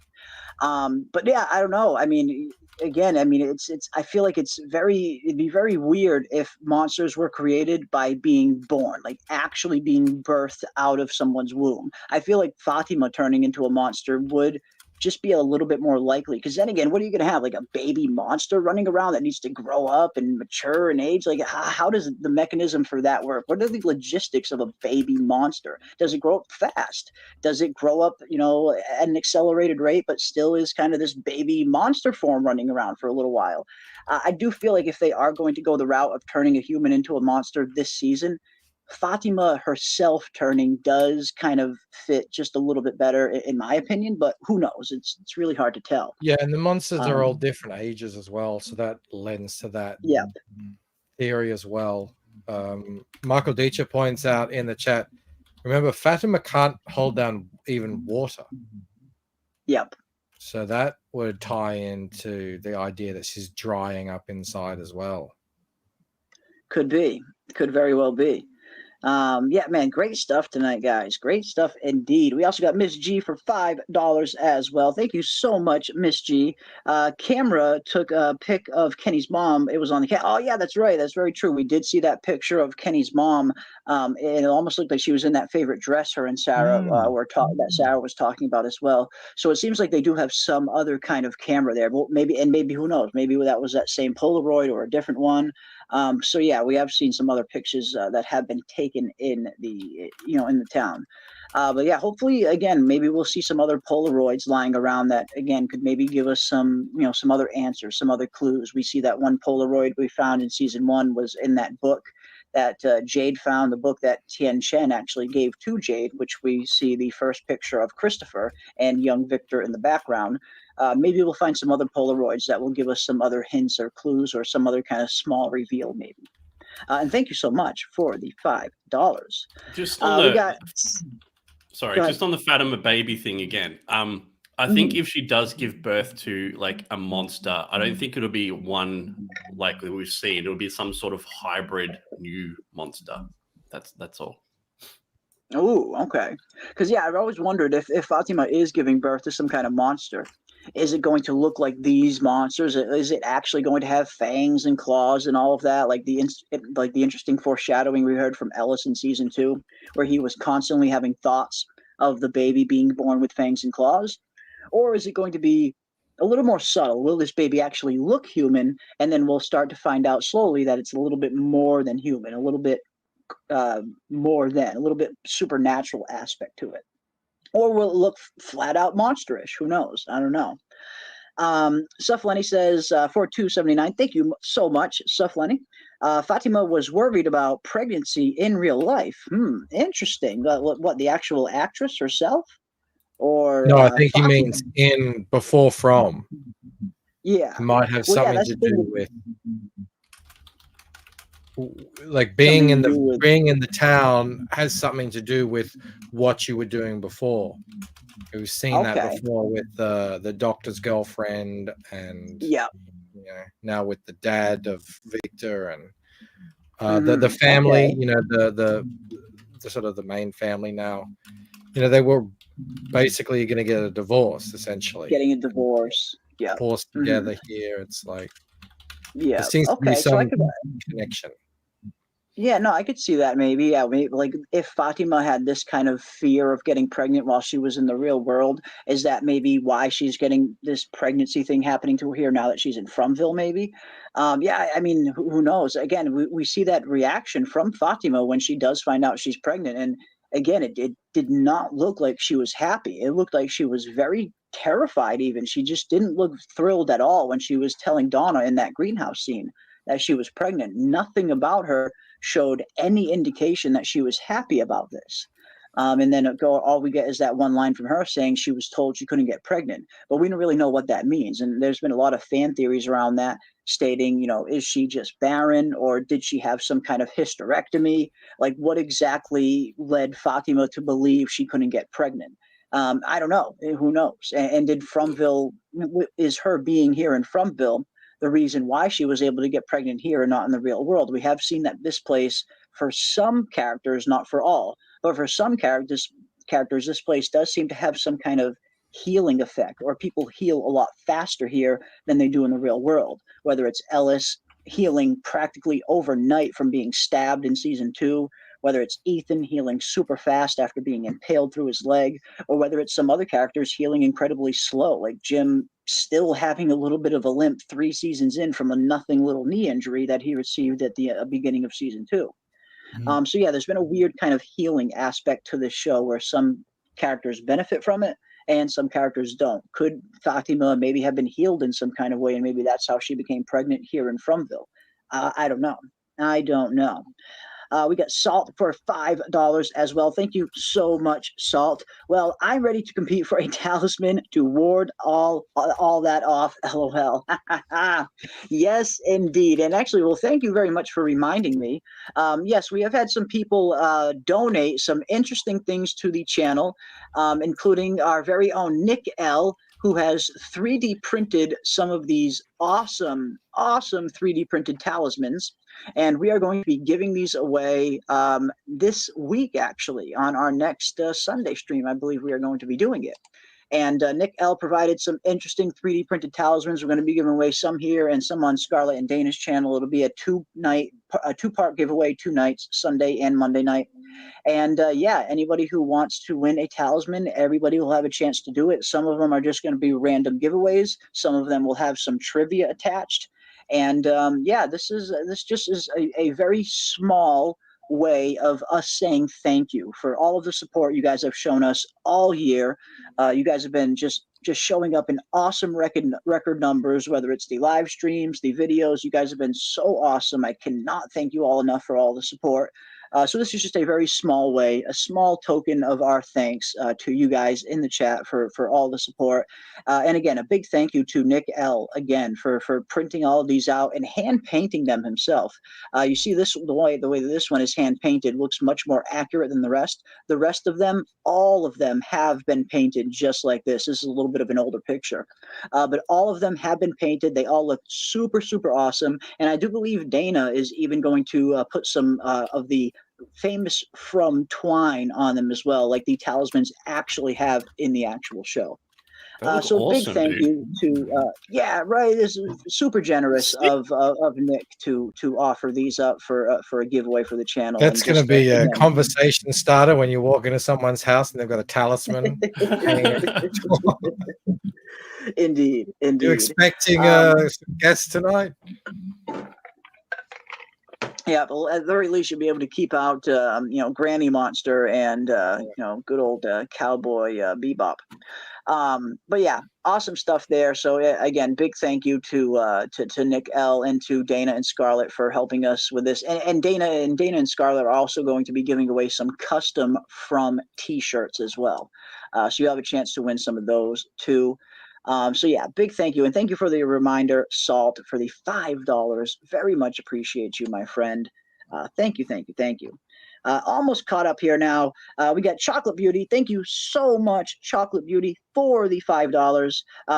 But yeah, I don't know. I mean, again, it's. I feel like it'd be very weird if monsters were created by being born, like actually being birthed out of someone's womb. I feel like Fatima turning into a monster would just be a little bit more likely. Because then again, what are you going to have? Like a baby monster running around that needs to grow up and mature and age? Like, how does the mechanism for that work? What are the logistics of a baby monster? Does it grow up fast? Does it grow up, at an accelerated rate, but still is kind of this baby monster form running around for a little while? I do feel like if they are going to go the route of turning a human into a monster this season, Fatima herself turning does kind of fit just a little bit better, in my opinion, but who knows? It's really hard to tell. Yeah, and the monsters are all different ages as well, so that lends to that theory as well. Michael Deitcher points out in the chat, remember, Fatima can't hold down even water. Yep. So that would tie into the idea that she's drying up inside as well. Could be. Could very well be. Yeah, man, great stuff tonight, guys. Great stuff indeed. We also got Miss G for $5 as well. Thank you so much, Miss G. Camera took a pic of Kenny's mom. It was on the oh yeah, that's right. That's very true. We did see that picture of Kenny's mom. And it almost looked like she was in that favorite dress her and Sarah that Sarah was talking about as well. So it seems like they do have some other kind of camera there. But maybe who knows? Maybe that was that same Polaroid or a different one. So yeah, we have seen some other pictures that have been taken in the in the town. But yeah, hopefully again, maybe we'll see some other Polaroids lying around that again could maybe give us some some other answers, some other clues. We see that one Polaroid we found in season 1 was in that book that Jade found, the book that Tien Chen actually gave to Jade, which we see the first picture of Christopher and young Victor in the background. Maybe we'll find some other Polaroids that will give us some other hints or clues or some other kind of small reveal maybe. And thank you so much for the $5. Just on just on the Fatima baby thing again. I think if she does give birth to like a monster, I don't think it'll be one like we've seen. It'll be some sort of hybrid new monster. That's all. Oh, okay. Because yeah, I've always wondered if Fatima is giving birth to some kind of monster, is it going to look like these monsters? Is it actually going to have fangs and claws and all of that, like the interesting foreshadowing we heard from Ellis in season 2, where he was constantly having thoughts of the baby being born with fangs and claws? Or is it going to be a little more subtle? Will this baby actually look human, and then we'll start to find out slowly that it's a little bit more than human, a little bit supernatural aspect to it? Or will it look flat out monsterish? Who knows? I don't know. Suf Lenny says for $2.79. Thank you so much, Suf Lenny. Fatima was worried about pregnancy in real life. Interesting. What, the actual actress herself? Or no, I think Fatima? he means in before From. Yeah. It might have something to do with like being in the town has something to do with what you were doing before. We've seen that before with the doctor's girlfriend, and now with the dad of Victor and the family. The sort of the main family now. They were basically going to get a divorce, essentially. Getting a divorce. Yeah. Forced together here. It's like there seems to be some connection. Yeah, no, I could see that maybe. Yeah, maybe, like if Fatima had this kind of fear of getting pregnant while she was in the real world, is that maybe why she's getting this pregnancy thing happening to her here now that she's in Fromville? Maybe. Yeah, I mean, who knows? Again, we see that reaction from Fatima when she does find out she's pregnant, and again, it did not look like she was happy. It looked like she was very terrified. Even she just didn't look thrilled at all when she was telling Donna in that greenhouse scene that she was pregnant. Nothing about her showed any indication that she was happy about this. And then all we get is that one line from her saying she was told she couldn't get pregnant, but we don't really know what that means. And there's been a lot of fan theories around that, stating, is she just barren, or did she have some kind of hysterectomy? Like, what exactly led Fatima to believe she couldn't get pregnant? I don't know. Who knows? And did Fromville, is her being here in Fromville the reason why she was able to get pregnant here and not in the real world? We have seen that this place, for some characters, not for all, but for some characters, this place does seem to have some kind of healing effect, or people heal a lot faster here than they do in the real world. Whether it's Ellis healing practically overnight from being stabbed in season 2, whether it's Ethan healing super fast after being impaled through his leg, or whether it's some other characters healing incredibly slow, like Jim still having a little bit of a limp 3 seasons in from a nothing little knee injury that he received at the beginning of season 2. So yeah, there's been a weird kind of healing aspect to this show where some characters benefit from it and some characters don't. Could Fatima maybe have been healed in some kind of way, and maybe that's how she became pregnant here in Fromville? I don't know. I don't know. We got Salt for $5 as well. Thank you so much, Salt. Well, I'm ready to compete for a talisman to ward all that off. LOL. Yes, indeed. And actually, well, thank you very much for reminding me. Yes, we have had some people donate some interesting things to the channel, including our very own Nick L., who has 3D printed some of these awesome 3D printed talismans. And we are going to be giving these away this week, actually, on our next Sunday stream. I believe we are going to be doing it. And Nick L. provided some interesting 3D printed talismans. We're going to be giving away some here and some on Scarlett and Dana's channel. It'll be a two-part giveaway, 2 nights, Sunday and Monday night. And yeah, anybody who wants to win a talisman, everybody will have a chance to do it. Some of them are just going to be random giveaways. Some of them will have some trivia attached. And yeah, this just is a very small way of us saying thank you for all of the support you guys have shown us all year. You guys have been just showing up in awesome record numbers, whether it's the live streams, the videos. You guys have been so awesome. I cannot thank you all enough for all the support. So this is just a very small way, a small token of our thanks to you guys in the chat for all the support. And again, a big thank you to Nick L. again for printing all of these out and hand painting them himself. You see this the way that this one is hand painted looks much more accurate than the rest. The rest of them, all of them have been painted just like this. This is a little bit of an older picture, but all of them have been painted. They all look super awesome. And I do believe Dana is even going to put some of the famous From twine on them as well, like the talismans actually have in the actual show. So awesome, big thank you to yeah, right, this is super generous of Nick to offer these up for a giveaway for the channel. That's going to be a conversation starter when you walk into someone's house and they've got a talisman. Indeed. You expecting some guests tonight? Yeah, but at the very least, you'll be able to keep out, Granny Monster and good old Cowboy Bebop. But yeah, awesome stuff there. So again, big thank you to Nick L. and to Dana and Scarlett for helping us with this. And Dana and Scarlett are also going to be giving away some custom From T-shirts as well. So you have a chance to win some of those too. So yeah, big thank you. And thank you for the reminder, Salt, for the $5. Very much appreciate you, my friend. Thank you. Almost caught up here now. We got Chocolate Beauty. Thank you so much, Chocolate Beauty, for the $5.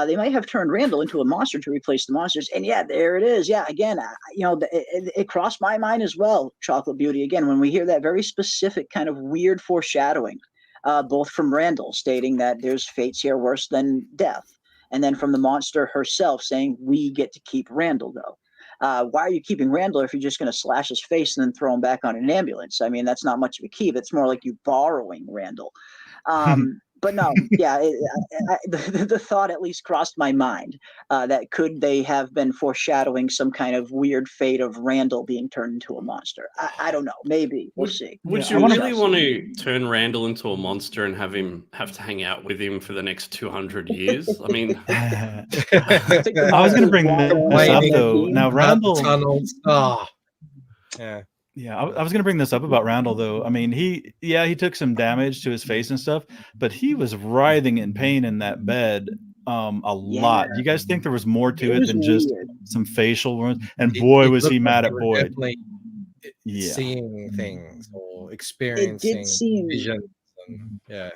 They might have turned Randall into a monster to replace the monsters. And yeah, there it is. Yeah, again, it crossed my mind as well, Chocolate Beauty. Again, when we hear that very specific kind of weird foreshadowing, both from Randall stating that there's fates here worse than death, and then from the monster herself saying, we get to keep Randall, though. Why are you keeping Randall if you're just going to slash his face and then throw him back on an ambulance? I mean, that's not much of a keep. It's more like you borrowing Randall. But no, yeah, the thought at least crossed my mind that could they have been foreshadowing some kind of weird fate of Randall being turned into a monster? I don't know. Maybe. We'll see. Would you really want to turn Randall into a monster and have to hang out with him for the next 200 years? I mean, I was going to bring this up, though. Now, Randall... Yeah, I was going to bring this up about Randall, though. I mean, he took some damage to his face and stuff, but he was writhing in pain in that bed a lot. Do you guys think there was more to it than just some facial wounds? And boy, was he mad at Boyd. Seeing things or experiencing visions. Yeah,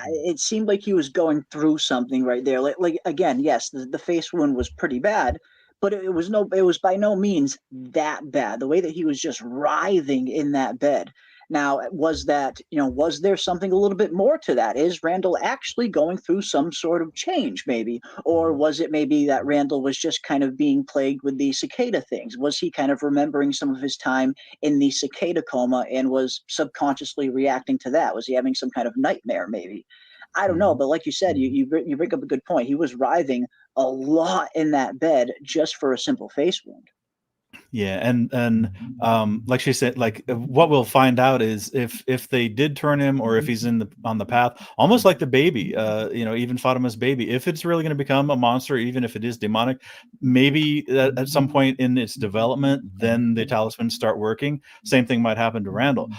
it seemed like he was going through something right there. Like again, yes, the face wound was pretty bad, but it was by no means that bad. The way that he was just writhing in that bed, Now, was that, was there something a little bit more to that? Is Randall actually going through some sort of change, maybe? Or was it maybe that Randall was just kind of being plagued with the cicada things? Was he kind of remembering some of his time in the cicada coma and was subconsciously reacting to that? Was he having some kind of nightmare, maybe? I don't know, but like you said, you bring up a good point. He was writhing a lot in that bed just for a simple face wound. Yeah, and like she said, like what we'll find out is if they did turn him, or if he's on the path, almost like the baby, even Fatima's baby. If it's really going to become a monster, even if it is demonic, maybe at some point in its development, then the talismans start working. Same thing might happen to Randall.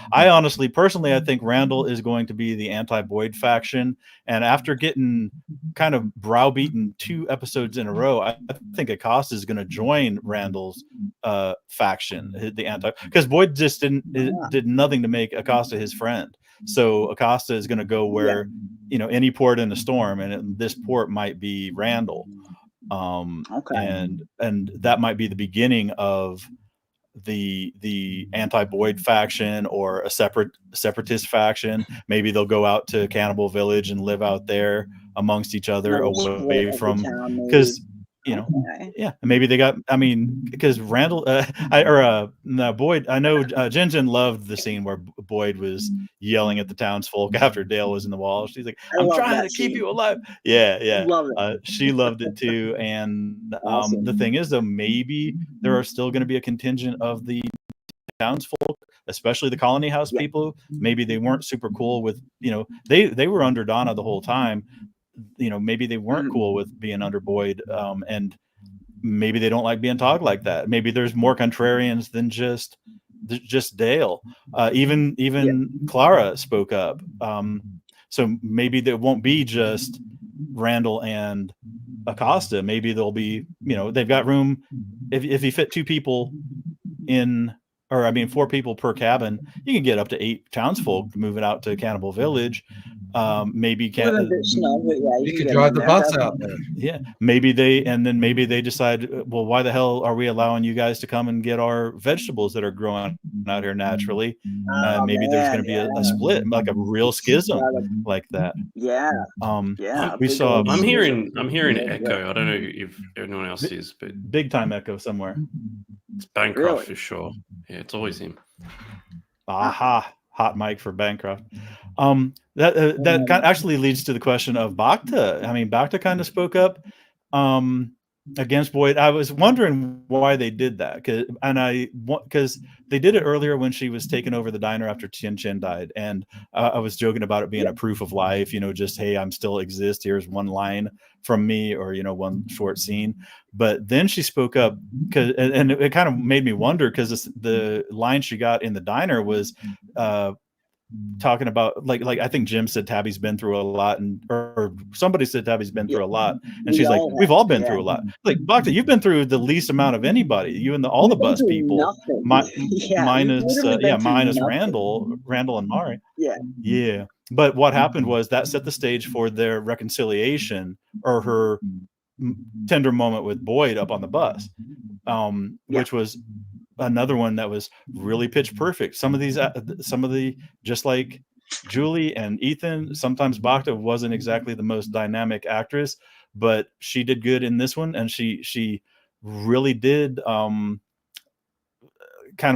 Personally, I think Randall is going to be the anti-Boyd faction, and after getting kind of browbeaten 2 episodes in a row, I think Acosta is going to join Randall's faction, the anti, because Boyd just did nothing to make Acosta his friend. So Acosta is going to go where any port in a storm, and this port might be Randall. And that might be the beginning of the anti-Boyd faction, or a separatist faction. Maybe they'll go out to Cannibal Village and live out there amongst each other, away from, because maybe they got, because Randall Boyd, I know Jen loved the scene where Boyd was yelling at the townsfolk after Dale was in the wall. She's like, I'm trying to keep you alive. She loved it too. And the thing is, though, maybe there are still going to be a contingent of the townsfolk, especially the colony house people. Maybe they weren't super cool with, they were under Donna the whole time. Maybe they weren't cool with being under Boyd, and maybe they don't like being talked like that. Maybe there's more contrarians than just Dale. Even Clara spoke up. So maybe there won't be just Randall and Acosta. Maybe there'll be, they've got room. If you fit 2 people in, or 4 people per cabin, you can get up to 8 townsfolk moving out to Cannibal Village. Maybe you could drive the bus out there. Yeah, maybe they decide, well, why the hell are we allowing you guys to come and get our vegetables that are growing out here naturally? Maybe there's going to be a split, like a real schism like that. We saw. I'm hearing echo. I don't know if anyone else is, but big time echo somewhere. It's Bancroft for sure. Yeah, it's always him. Aha. Hot mic for Bancroft. That actually leads to the question of Bacta. Bacta kind of spoke up against Boyd. I was wondering why they did that, because they did it earlier when she was taking over the diner after Chin Chin died, and I was joking about it being a proof of life. Just, hey, I'm still exist. Here's one line from me, or one short scene. But then she spoke up, and it kind of made me wonder, because the line she got in the diner was talking about, like I think Jim said Tabby's been through a lot, or somebody said Tabby's been through a lot, and she's like, we've all been through a lot. Like, Bacta, you've been through the least amount of anybody. You and all the bus people, minus Randall and Mari. Yeah. But what happened was that set the stage for their reconciliation, or her tender moment with Boyd up on the bus, which was another one that was really pitch perfect. Some of the, just like Julie and Ethan, sometimes Bacta wasn't exactly the most dynamic actress, but she did good in this one, and she really did kind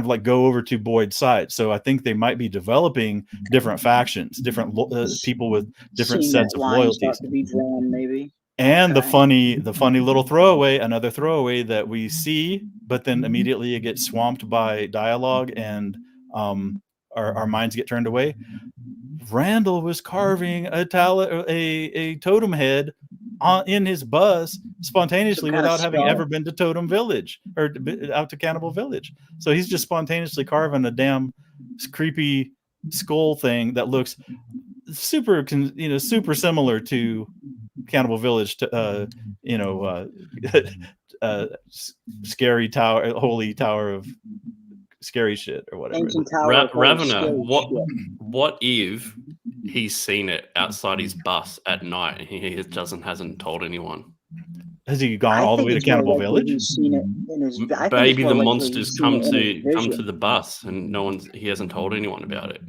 of like go over to Boyd's side. So I think they might be developing different factions, different people with different sets of loyalties. To be drawn, maybe. And the funny little throwaway, another throwaway that we see, but then immediately it gets swamped by dialogue, and our minds get turned away. Randall was carving a totem head in his bus spontaneously, without having ever been to Totem Village, or out to Cannibal Village. So he's just spontaneously carving a damn creepy skull thing that looks super similar to Cannibal Village, scary tower, holy tower of scary shit, or whatever. Ravener, what if he's seen it outside his bus at night and he hasn't told anyone? Has he gone I all the think way to it's more Cannibal likely Village? he's seen it in his. I think it's Maybe more the likely monsters he's seen come it in his to vision. the bus, and he hasn't told anyone about it.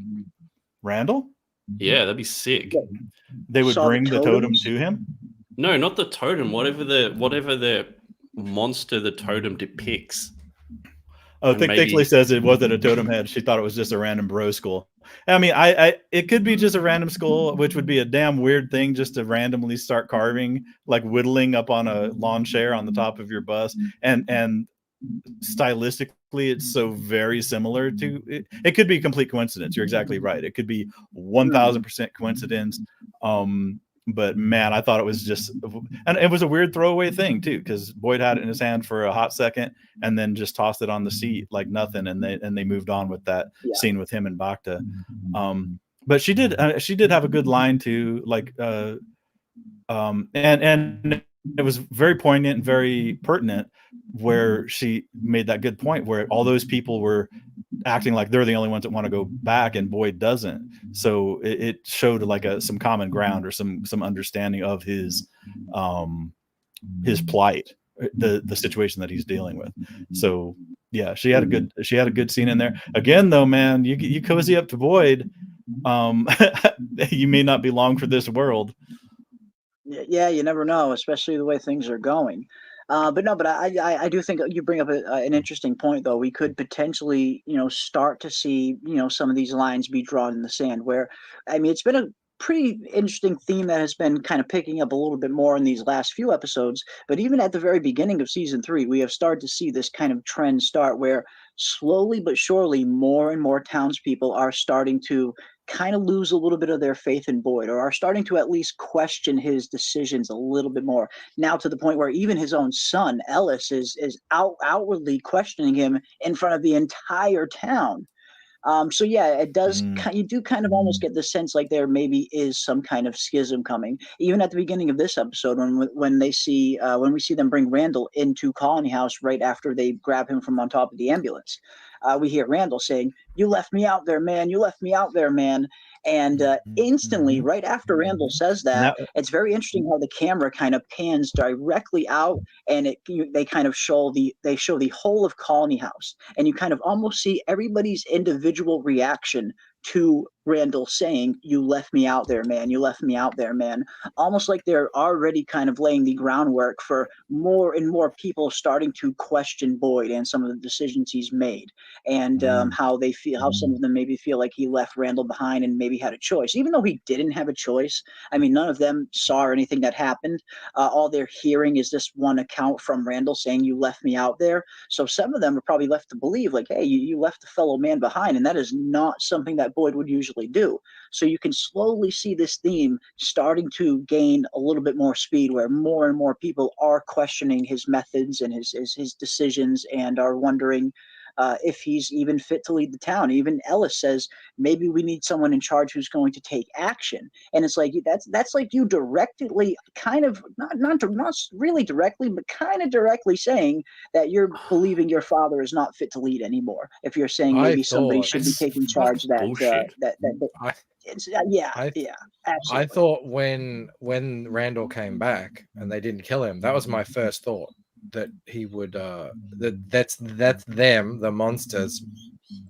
Randall? Yeah, that'd be sick. They would Saw the bring the totem totems? to him? No, not the totem. Whatever the monster the totem depicts. Oh, And Thick Thickly says it wasn't a totem head. She thought it was just a random bro skull. I mean, it could be just a random skull, which would be a damn weird thing just to randomly start carving, like whittling up on a lawn chair on the top of your bus. And stylistically, it's so very similar to it. It could be a complete coincidence. You're exactly right. It could be 1000% coincidence. But man, I thought it was just, and it was a weird throwaway thing too, because Boyd had it in his hand for a hot second and then just tossed it on the seat like nothing, and they moved on with that scene with him and Bacta. But she did have a good line too, like and it was very poignant and very pertinent, where she made that good point where all those people were acting like they're the only ones that want to go back and Boyd doesn't. So it showed like some common ground or some understanding of his plight, the situation that he's dealing with. So yeah, she had a good scene in there. Again though, man, you cozy up to Boyd, you may not be long for this world. Yeah, you never know, especially the way things are going. But I do think you bring up an interesting point, though. We could potentially, start to see, some of these lines be drawn in the sand. Where, I mean, it's been a pretty interesting theme that has been kind of picking up a little bit more in these last few episodes. But even at the very beginning of season 3, we have started to see this kind of trend start where slowly but surely more and more townspeople are starting to kind of lose a little bit of their faith in Boyd, or are starting to at least question his decisions a little bit more. Now to the point where even his own son, Ellis, is outwardly questioning him in front of the entire town. So yeah, it does. You do kind of almost get the sense like there maybe is some kind of schism coming. Even at the beginning of this episode, when we see them bring Randall into Colony House right after they grab him from on top of the ambulance, we hear Randall saying, "You left me out there, man. You left me out there, man." And instantly, right after Randall says that, it's very interesting how the camera kind of pans directly out, and they kind of show the whole of Colony House, and you kind of almost see everybody's individual reaction to Randall saying, "You left me out there, man. You left me out there, man." Almost like they're already kind of laying the groundwork for more and more people starting to question Boyd and some of the decisions he's made, and how they feel, how some of them maybe feel like he left Randall behind and maybe had a choice, even though he didn't have a choice. I mean, none of them saw anything that happened. All they're hearing is this one account from Randall saying, "You left me out there." So some of them are probably left to believe like, hey, you left a fellow man behind, and that is not something that Boyd would usually do. So you can slowly see this theme starting to gain a little bit more speed, where more and more people are questioning his methods and his decisions, and are wondering if he's even fit to lead the town. Even Ellis says, maybe we need someone in charge who's going to take action. And it's like that's like you directly, kind of not really directly, but kind of directly saying that you're believing your father is not fit to lead anymore. If you're saying maybe somebody should be taking charge, I thought when Randall came back and they didn't kill him, that was my first thought, that he would that's them, the monsters,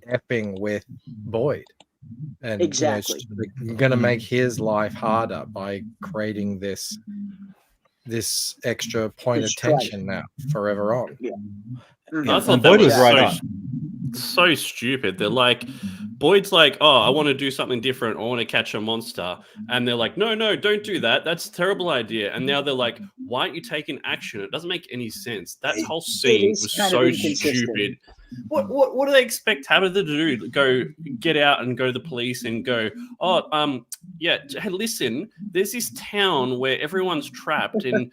effing with Boyd, and exactly gonna make his life harder by creating this extra point of tension now forever on. I thought that was so stupid. They're like, Boyd's like, "Oh, I want to do something different. I want to catch a monster." And they're like, no, don't do that. That's a terrible idea. And now they're like, why aren't you taking action? It doesn't make any sense. That whole scene was so stupid. What do they expect Tabitha to do? Go get out and go to the police and go, hey, listen, there's this town where everyone's trapped and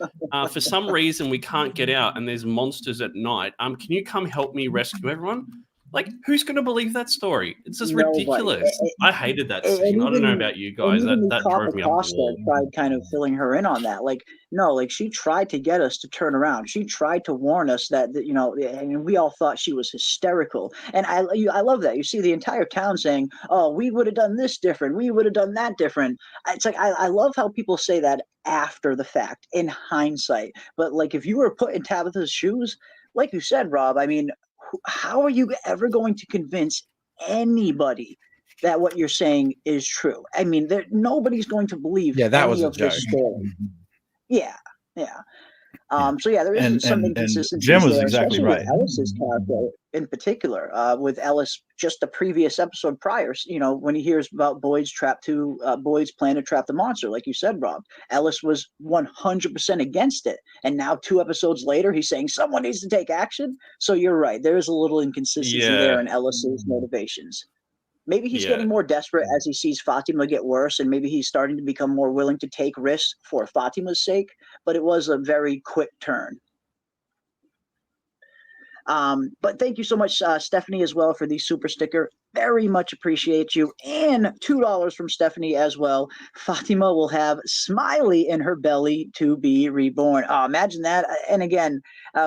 for some reason we can't get out and there's monsters at night. Can you come help me rescue everyone? Like, who's going to believe that story? It's just Nobody. ridiculous. I hated that And scene. I don't know even about you and guys. even the That cop drove me up the Acosta wall. tried kind of filling her in on that. Like, no, like she tried to get us to turn around. She tried to warn us that you know, and we all thought she was hysterical. And I love that. You see the entire town saying, "Oh, we would have done this different. We would have done that different." It's like I love how people say that after the fact, in hindsight. But like, if you were put in Tabitha's shoes, like you said, Rob, I mean, how are you ever going to convince anybody that what you're saying is true? I mean, nobody's going to believe Yeah, that any was a of this joke. story. Yeah, yeah. So yeah, there is And some and Jim inconsistencies was there, exactly especially right. with Ellis's character in particular. With Ellis, just the previous episode prior, you know, when he hears about Boyd's plan to trap the monster, like you said, Rob, Ellis was 100% against it, and now 2 episodes later, he's saying someone needs to take action. So you're right, there is a little inconsistency there Yeah. in Ellis's motivations. Maybe he's Yeah. getting more desperate as he sees Fatima get worse, and maybe he's starting to become more willing to take risks for Fatima's sake, but it was a very quick turn. But thank you so much, Stephanie, as well, for the super sticker. Very much appreciate you. And $2 from Stephanie as well. Fatima will have Smiley in her belly to be reborn. Oh, imagine that. And again,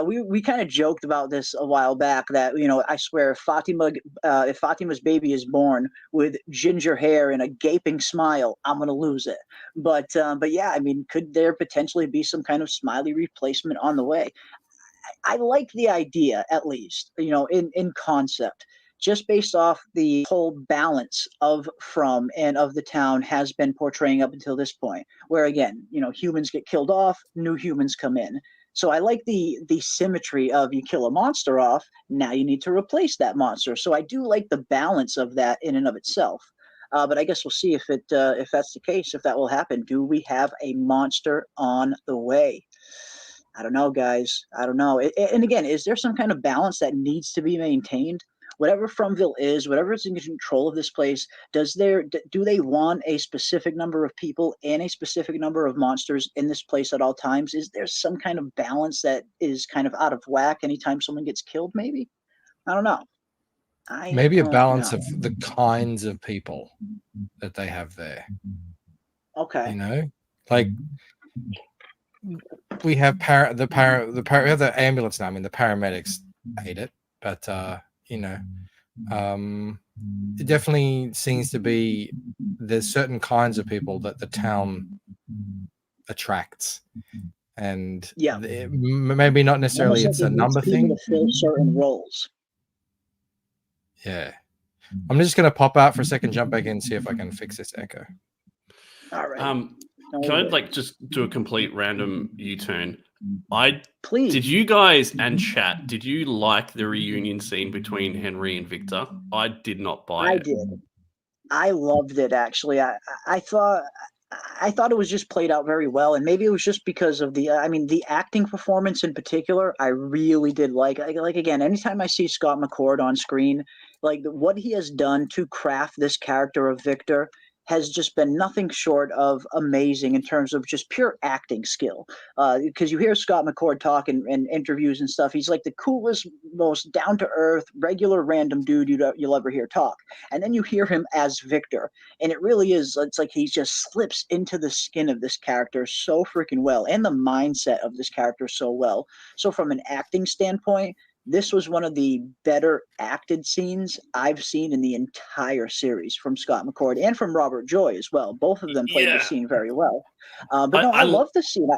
we kind of joked about this a while back that, you know, I swear if Fatima's baby is born with ginger hair and a gaping smile, I'm going to lose it. But yeah, I mean, could there potentially be some kind of Smiley replacement on the way? I like the idea, at least, you know, in concept, just based off the whole balance of From and of the town has been portraying up until this point, where again, you know, humans get killed off, new humans come in. So I like the symmetry of you kill a monster off, now you need to replace that monster. So I do like the balance of that in and of itself. But I guess we'll see if that's the case, if that will happen. Do we have a monster on the way? I don't know, guys. I don't know. And again, is there some kind of balance that needs to be maintained? Whatever Fromville is, whatever is in control of this place, do they want a specific number of people and a specific number of monsters in this place at all times? Is there some kind of balance that is kind of out of whack anytime someone gets killed? Maybe. I don't know. Maybe a balance of the kinds of people that they have there. Okay. You know, like we have we have the ambulance now. I mean, the paramedics hate it, but you know, it definitely seems to be there's certain kinds of people that the town attracts, and yeah, maybe not necessarily it's a number thing. To fill certain roles. Yeah, I'm just going to pop out for a second, jump back in, and see if I can fix this echo. All right. Can I like just do a complete random U-turn? Please. Did you guys and chat? Did you like the reunion scene between Henry and Victor? I did not buy it. I did. I loved it actually. I thought it was just played out very well, and maybe it was just because of the acting performance in particular. I really did like again, anytime I see Scott McCord on screen, like what he has done to craft this character of Victor has just been nothing short of amazing in terms of just pure acting skill. Because you hear Scott McCord talk in interviews and stuff. He's like the coolest, most down-to-earth, regular random dude you'll ever hear talk. And then you hear him as Victor. And it really is, it's like he just slips into the skin of this character so freaking well. And the mindset of this character so well. So from an acting standpoint, this was one of the better acted scenes I've seen in the entire series from Scott McCord and from Robert Joy as well. Both of them played the scene very well. But I love the scene.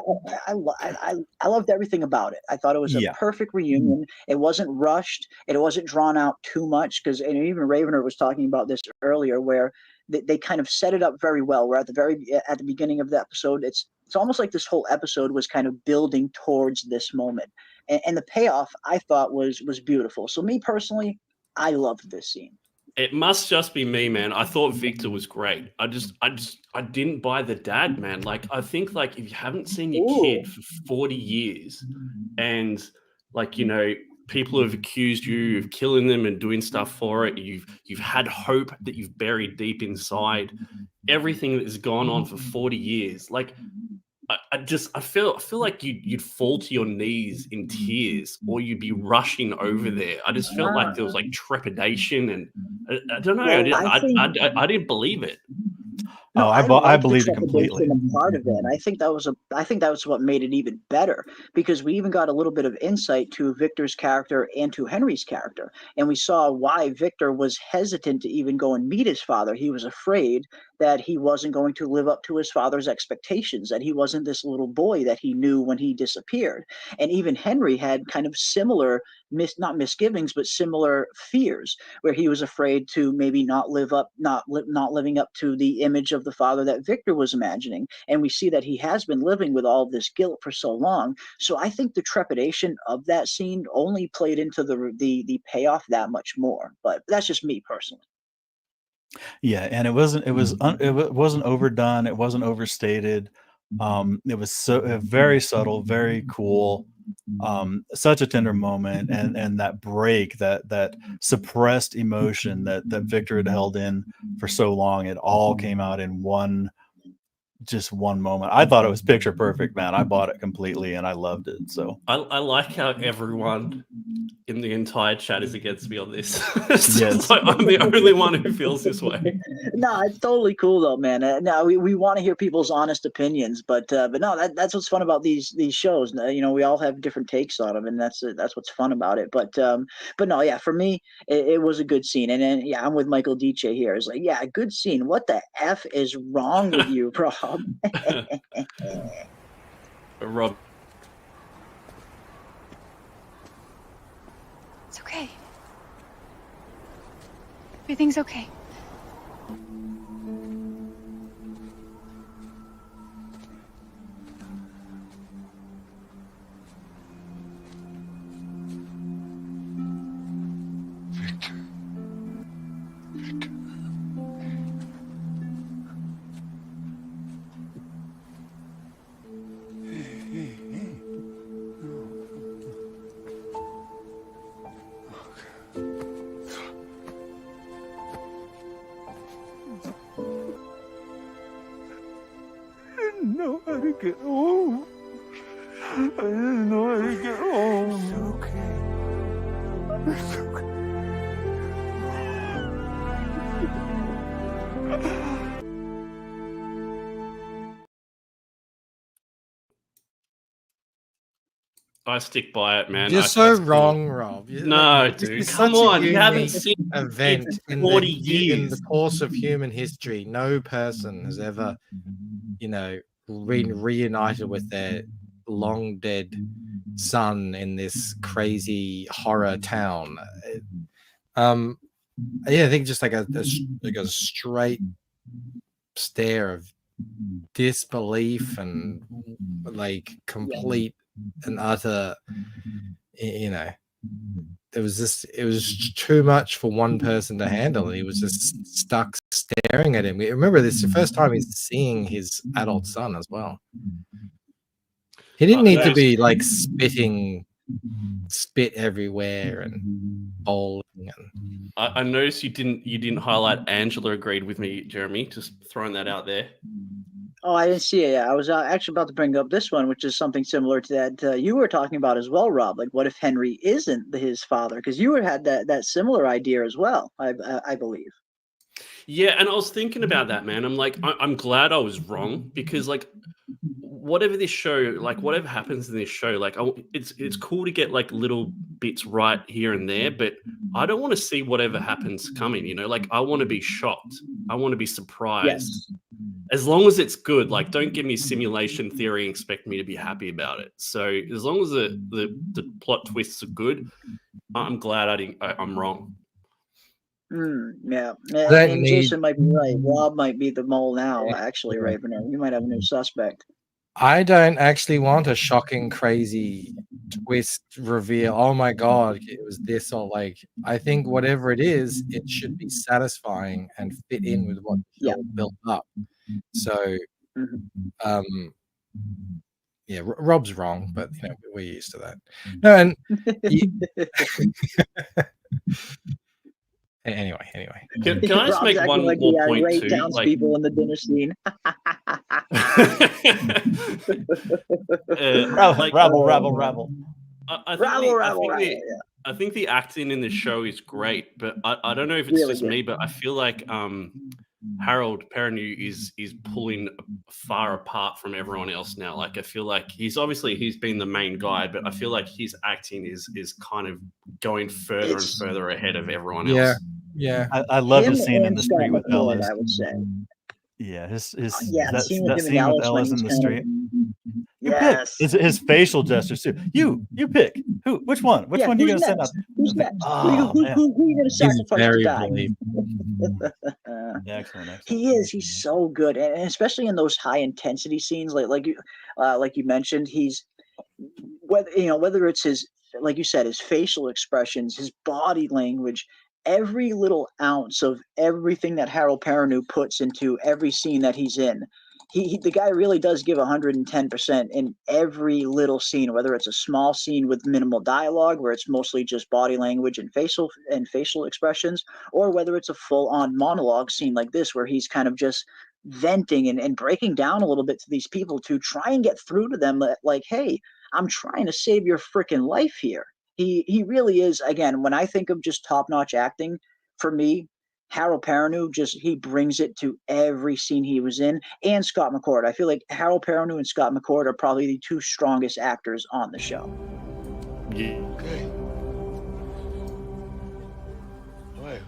I loved everything about it. I thought it was a perfect reunion. It wasn't rushed. It wasn't drawn out too much because even Ravener was talking about this earlier, where they kind of set it up very well. Where at the beginning of the episode, it's almost like this whole episode was kind of building towards this moment. And the payoff I thought was beautiful. So me personally, I loved this scene. It must just be me, man. I thought Victor was great. I didn't buy the dad, man. Like, I think like if you haven't seen your kid for 40 years and like, you know, people have accused you of killing them and doing stuff for it. You've had hope that you've buried deep inside. Everything that has gone on for 40 years. Like, I feel like you'd fall to your knees in tears, or you'd be rushing over there. I just felt like there was like trepidation, and I don't know. Well, I didn't believe it. No, I liked the believed it completely. trepidation part of it. I think that was what made it even better, because we even got a little bit of insight to Victor's character and to Henry's character, and we saw why Victor was hesitant to even go and meet his father. He was afraid that he wasn't going to live up to his father's expectations, that he wasn't this little boy that he knew when he disappeared. And even Henry had kind of similar not misgivings, but similar fears, where he was afraid to maybe not living up to the image of the father that Victor was imagining. And we see that he has been living with all this guilt for so long. So I think the trepidation of that scene only played into the payoff that much more. But that's just me personally. Yeah, and it wasn't overdone. It wasn't overstated. It was very subtle, very cool. Such a tender moment, and that break, that suppressed emotion that Victor had held in for so long, it all came out in one moment. I thought it was picture perfect, man. I bought it completely and I loved it. So I like how everyone in the entire chat is against me on this. Yes. Like I'm the only one who feels this way. No, it's totally cool though, man. No, we want to hear people's honest opinions, but no, that's what's fun about these shows. You know, we all have different takes on them, and that's what's fun about it. But no, yeah, for me, it was a good scene, and then yeah, I'm with Michael Dice here. It's like, yeah, a good scene. What the F is wrong with you, Rob? Rob. It's okay. Everything's okay. Know how to get home. I didn't know how to get home. It's okay. It's okay. I stick by it, man. You're so wrong, Rob. No, This dude, is come such a on. You haven't unique seen event it in 40 in years. the course of human history. No person has ever, been reunited with their long dead son in this crazy horror town. I think just like a straight stare of disbelief and like complete and utter, it was too much for one person to handle, and he was just stuck staring at him. Remember, this is the first time he's seeing his adult son as well. He didn't need to be like spit everywhere and bowling. And I noticed you didn't highlight Angela agreed with me, Jeremy. Just throwing that out there. Oh, I didn't see it. Yeah, I was actually about to bring up this one, which is something similar to that you were talking about as well, Rob. Like, what if Henry isn't his father? Because you had that similar idea as well, I believe. Yeah, and I was thinking about that, man. I'm like, I'm glad I was wrong, because like whatever this show, like whatever happens in this show, like it's cool to get like little bits right here and there, but I don't want to see whatever happens coming, like I want to be shocked. I want to be surprised. Yes. As long as it's good, like don't give me simulation theory and expect me to be happy about it. So as long as the plot twists are good, I'm glad I'm wrong. Yeah, and Jason might be right. Rob might be the mole now, actually, Ravener. You might have a new suspect. I don't actually want a shocking, crazy twist reveal. Oh my god, it was this, or like, I think whatever it is, it should be satisfying and fit in with what the show built up. So, yeah, Rob's wrong, but we're used to that. No, and Anyway. Can I just make one more point too? Townspeople in the dinner scene. Rabble. I think the acting in the show is great, but I don't know if it's Really just good. me, but I feel like Harold Perrineau is pulling far apart from everyone else now. Like I feel like he's been the main guy, but I feel like his acting is kind of going further and further ahead of everyone else. Yeah. I love Him his scene in and the Scott street with McCord, Ellis. I would say. Yeah, his Yeah, the that scene with that him and scene with Ellis when Ellis in he's the kind street. of You pick his facial gestures too. You pick who? Which one? Which one are you who's gonna send out? next? Who's next? Oh man, Who are you gonna sacrifice to very die? excellent. He's so good, and especially in those high intensity scenes, like you mentioned, he's whether it's his, like you said, his facial expressions, his body language, every little ounce of everything that Harold Perrineau puts into every scene that he's in. The guy really does give 110% in every little scene, whether it's a small scene with minimal dialogue, where it's mostly just body language and facial expressions, or whether it's a full-on monologue scene like this, where he's kind of just venting and breaking down a little bit to these people to try and get through to them that, like, hey, I'm trying to save your freaking life here. He really is, again, when I think of just top-notch acting, for me, Harold Perrineau he brings it to every scene he was in, and Scott McCord. I feel like Harold Perrineau and Scott McCord are probably the two strongest actors on the show. Yeah. Okay. All right,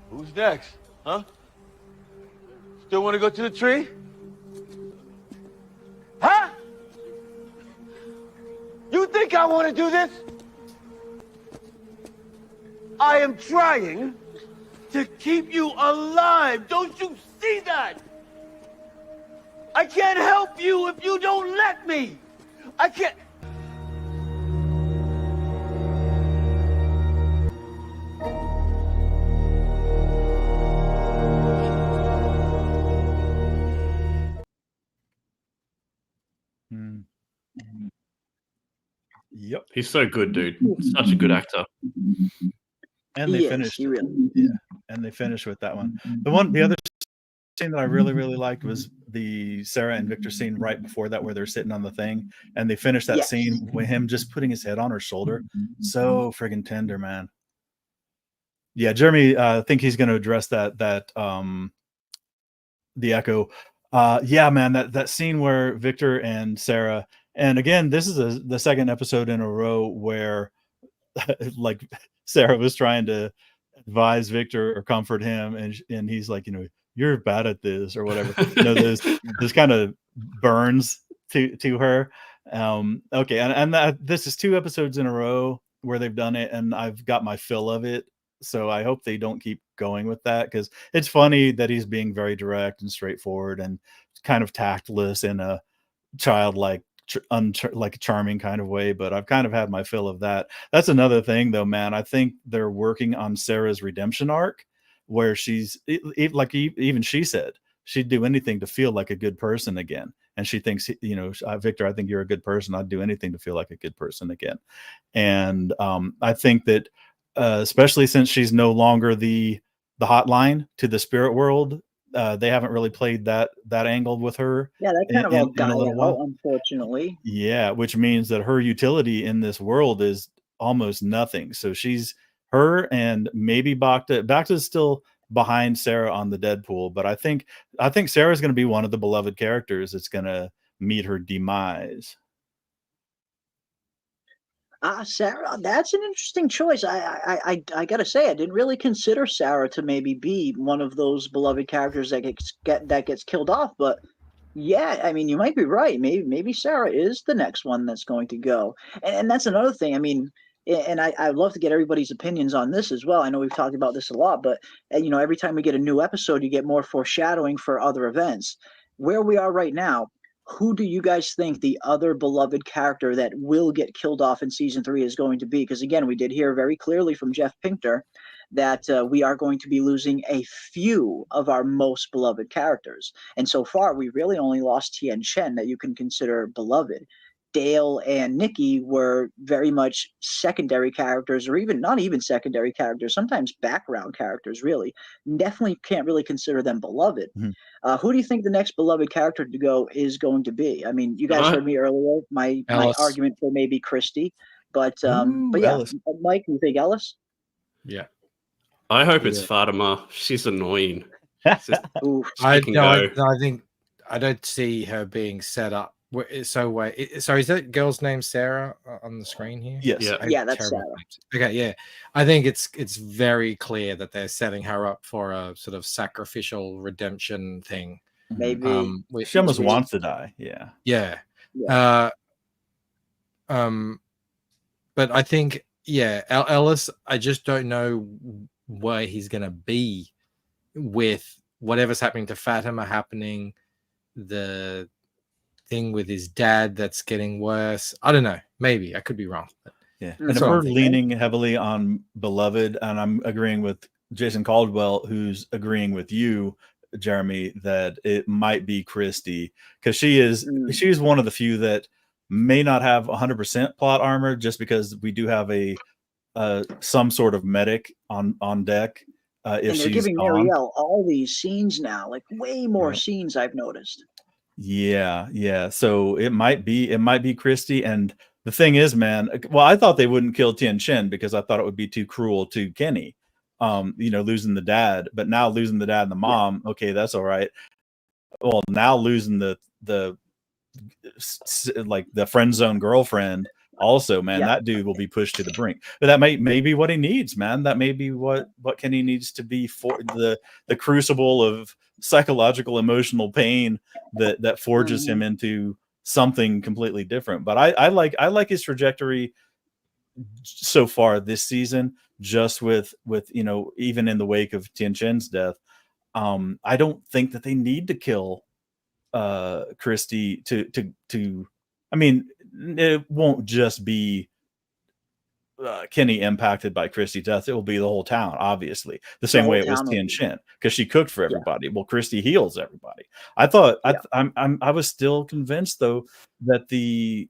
who's next? Huh? Still want to go to the tree? Huh? You think I want to do this? I am trying to keep you alive. Don't you see that? I can't help you if you don't let me. I can't. Yep. He's so good, dude. Such a good actor. And they finished. Yeah, and they finished with that one. The other scene that I really liked was the Sarah and Victor scene right before that, where they're sitting on the thing, and they finished that scene with him just putting his head on her shoulder. So friggin' tender, man. Yeah, Jeremy, I think he's going to address that the echo. Yeah, man, that scene where Victor and Sarah, and again, this is the second episode in a row where like Sarah was trying to advise Victor or comfort him, and he's like, you're bad at this or whatever. There's kind of burns to her. Okay, and this is 2 episodes in a row where they've done it, and I've got my fill of it. So I hope they don't keep going with that, because it's funny that he's being very direct and straightforward and kind of tactless in a childlike, like charming kind of way. But I've kind of had my fill of that. That's another thing, though, man. I think they're working on Sarah's redemption arc, where she's like, even she said she'd do anything to feel like a good person again. And she thinks, Victor, I think you're a good person. I'd do anything to feel like a good person again. And I think that especially since she's no longer the hotline to the spirit world, they haven't really played that angle with her. Yeah, that kind of all died little out, while. unfortunately. Yeah, which means that her utility in this world is almost nothing. So her and maybe Bacta's still behind Sarah on the Deadpool, but I think Sarah's going to be one of the beloved characters that's going to meet her demise. Sarah, that's an interesting choice. I gotta say, I didn't really consider Sarah to maybe be one of those beloved characters that gets killed off. But yeah, I mean, you might be right. Maybe Sarah is the next one that's going to go. And that's another thing. I mean, and I'd love to get everybody's opinions on this as well. I know we've talked about this a lot, but every time we get a new episode, you get more foreshadowing for other events. Where we are right now, who do you guys think the other beloved character that will get killed off in season 3 is going to be? Because again, we did hear very clearly from Jeff Pinkner that we are going to be losing a few of our most beloved characters. And so far, we really only lost Tien Chen that you can consider beloved. Dale and Nikki were very much secondary characters, or even not even secondary characters, sometimes background characters, really. Definitely can't really consider them beloved. Who do you think the next beloved character to go is going to be? I mean, you guys heard me earlier. My argument for maybe Christy, but yeah, Ellis. Mike, you think Ellis? Yeah. I hope it's Fatima. She's annoying. I think I don't see her being set up. So is that girl's name Sarah on the screen here? Yes. Yeah, that's Sarah. Okay, yeah. I think it's very clear that they're setting her up for a sort of sacrificial redemption thing. Maybe she almost wants to die. Yeah. Yeah. But I think Ellis, I just don't know where he's gonna be with whatever's happening to Fatima happening, the thing with his dad that's getting worse. I don't know. Maybe I could be wrong. But yeah, and if we're leaning heavily on beloved, and I'm agreeing with Jason Caldwell, who's agreeing with you, Jeremy, that it might be Christy, because she's one of the few that may not have 100% plot armor, just because we do have some sort of medic on deck. If and they're giving Marielle all these scenes now, like way more scenes I've noticed. Yeah. So it might be Christy. And the thing is, man, well, I thought they wouldn't kill Tien Chen because I thought it would be too cruel to Kenny, losing the dad. But now losing the dad and the mom, okay, that's all right. Well, now losing the friend zone girlfriend. Also, man, that dude will be pushed to the brink. But that may be what he needs, man. That may be what Kenny needs to be for the crucible of psychological, emotional pain that forges him into something completely different. But I like his trajectory so far this season, just with even in the wake of Tien Chen's death. I don't think that they need to kill Christy to I mean, it won't just be Kenny impacted by Christy's death. It will be the whole town, obviously, the same way it was Tien Chen, because she cooked for everybody. Well, Christy heals everybody. I thought I was still convinced though that the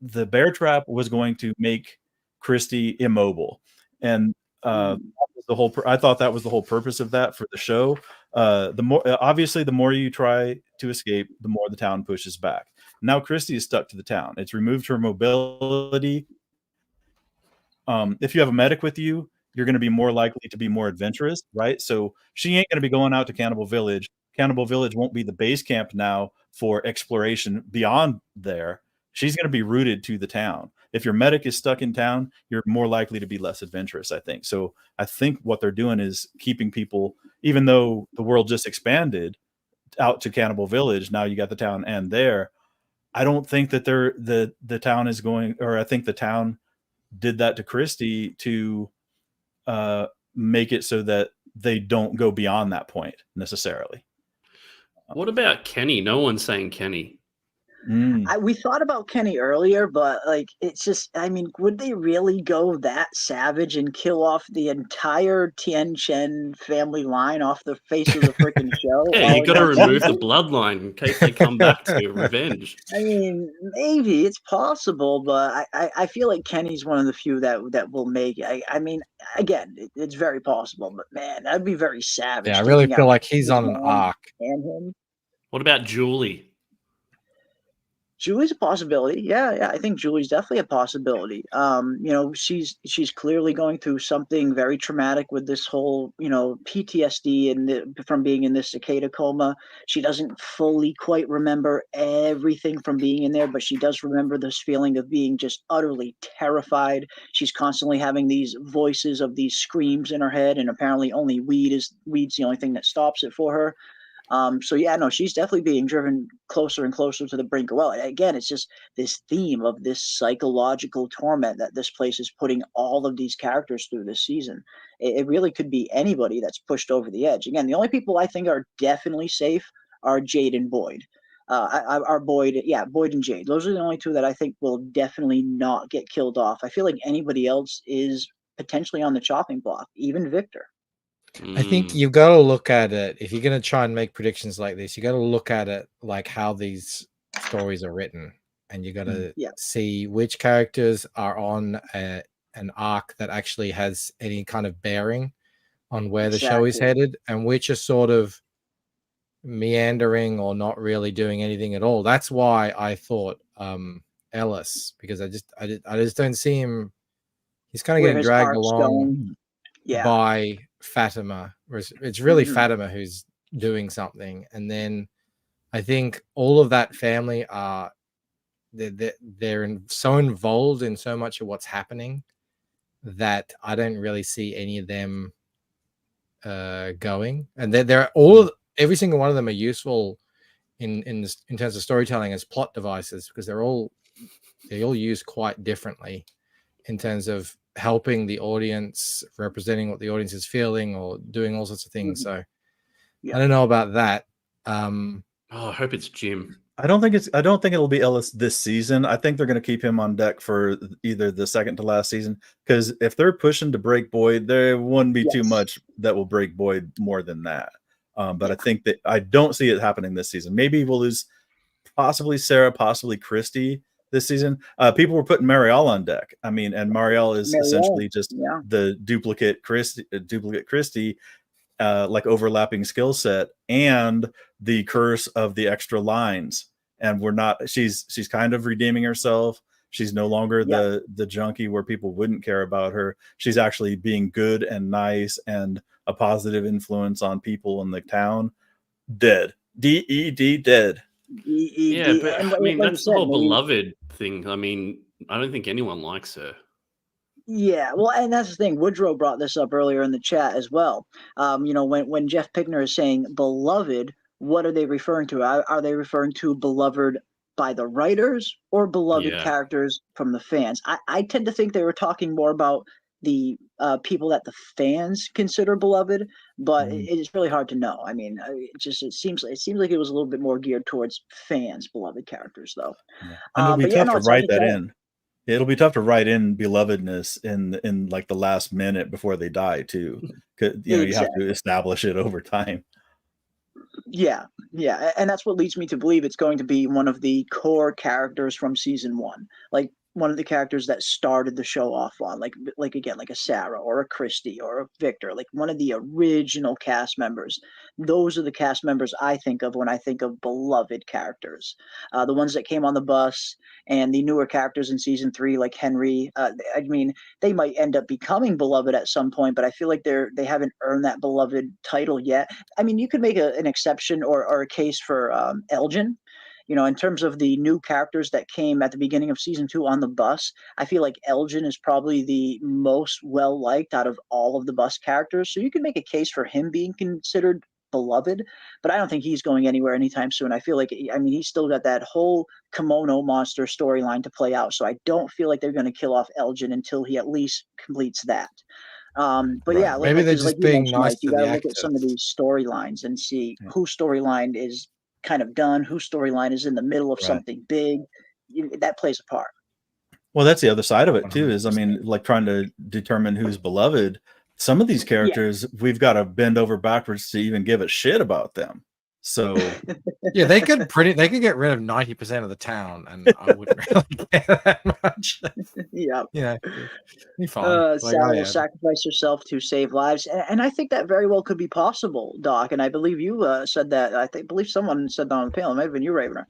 bear trap was going to make Christy immobile, and I thought that was the whole purpose of that for the show. The more you try to escape, the more the town pushes back. Now Christy is stuck to the town. It's removed her mobility. If you have a medic with you, you're going to be more likely to be more adventurous, right? So she ain't going to be going out to Cannibal Village. Cannibal Village won't be the base camp now for exploration beyond there. She's going to be rooted to the town. If your medic is stuck in town, you're more likely to be less adventurous, I think. So I think what they're doing is keeping people, even though the world just expanded out to Cannibal Village, now you got the town and there. I don't think that the town is going, or I think the town did that to Christy to make it so that they don't go beyond that point necessarily. What about Kenny? No one's saying Kenny. We thought about Kenny earlier, but it's just, I mean, would they really go that savage and kill off the entire Tien Chen family line off the face of the freaking show? Yeah, you got to remove the bloodline in case they come back to revenge. I mean, maybe it's possible, but I feel like Kenny's one of the few that will make it. I mean, again, it's very possible, but man, that'd be very savage. Yeah, I really feel like he's on an arc. And him. What about Julie? Julie's a possibility. Yeah, I think Julie's definitely a possibility. She's clearly going through something very traumatic with this whole, PTSD and from being in this cicada coma. She doesn't fully quite remember everything from being in there, but she does remember this feeling of being just utterly terrified. She's constantly having these voices of these screams in her head, and apparently only weed's the only thing that stops it for her. She's definitely being driven closer and closer to the brink. Well, again, it's just this theme of this psychological torment that this place is putting all of these characters through this season. It really could be anybody that's pushed over the edge. Again, the only people I think are definitely safe are Jade and Boyd. Boyd and Jade. Those are the only two that I think will definitely not get killed off. I feel like anybody else is potentially on the chopping block, even Victor. I think you've got to look at it. If you're going to try and make predictions like this, you got to look at it like how these stories are written. and you got to see which characters are on an arc that actually has any kind of bearing on where the show is headed, and which are sort of meandering or not really doing anything at all. That's why I thought Ellis, because I just don't see him. He's kind of getting dragged along by Fatima. It's really Fatima who's doing something, and then I think all of that family are they're so involved in so much of what's happening that I don't really see any of them going. And they're all every single one of them are useful in terms of storytelling as plot devices, because they all used quite differently in terms of helping the audience, representing what the audience is feeling, or doing all sorts of things. So I don't know about that. I hope it's Jim. I don't think it'll be Ellis this season. I think they're going to keep him on deck for either the second to last season, because if they're pushing to break Boyd, there wouldn't be too much that will break Boyd more than that. But I think that I don't see it happening this season. Maybe we'll lose possibly Sarah, possibly Christy this season. People were putting Marielle on deck. I mean, and Marielle is essentially just the duplicate Christy, like overlapping skill set and the curse of the extra lines. And she's kind of redeeming herself. She's no longer the junkie where people wouldn't care about her. She's actually being good and nice and a positive influence on people in the town. Dead. D-E-D, dead. Yeah, but I mean, that's the whole beloved thing. I mean, I don't think anyone likes her. Yeah, well, and that's the thing. Woodrow brought this up earlier in the chat as well. When Jeff Pickner is saying beloved, what are they referring to? Are they referring to beloved by the writers or beloved characters from the fans? I tend to think they were talking more about the people that the fans consider beloved, but it's really hard to know. I mean, it seems like it was a little bit more geared towards fans, beloved characters, though. And it'll be tough to write that in. It'll be tough to write in belovedness in like the last minute before they die too. You have to establish it over time. Yeah, and that's what leads me to believe it's going to be one of the core characters from season 1, like one of the characters that started the show off on, like a Sarah or a Christy or a Victor, like one of the original cast members. Those are the cast members I think of when I think of beloved characters. The ones that came on the bus and the newer characters in season 3, like Henry. I mean, they might end up becoming beloved at some point, but I feel like they haven't earned that beloved title yet. I mean, you could make an exception or a case for Elgin. In terms of the new characters that came at the beginning of season 2 on the bus, I feel like Elgin is probably the most well-liked out of all of the bus characters. So you can make a case for him being considered beloved, but I don't think he's going anywhere anytime soon. I feel like, he's still got that whole kimono monster storyline to play out. So I don't feel like they're going to kill off Elgin until he at least completes that. But yeah, maybe they're just being nice to you the gotta look actors. at some of these storylines and see whose storyline is kind of done, whose storyline is in the middle of something big. That plays a part. Well, that's the other side of it too, is like trying to determine who's beloved. Some of these characters we've got to bend over backwards to even give a shit about them. So they could get rid of 90% of the town, and I wouldn't really care that much. Be fine. Sarah will sacrifice herself to save lives, and I think that very well could be possible, Doc. And I believe you said that. I believe someone said that on the panel. It might have been you, Ravener.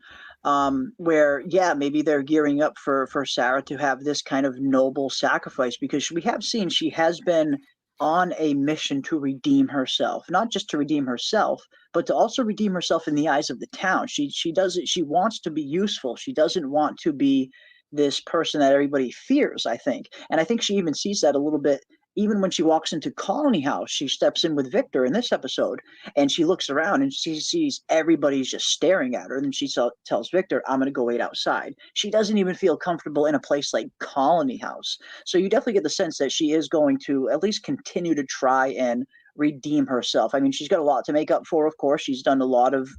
Where maybe they're gearing up for Sarah to have this kind of noble sacrifice, because we have seen she has been on a mission to redeem herself, not just to redeem herself, but to also redeem herself in the eyes of the town. She does it. She wants to be useful. She doesn't want to be this person that everybody fears, I think. And I think she even sees that a little bit. Even when she walks into Colony House, she steps in with Victor in this episode, and she looks around and she sees everybody's just staring at her. And then she tells Victor, I'm going to go wait outside. She doesn't even feel comfortable in a place like Colony House. So you definitely get the sense that she is going to at least continue to try and redeem herself. I mean, she's got a lot to make up for, of course. She's done a lot of,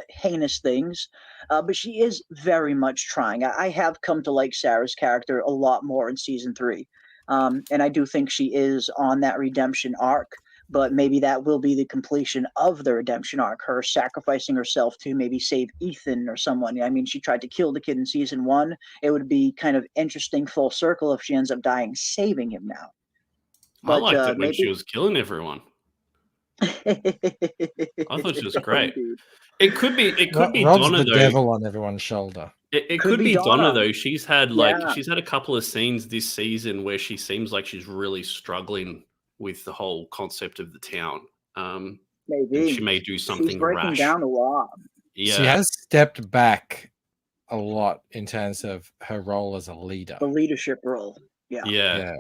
heinous things, but she is very much trying. I have come to like Sarah's character a lot more in season 3. And I do think she is on that redemption arc but maybe that will be the completion of the redemption arc, her sacrificing herself to maybe save Ethan or someone. I mean, she tried to kill the kid in season 1. It would be kind of interesting full circle if she ends up dying saving him now. I liked it when maybe she was killing everyone. I thought she was great. It could be Rob's Donna the though. devil on everyone's shoulder. It could be Donna though. She's had she's had a couple of scenes this season where she seems like she's really struggling with the whole concept of the town. Maybe she may do something she's breaking rash. down a lot. She has stepped back a lot in terms of her role as a leader. The leadership role. Yeah.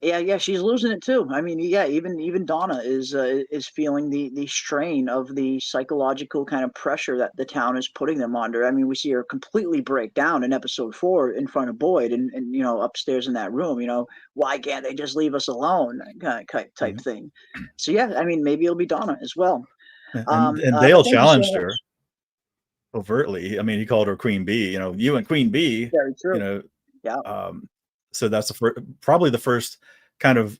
Yeah, she's losing it too. I mean, yeah, even Donna is feeling the strain of the psychological kind of pressure that the town is putting them under. I mean, we see her completely break down in episode 4 in front of Boyd and upstairs in that room. Why can't they just leave us alone? Type thing. So yeah, I mean, maybe it'll be Donna as well. And Dale challenged her overtly. I mean, he called her Queen Bee. You and Queen Bee. Very true. So that's probably the first kind of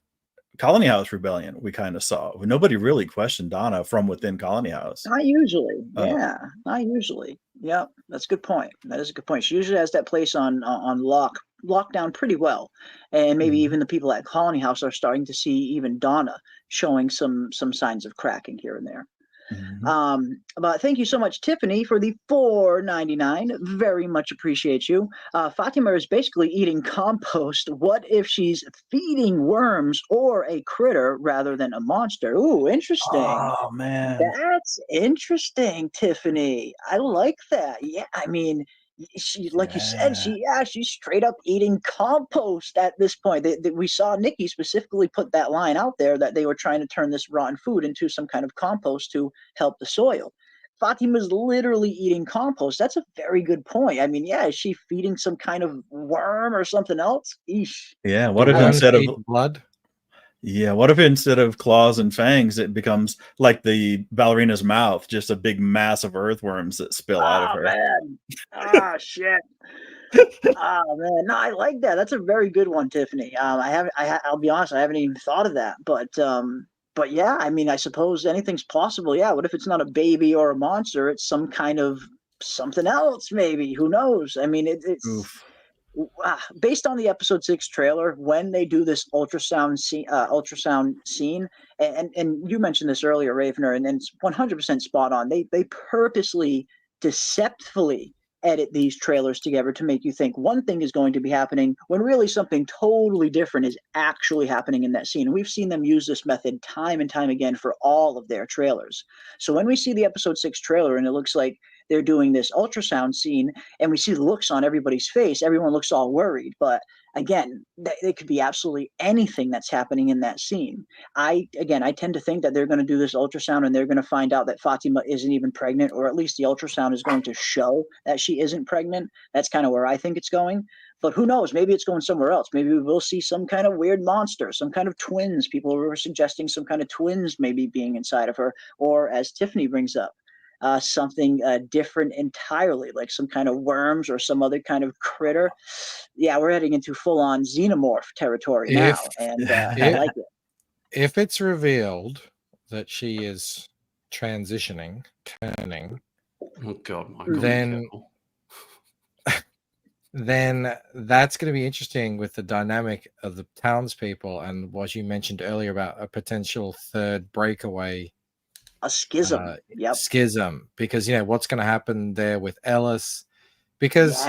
Colony House rebellion we kind of saw. Nobody really questioned Donna from within Colony House. Not usually. Not usually. Yeah, that's a good point. That is a good point. She usually has that place on lockdown pretty well. And maybe even the people at Colony House are starting to see even Donna showing some signs of cracking here and there. But thank you so much, Tiffany, for the $4.99. Very much appreciate you. Fatima is basically eating compost. What if she's feeding worms or a critter rather than a monster? Ooh, interesting. Oh man, that's interesting, Tiffany. I like that. Yeah, I mean, she, like you said, she's straight up eating compost at this point. We saw Nikki specifically put that line out there that they were trying to turn this rotten food into some kind of compost to help the soil. Fatima's literally eating compost. That's a very good point. I mean, is she feeding some kind of worm or something else? Eesh. Yeah. What if instead of blood? Yeah. What if instead of claws and fangs, it becomes like the ballerina's mouth, just a big mass of earthworms that spill out of her? Man. Shit. Oh man, no, I like that. That's a very good one, Tiffany. I'll be honest, I haven't even thought of that. But yeah, I mean, I suppose anything's possible. Yeah. What if it's not a baby or a monster? It's some kind of something else, maybe. Who knows? I mean, it's. Oof. Based on the episode 6 trailer, when they do this ultrasound scene, and you mentioned this earlier, Ravener, and it's 100% spot on. They purposely, deceptively edit these trailers together to make you think one thing is going to be happening when really something totally different is actually happening in that scene. And we've seen them use this method time and time again for all of their trailers. So when we see the episode 6 trailer and it looks like they're doing this ultrasound scene and we see the looks on everybody's face, everyone looks all worried. But again, it could be absolutely anything that's happening in that scene. I tend to think that they're going to do this ultrasound and they're going to find out that Fatima isn't even pregnant, or at least the ultrasound is going to show that she isn't pregnant. That's kind of where I think it's going. But who knows? Maybe it's going somewhere else. Maybe we will see some kind of weird monster, some kind of twins. People were suggesting some kind of twins maybe being inside of her, or as Tiffany brings up, something different entirely, like some kind of worms or some other kind of critter. Yeah, we're heading into full-on xenomorph territory now, and I like it. If it's revealed that she is transitioning, turning, oh God, Michael, then that's going to be interesting with the dynamic of the townspeople and what you mentioned earlier about a potential third breakaway. A schism. Schism. Because, what's going to happen there with Ellis? Because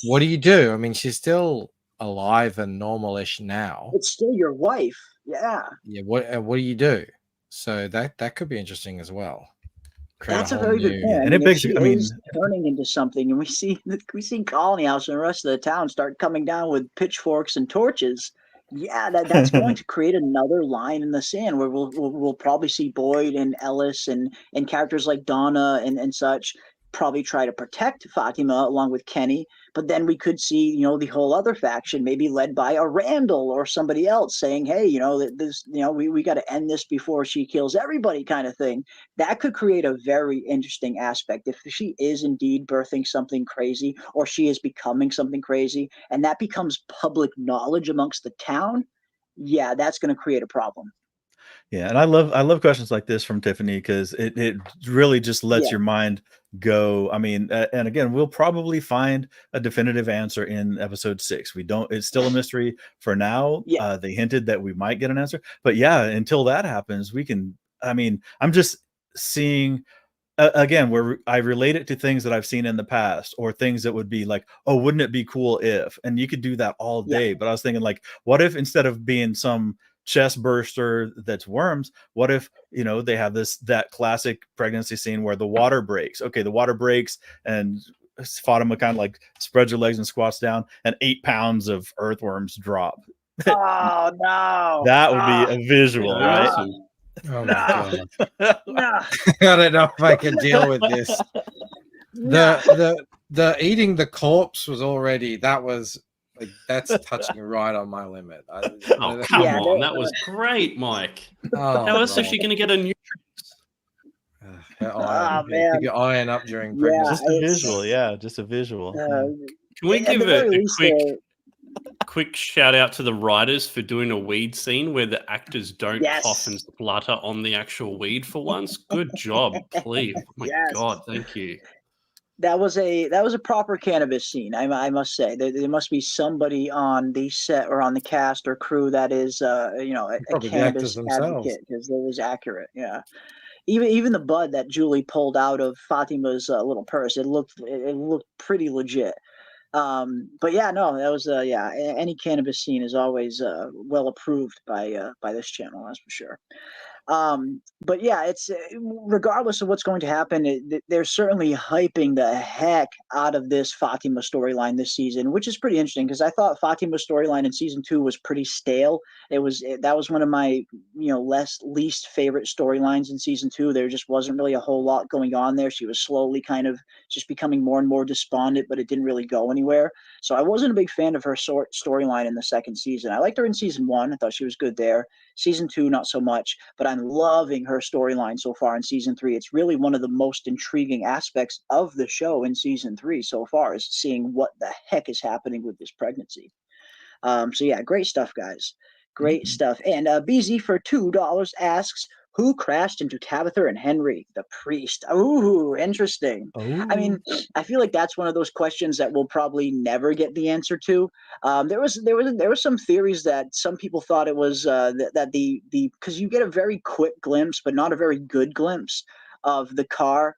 what do you do? I mean, she's still alive and normal-ish now. It's still your wife. Yeah. Yeah. What do you do? So that could be interesting as well. That's a very good point. And it is turning into something, and we see Colony House and the rest of the town start coming down with pitchforks and torches. Yeah, that's going to create another line in the sand where we'll probably see Boyd and Ellis and characters like Donna and such probably try to protect Fatima along with Kenny, but then we could see the whole other faction maybe led by a Randall or somebody else saying, hey, we got to end this before she kills everybody, kind of thing. That could create a very interesting aspect if she is indeed birthing something crazy or she is becoming something crazy, and that becomes public knowledge amongst the town. yeah, that's going to create a problem. Yeah, and I love questions like this from Tiffany because it really just lets Yeah. your mind go. I mean, and again, we'll probably find a definitive answer in episode 6. We don't. It's still a mystery for now. Yeah. They hinted that we might get an answer, but yeah, until that happens, we can. I mean, I'm just seeing again where I relate it to things that I've seen in the past or things that would be like, oh, wouldn't it be cool if? And you could do that all day. But I was thinking like, what if instead of being some chest burster that's worms, what if they have that classic pregnancy scene where the water breaks? Okay, the water breaks and Fatima kind of like spreads her legs and squats down and 8 pounds of earthworms drop. Oh no, that would be a visual, right? Oh my god. No. I don't know if I can deal with this. The eating the corpse was already, that's touching right on my limit. Oh, come on. That was great, Mike. Oh, How else is she going to get a nutrients? Keep your iron up during pregnancy. Just a visual, just a visual. Can we give a quick shout out to the writers for doing a weed scene where the actors don't cough and splutter on the actual weed for once? Good job, please. Oh my God, thank you. That was a proper cannabis scene. I must say there must be somebody on the set or on the cast or crew that is a cannabis advocate, because it was accurate. Yeah, even the bud that Julie pulled out of Fatima's little purse, it looked pretty legit. But yeah, no, that was any cannabis scene is always well approved by this channel, that's for sure. But yeah, it's regardless of what's going to happen, they're certainly hyping the heck out of this Fatima storyline this season, which is pretty interesting because I thought Fatima's storyline in season 2 was pretty stale. That was one of my least favorite storylines in season 2. There just wasn't really a whole lot going on there. She was slowly kind of just becoming more and more despondent, but it didn't really go anywhere. So I wasn't a big fan of her storyline in the second season. I liked her in season 1. I thought she was good there. Season 2, not so much, but I'm loving her storyline so far in season 3. It's really one of the most intriguing aspects of the show in season 3 so far, is seeing what the heck is happening with this pregnancy. So yeah, great stuff, guys. Great stuff. And BZ for $2 asks, who crashed into Tabitha and Henry? The priest. Ooh, interesting. Ooh. I mean, I feel like that's one of those questions that we'll probably never get the answer to. There was some theories that some people thought it was that the because you get a very quick glimpse, but not a very good glimpse of the car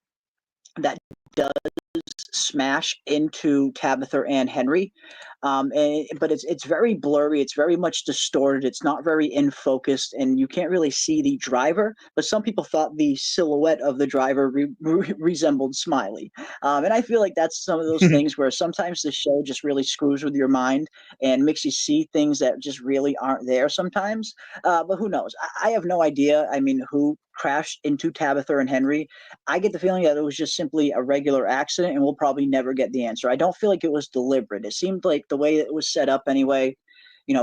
that does smash into Tabitha and Henry. But it's very blurry. It's very much distorted. It's not very in focus, and you can't really see the driver. But some people thought the silhouette of the driver resembled Smiley. And I feel like that's some of those things where sometimes the show just really screws with your mind and makes you see things that just really aren't there sometimes. But who knows? I have no idea. I mean, who crashed into Tabitha and Henry? I get the feeling that it was just simply a regular accident, and we'll probably never get the answer. I don't feel like it was deliberate. It seemed like the way it was set up anyway,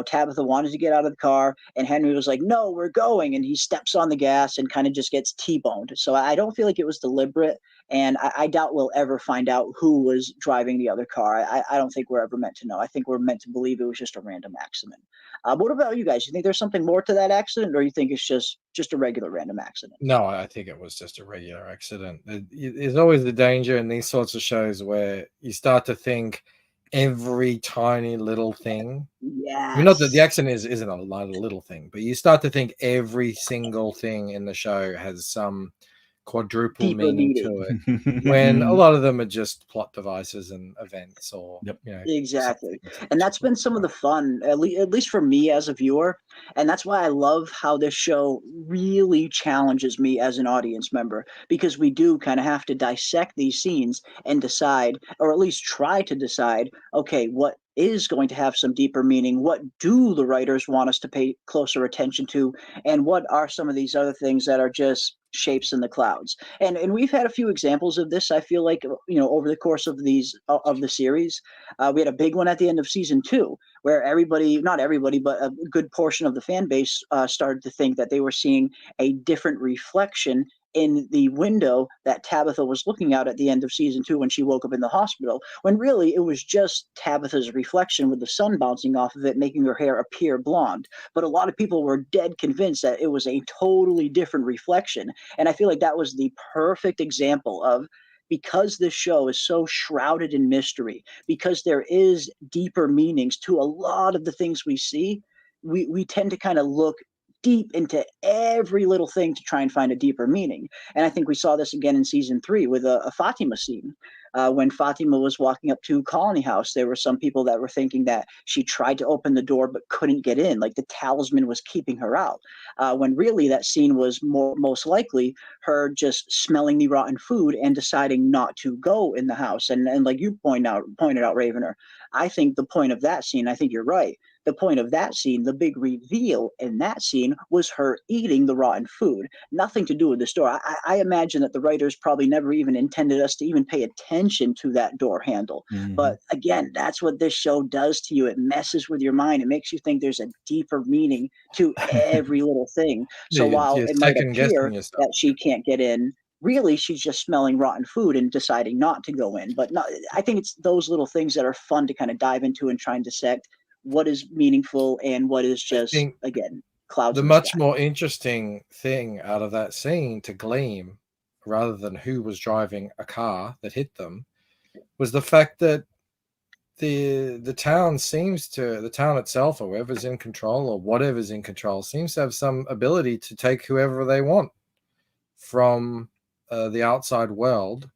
Tabitha wanted to get out of the car and Henry was like, no, we're going. And he steps on the gas and kind of just gets T-boned. So I don't feel like it was deliberate. And I doubt we'll ever find out who was driving the other car. I don't think we're ever meant to know. I think we're meant to believe it was just a random accident. But what about you guys? You think there's something more to that accident, or you think it's just a regular random accident? No, I think it was just a regular accident. There's always the danger in these sorts of shows where you start to think every tiny little thing. Yeah. I mean, not that the accident isn't a little thing, but you start to think every single thing in the show has some quadruple Deeper meaning to it, when a lot of them are just plot devices and events, or exactly. And that's been some of the fun, at least for me as a viewer. And that's why I love how this show really challenges me as an audience member, because we do kind of have to dissect these scenes and decide, or at least try to decide, okay, what is going to have some deeper meaning? What do the writers want us to pay closer attention to? And what are some of these other things that are just shapes in the clouds? And we've had a few examples of this, I feel like, over the course of the series. We had a big one at the end of season 2, where not everybody, but a good portion of the fan base started to think that they were seeing a different reflection in the window that Tabitha was looking out at the end of season 2 when she woke up in the hospital, when really it was just Tabitha's reflection with the sun bouncing off of it, making her hair appear blonde. But a lot of people were dead convinced that it was a totally different reflection. And I feel like that was the perfect example of, because this show is so shrouded in mystery, because there is deeper meanings to a lot of the things we see, we tend to kind of look deep into every little thing to try and find a deeper meaning. And I think we saw this again in season 3 with a Fatima scene. When Fatima was walking up to Colony House, there were some people that were thinking that she tried to open the door but couldn't get in, like the talisman was keeping her out. When really that scene was most likely her just smelling the rotten food and deciding not to go in the house. And like you pointed out, Ravener, I think the point of that scene, I think you're right. The point of that scene, the big reveal in that scene, was her eating the rotten food. Nothing to do with this door. I imagine that the writers probably never even intended us to even pay attention to that door handle. But again, that's what this show does to you. It messes with your mind. It makes you think there's a deeper meaning to every little thing. So while You're it might second appear guessing yourself. that she can't get in, really she's just smelling rotten food and deciding not to go in. But not, I think it's those little things that are fun to kind of dive into and try and dissect what is meaningful and what is just, again, clouds. The much more interesting thing out of that scene to glean, rather than who was driving a car that hit them, was the fact that the town itself, or whoever's in control or whatever's in control, seems to have some ability to take whoever they want from the outside world.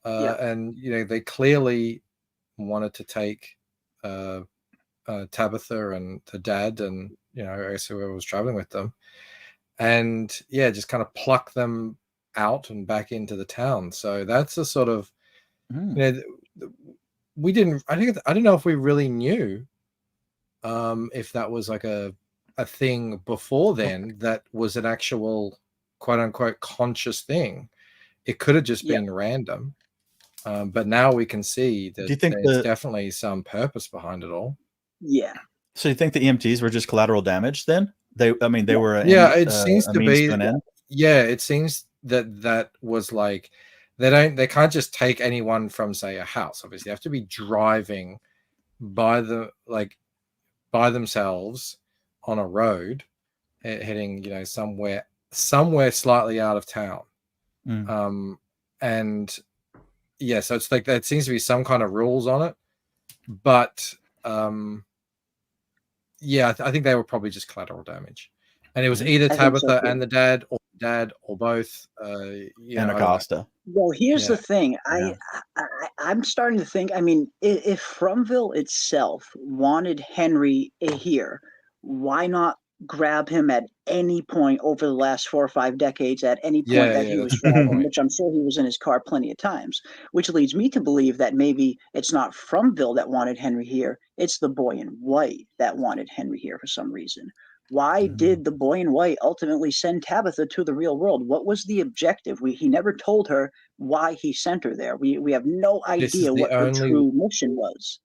And they clearly wanted to take Tabitha and the dad and I guess whoever was traveling with them, and just kind of pluck them out and back into the town. So that's a sort of we didn't I don't know if we really knew if that was like a thing before then that was an actual quote unquote conscious thing. It could have just been random, but now we can see that Do you think there's definitely some purpose behind it all. Yeah. So you think the EMTs were just collateral damage then? They were it seems a to means be to an end? it seems that was like they can't just take anyone from, say, a house. Obviously they have to be driving by themselves on a road heading somewhere slightly out of town. And so it's like there seems to be some kind of rules on it, but I think they were probably just collateral damage, and it was either Tabitha and the dad, or both. And Acosta. Well, here's the thing. I'm starting to think. I mean, if Fromville itself wanted Henry here, why not grab him at any point over the last 4 or 5 decades, at any point that he was driving, which I'm sure he was in his car plenty of times, which leads me to believe that maybe it's not Fromville that wanted Henry here, it's the boy in white that wanted Henry here for some reason. Why did the boy in white ultimately send Tabitha to the real world? What was the objective? He never told her why he sent her there. We have no idea what her true mission was.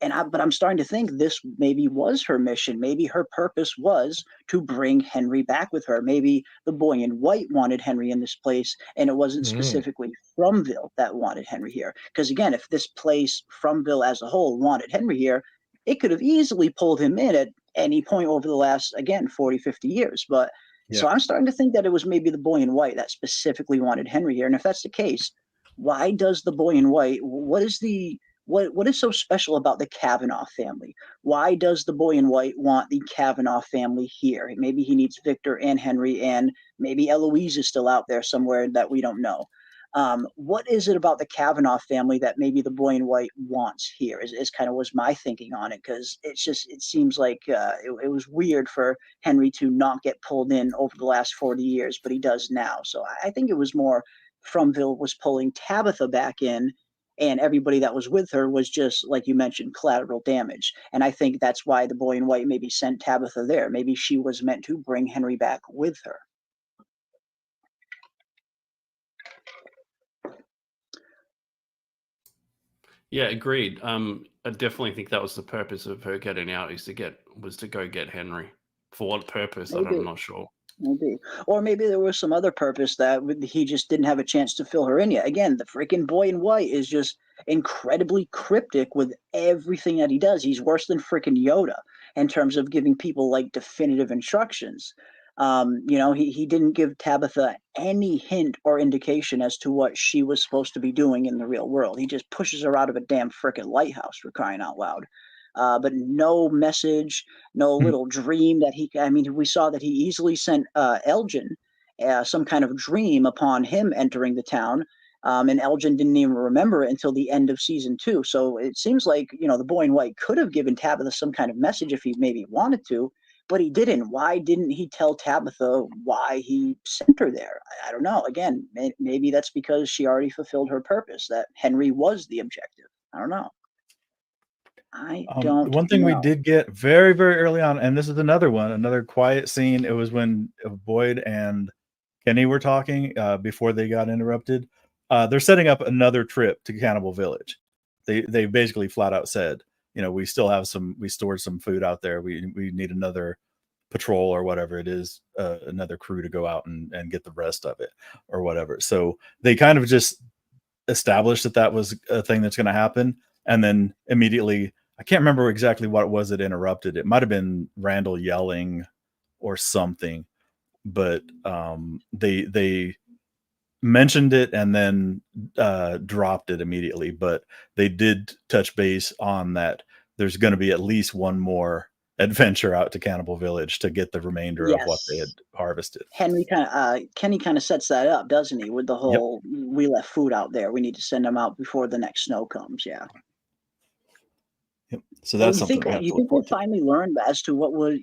But I'm starting to think this maybe was her mission. Maybe her purpose was to bring Henry back with her. Maybe the boy in white wanted Henry in this place, and it wasn't specifically Fromville that wanted Henry here. Because again, if this place, Fromville as a whole, wanted Henry here, it could have easily pulled him in at any point over the last, again, 40, 50 years. But so I'm starting to think that it was maybe the boy in white that specifically wanted Henry here. And if that's the case, why does the boy in white, what is so special about the Kavanaugh family? Why does the boy in white want the Kavanaugh family here? Maybe he needs Victor and Henry, and maybe Eloise is still out there somewhere that we don't know. What is it about the Kavanaugh family that maybe the boy in white wants here is kind of was my thinking on it, because it seems like it was weird for Henry to not get pulled in over the last 40 years, but he does now. So I think it was more Fromville was pulling Tabitha back in, and everybody that was with her was just, like you mentioned, collateral damage. And I think that's why the boy in white maybe sent Tabitha there. Maybe she was meant to bring Henry back with her. Yeah, agreed. I definitely think that was the purpose of her getting out, was to go get Henry. For what purpose? I'm not sure. Maybe. Or maybe there was some other purpose that he just didn't have a chance to fill her in yet. Again, the freaking boy in white is just incredibly cryptic with everything that he does. He's worse than freaking Yoda in terms of giving people like definitive instructions. He didn't give Tabitha any hint or indication as to what she was supposed to be doing in the real world. He just pushes her out of a damn freaking lighthouse, for crying out loud. But no message, no little dream that we saw that he easily sent Elgin some kind of dream upon him entering the town. And Elgin didn't even remember it until the end of season 2. So it seems like, the boy in white could have given Tabitha some kind of message if he maybe wanted to, but he didn't. Why didn't he tell Tabitha why he sent her there? I don't know. Again, maybe that's because she already fulfilled her purpose, that Henry was the objective. I don't know. I don't One thing we know. did get very, very early on, and this is another quiet scene. It was when Boyd and Kenny were talking before they got interrupted. They're setting up another trip to Cannibal Village. They basically flat out said, we stored some food out there. We need another patrol or whatever it is, another crew to go out and get the rest of it or whatever. So they kind of just established that was a thing that's going to happen. And then immediately, I can't remember exactly what it was that interrupted. It might have been Randall yelling or something, but they mentioned it and then dropped it immediately. But they did touch base on that. There's going to be at least one more adventure out to Cannibal Village to get the remainder of what they had harvested. Kenny kind of sets that up, doesn't he? With the whole, we left food out there. We need to send them out before the next snow comes. Yeah. So that's something you think we'll finally learn as to what was?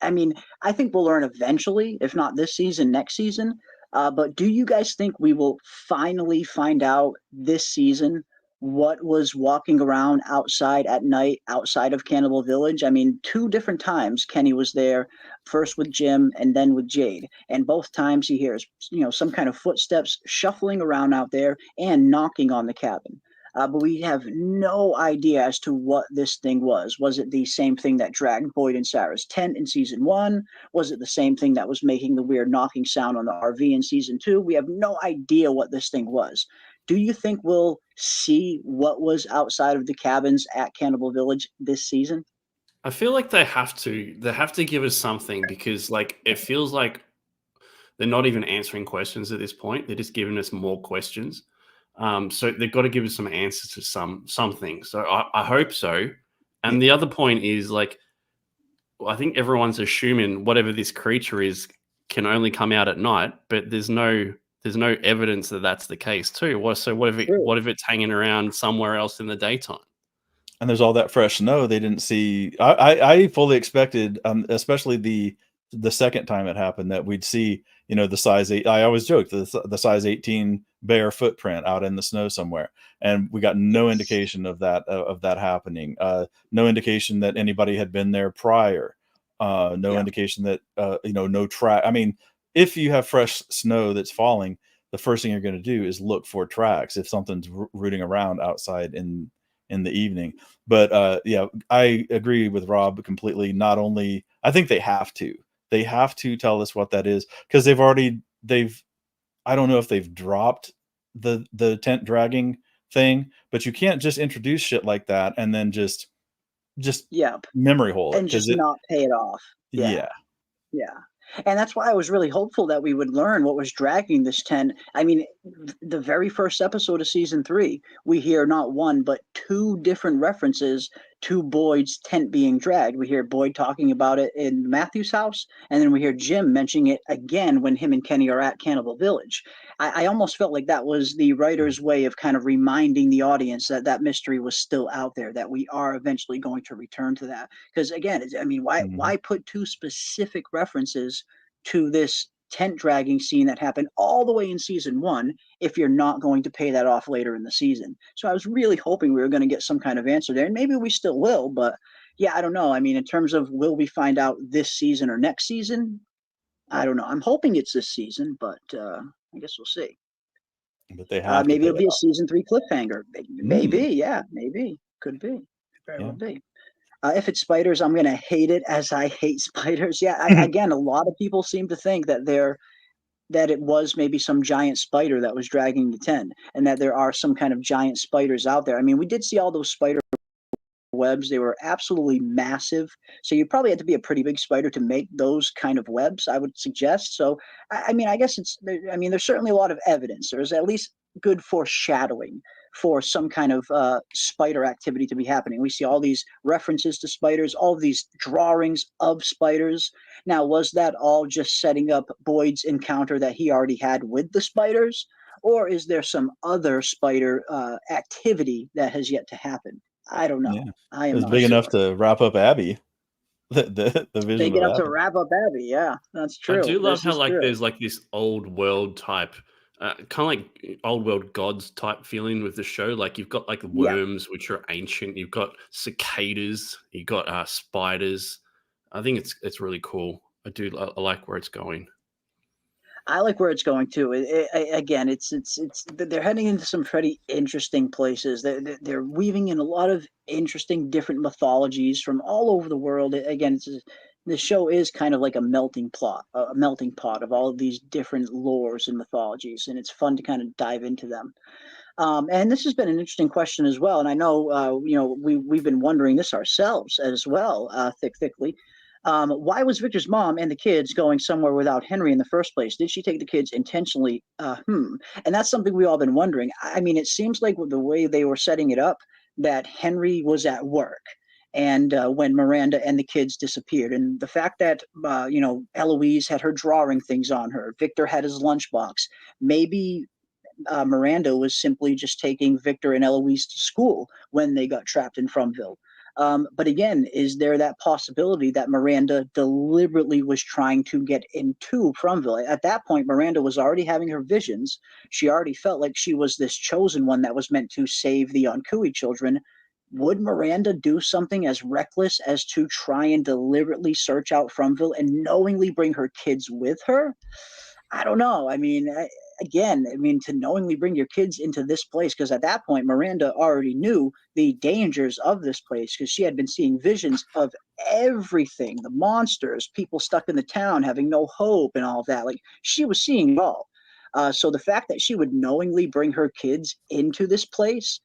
I think we'll learn eventually, if not this season, next season. But do you guys think we will finally find out this season what was walking around outside at night outside of Cannibal Village? 2 different times Kenny was there, first with Jim and then with Jade, and both times he hears some kind of footsteps shuffling around out there and knocking on the cabin. But we have no idea as to what this thing was. Was it the same thing that dragged Boyd and Sarah's tent in season 1? Was it the same thing that was making the weird knocking sound on the RV in season 2? We have no idea what this thing was. Do you think we'll see what was outside of the cabins at Cannibal Village this season? I feel like they have to give us something, because it feels like they're not even answering questions at this point. They're just giving us more questions. So they've got to give us some answers to something. So I hope so. And the other point is I think everyone's assuming whatever this creature is can only come out at night, but there's no evidence that that's the case too. What if it's hanging around somewhere else in the daytime? And there's all that fresh snow they didn't see. I fully expected, especially the second time it happened, that we'd see, the size 8. I always joke the size 18 bear footprint out in the snow somewhere, and we got no indication of that happening. No indication that anybody had been there prior. No indication that no track. If you have fresh snow that's falling, the first thing you're going to do is look for tracks if something's rooting around outside in the evening. But I agree with Rob completely. Not only, I think they have to tell us what that is, because I don't know if they've dropped the tent dragging thing, but you can't just introduce shit like that and then just memory hole it, and just not pay it off. Yeah. And that's why I was really hopeful that we would learn what was dragging this tent. The very first episode of season 3, we hear not one, but 2 different references to Boyd's tent being dragged. We hear Boyd talking about it in Matthew's house, and then we hear Jim mentioning it again when him and Kenny are at Cannibal Village. I almost felt like that was the writer's way of kind of reminding the audience that mystery was still out there, that we are eventually going to return to that. Because again, why put 2 specific references to this tent dragging scene that happened all the way in season 1 if you're not going to pay that off later in the season? So I was really hoping we were going to get some kind of answer there, and maybe we still will, but I don't know. In terms of will we find out this season or next season, I don't know. I'm hoping it's this season, but I guess we'll see. But they have maybe it'll be a season 3 cliffhanger. Maybe, maybe. Could be. Very well be. If it's spiders, I'm gonna hate it as I hate spiders. Yeah, again, a lot of people seem to think that it was maybe some giant spider that was dragging the tent, and that there are some kind of giant spiders out there. I mean, we did see all those spider webs. They were absolutely massive. So you probably had to be a pretty big spider to make those kind of webs, I would suggest. So, I mean, I guess there's certainly a lot of evidence. There's at least good foreshadowing for some kind of spider activity to be happening. We see all these references to spiders, all of these drawings of spiders. Now, was that all just setting up Boyd's encounter that he already had with the spiders? Or is there some other spider activity that has yet to happen? I don't know. Yeah. I It am was not big sure. enough to wrap up Abby. The vision Big enough of to Abby. wrap up Abby. Yeah, that's I true. do love This how is like true. there's like this old world type, kind of like old world gods type feeling with the show. Like you've got like Yeah. worms, which are ancient. You've got cicadas. You've got spiders. I think it's really cool. I like where it's going. I like where it's going too. Again, they're heading into some pretty interesting places. They're weaving in a lot of interesting different mythologies from all over the world. Again, the show is kind of like a melting pot of all of these different lores and mythologies, and it's fun to kind of dive into them. And this has been an interesting question as well. And I know, we've been wondering this ourselves as well, thickly. Why was Victor's mom and the kids going somewhere without Henry in the first place? Did she take the kids intentionally? And that's something we've all been wondering. I mean, it seems like with the way they were setting it up, that Henry was at work. And when Miranda and the kids disappeared, and the fact that Eloise had her drawing things on her, Victor had his lunchbox, maybe Miranda was simply just taking Victor and Eloise to school when they got trapped in Fromville. But again, is there that possibility that Miranda deliberately was trying to get into Fromville? At that point, Miranda was already having her visions. She already felt like she was this chosen one that was meant to save the Onkui children. Would Miranda do something as reckless as to try and deliberately search out Fromville and knowingly bring her kids with her? I don't know. I mean, to knowingly bring your kids into this place, because at that point, Miranda already knew the dangers of this place because she had been seeing visions of everything, the monsters, people stuck in the town having no hope and all of that. Like, she was seeing it all. So the fact that she would knowingly bring her kids into this place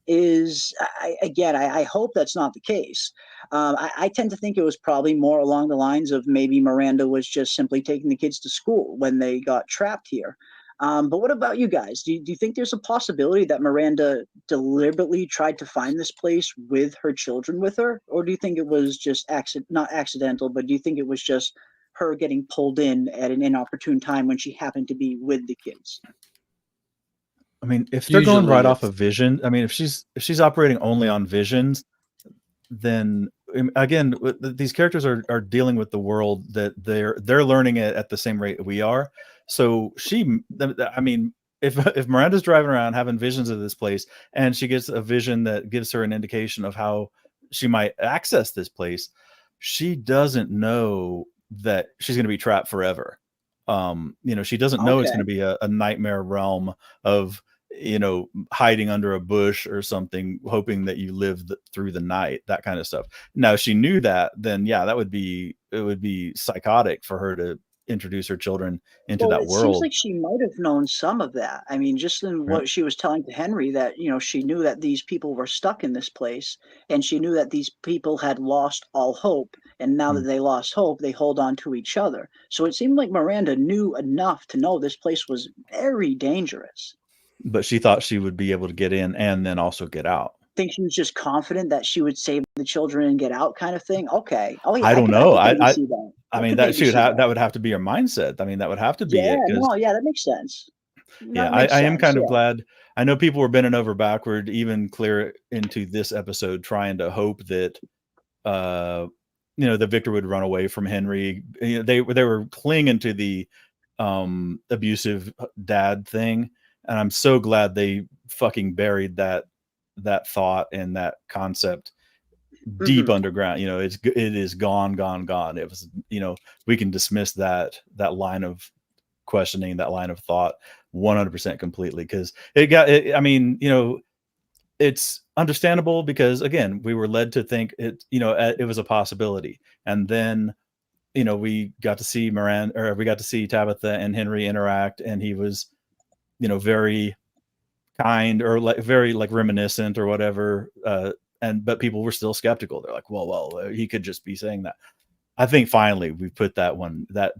is, I hope that's not the case. I tend to think it was probably more along the lines of maybe Miranda was just simply taking the kids to school when they got trapped here. But what about you guys? Do you think there's a possibility that Miranda deliberately tried to find this place with her children with her? Or do you think it was just not accidental, but do you think it was just her getting pulled in at an inopportune time when she happened to be with the kids? I mean, if they're going right off it's- of vision, I mean, if she's operating only on visions, then again, these characters are dealing with the world that they're learning it at the same rate we are. So I mean, if Miranda's driving around having visions of this place and she gets a vision that gives her an indication of how she might access this place, she doesn't know that she's going to be trapped forever. She doesn't know it's going to be a nightmare realm of hiding under a bush or something, hoping that you live through the night, that kind of stuff. Now, if she knew that, then yeah, it would be psychotic for her to introduce her children into that It world. seems like she might have known some of that. I mean, just in what she was telling to Henry, that she knew that these people were stuck in this place, and she knew that these people had lost all hope, and now that they lost hope, they hold on to each other. So it seemed like Miranda knew enough to know this place was very dangerous. But she thought she would be able to get in and then also get out. Think she was just confident that she would save the children and get out, kind of thing. Okay. Oh yeah. I don't know. I see that. I mean, that would have to be your mindset. I mean, that would have to be it. Yeah, that makes sense. I am kind of glad. I know people were bending over backward, even clear into this episode, trying to hope that, that Victor would run away from Henry. They were clinging to the abusive dad thing, and I'm so glad they fucking buried that thought and that concept deep underground. It is gone. It was, we can dismiss that line of questioning, that line of thought 100% completely, because I mean, it's understandable because again, we were led to think it was a possibility, and then we got to see we got to see Tabitha and Henry interact, and he was very kind or very reminiscent or whatever, but people were still skeptical. They're like, well, he could just be saying that. I think finally we put that one that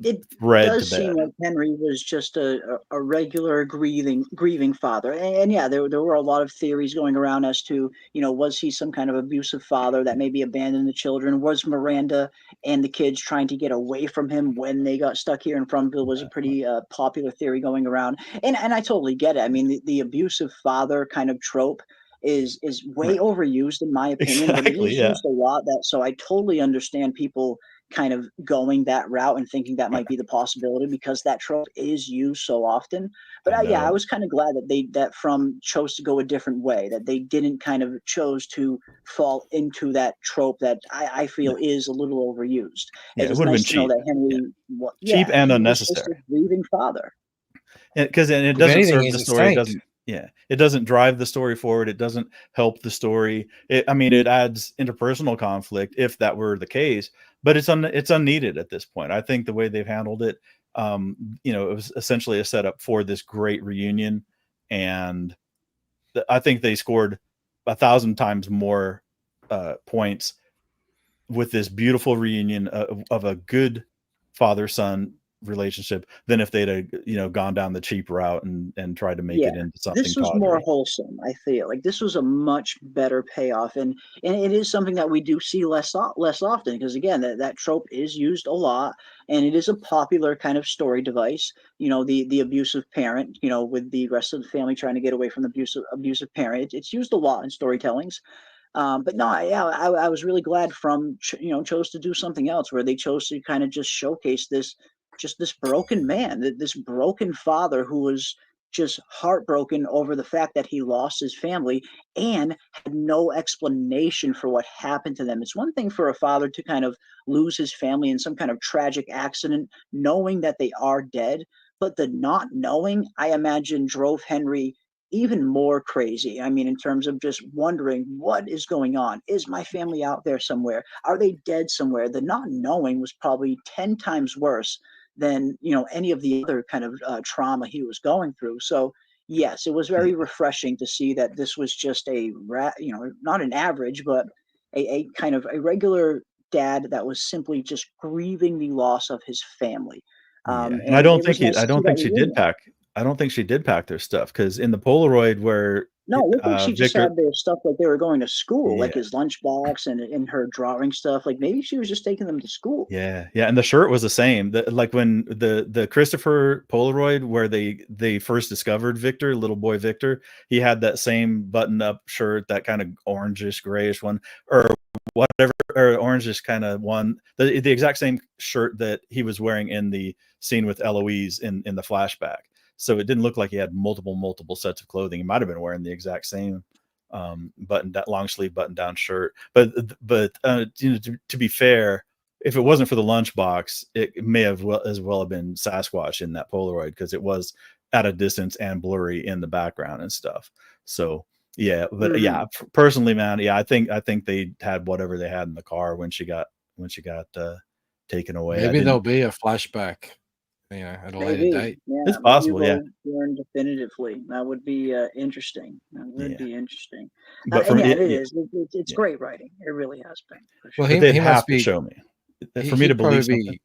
it thread does to bed. seem like Henry was just a regular grieving father, and yeah, there were a lot of theories going around as to was he some kind of abusive father that maybe abandoned the children? Was Miranda and the kids trying to get away from him when they got stuck here in Fromville? Was a pretty popular theory going around, and I totally get it. I mean, the abusive father kind of trope is way overused in my opinion, but it is used a lot. So I totally understand people kind of going that route and thinking that might be the possibility because that trope is used so often. But I was kind of glad that From chose to go a different way, that they didn't kind of chose to fall into that trope that I feel is a little overused. Yeah, It's it would have nice been to know cheap. that Henry, Cheap and he was just unnecessary. a grieving father. Because it If doesn't anything, serve he's the a story. It saint. doesn't. Yeah, it doesn't drive the story forward. It doesn't help the story. It adds interpersonal conflict if that were the case, but it's unneeded at this point. I think the way they've handled it, it was essentially a setup for this great reunion, and I think they scored 1,000 times more points with this beautiful reunion of a good father-son relationship than if they'd gone down the cheap route and tried to make it into something this was more tawdry. wholesome. I feel like this was a much better payoff, and it is something that we do see less often because again, that trope is used a lot, and it is a popular kind of story device. The abusive parent, with the rest of the family trying to get away from the abusive parent. It's used a lot in storytellings. But no, I was really glad From chose to do something else where they chose to kind of just showcase this broken man, this broken father who was just heartbroken over the fact that he lost his family and had no explanation for what happened to them. It's one thing for a father to kind of lose his family in some kind of tragic accident, knowing that they are dead, but the not knowing, I imagine, drove Henry even more crazy. I mean, in terms of just wondering what is going on. Is my family out there somewhere? Are they dead somewhere? The not knowing was probably 10 times worse than any of the other kind of trauma he was going through. So yes, it was very refreshing to see that this was just not an average, but a kind of a regular dad that was simply just grieving the loss of his family. And I And don't it was think nice I to see don't that think she did reunion. pack. I don't think she did pack their stuff because in the Polaroid where No, it looked like she just Victor, had their stuff like they were going to school, yeah, like his lunchbox and in her drawing stuff. Like maybe she was just taking them to school. yeah, and the shirt was the same. Like when the Christopher Polaroid where they first discovered Victor, little boy Victor, he had that same button-up shirt, that kind of orangish grayish one, or whatever, or orangish kind of one, the exact same shirt that he was wearing in the scene with Eloise in the flashback. So it didn't look like he had multiple sets of clothing. He might have been wearing the exact same long sleeve button down shirt. But to be fair, if it wasn't for the lunchbox, it may have as well have been Sasquatch in that Polaroid because it was at a distance and blurry in the background and stuff. So yeah, but yeah, personally, man, yeah, I think they had whatever they had in the car when she got taken away. Maybe there'll be a flashback, at a later date. Yeah, it's possible. Yeah, learn definitively. That would be interesting. That would be interesting. But for and me, yeah, it is. It's great writing. It really has been. For sure. Well, but they'd he have must to be. show me for me to believe something.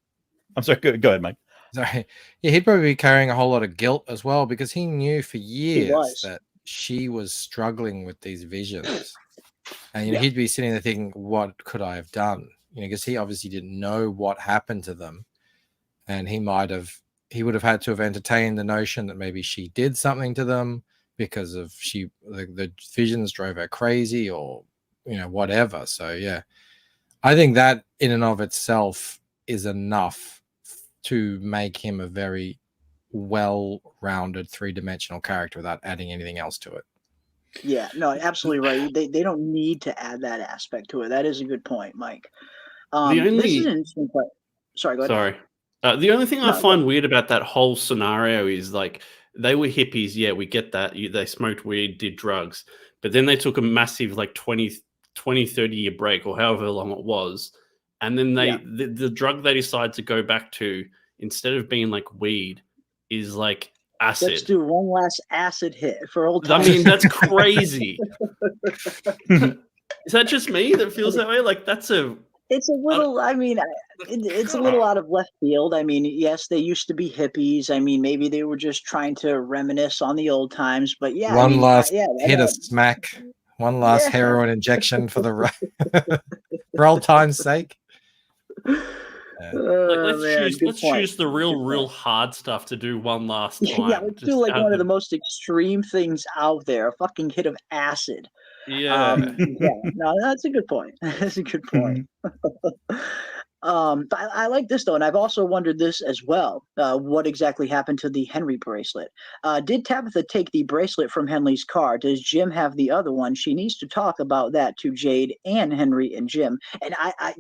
I'm sorry. Go ahead, Mike. Sorry. Yeah, he'd probably be carrying a whole lot of guilt as well because he knew for years that she was struggling with these visions, and he'd be sitting there thinking, "What could I have done?" Because he obviously didn't know what happened to them, and he would have had to have entertained the notion that maybe she did something to them because of the visions drove her crazy or whatever. So yeah, I think that in and of itself is enough to make him a very well-rounded three-dimensional character without adding anything else to it. Yeah, no, absolutely right. They don't need to add that aspect to it. That is a good point, Mike. This is an interesting question. Sorry, go ahead. The only thing I find weird about that whole scenario is like they were hippies. Yeah, we get that. They smoked weed, did drugs, but then they took a massive like 20, 30 year break or however long it was. And then the drug they decide to go back to, instead of being like weed, is like acid. Let's do one last acid hit for old I times. mean, that's crazy. Is that just me that feels that way? Like that's It's a little, I mean, it's a little out of left field. I mean, yes, they used to be hippies. I mean, maybe they were just trying to reminisce on the old times, but yeah. One I mean, last yeah, hit of smack. One last heroin injection for for old time's sake. Let's choose the real hard stuff to do one last time. Yeah, let's do like one of the most extreme things out there, a fucking hit of acid. Yeah. No, that's a good point. That's a good point. But I like this though, and I've also wondered this as well. What exactly happened to the Henry bracelet? Did Tabitha take the bracelet from Henley's car? Does Jim have the other one? She needs to talk about that to Jade and Henry and Jim. And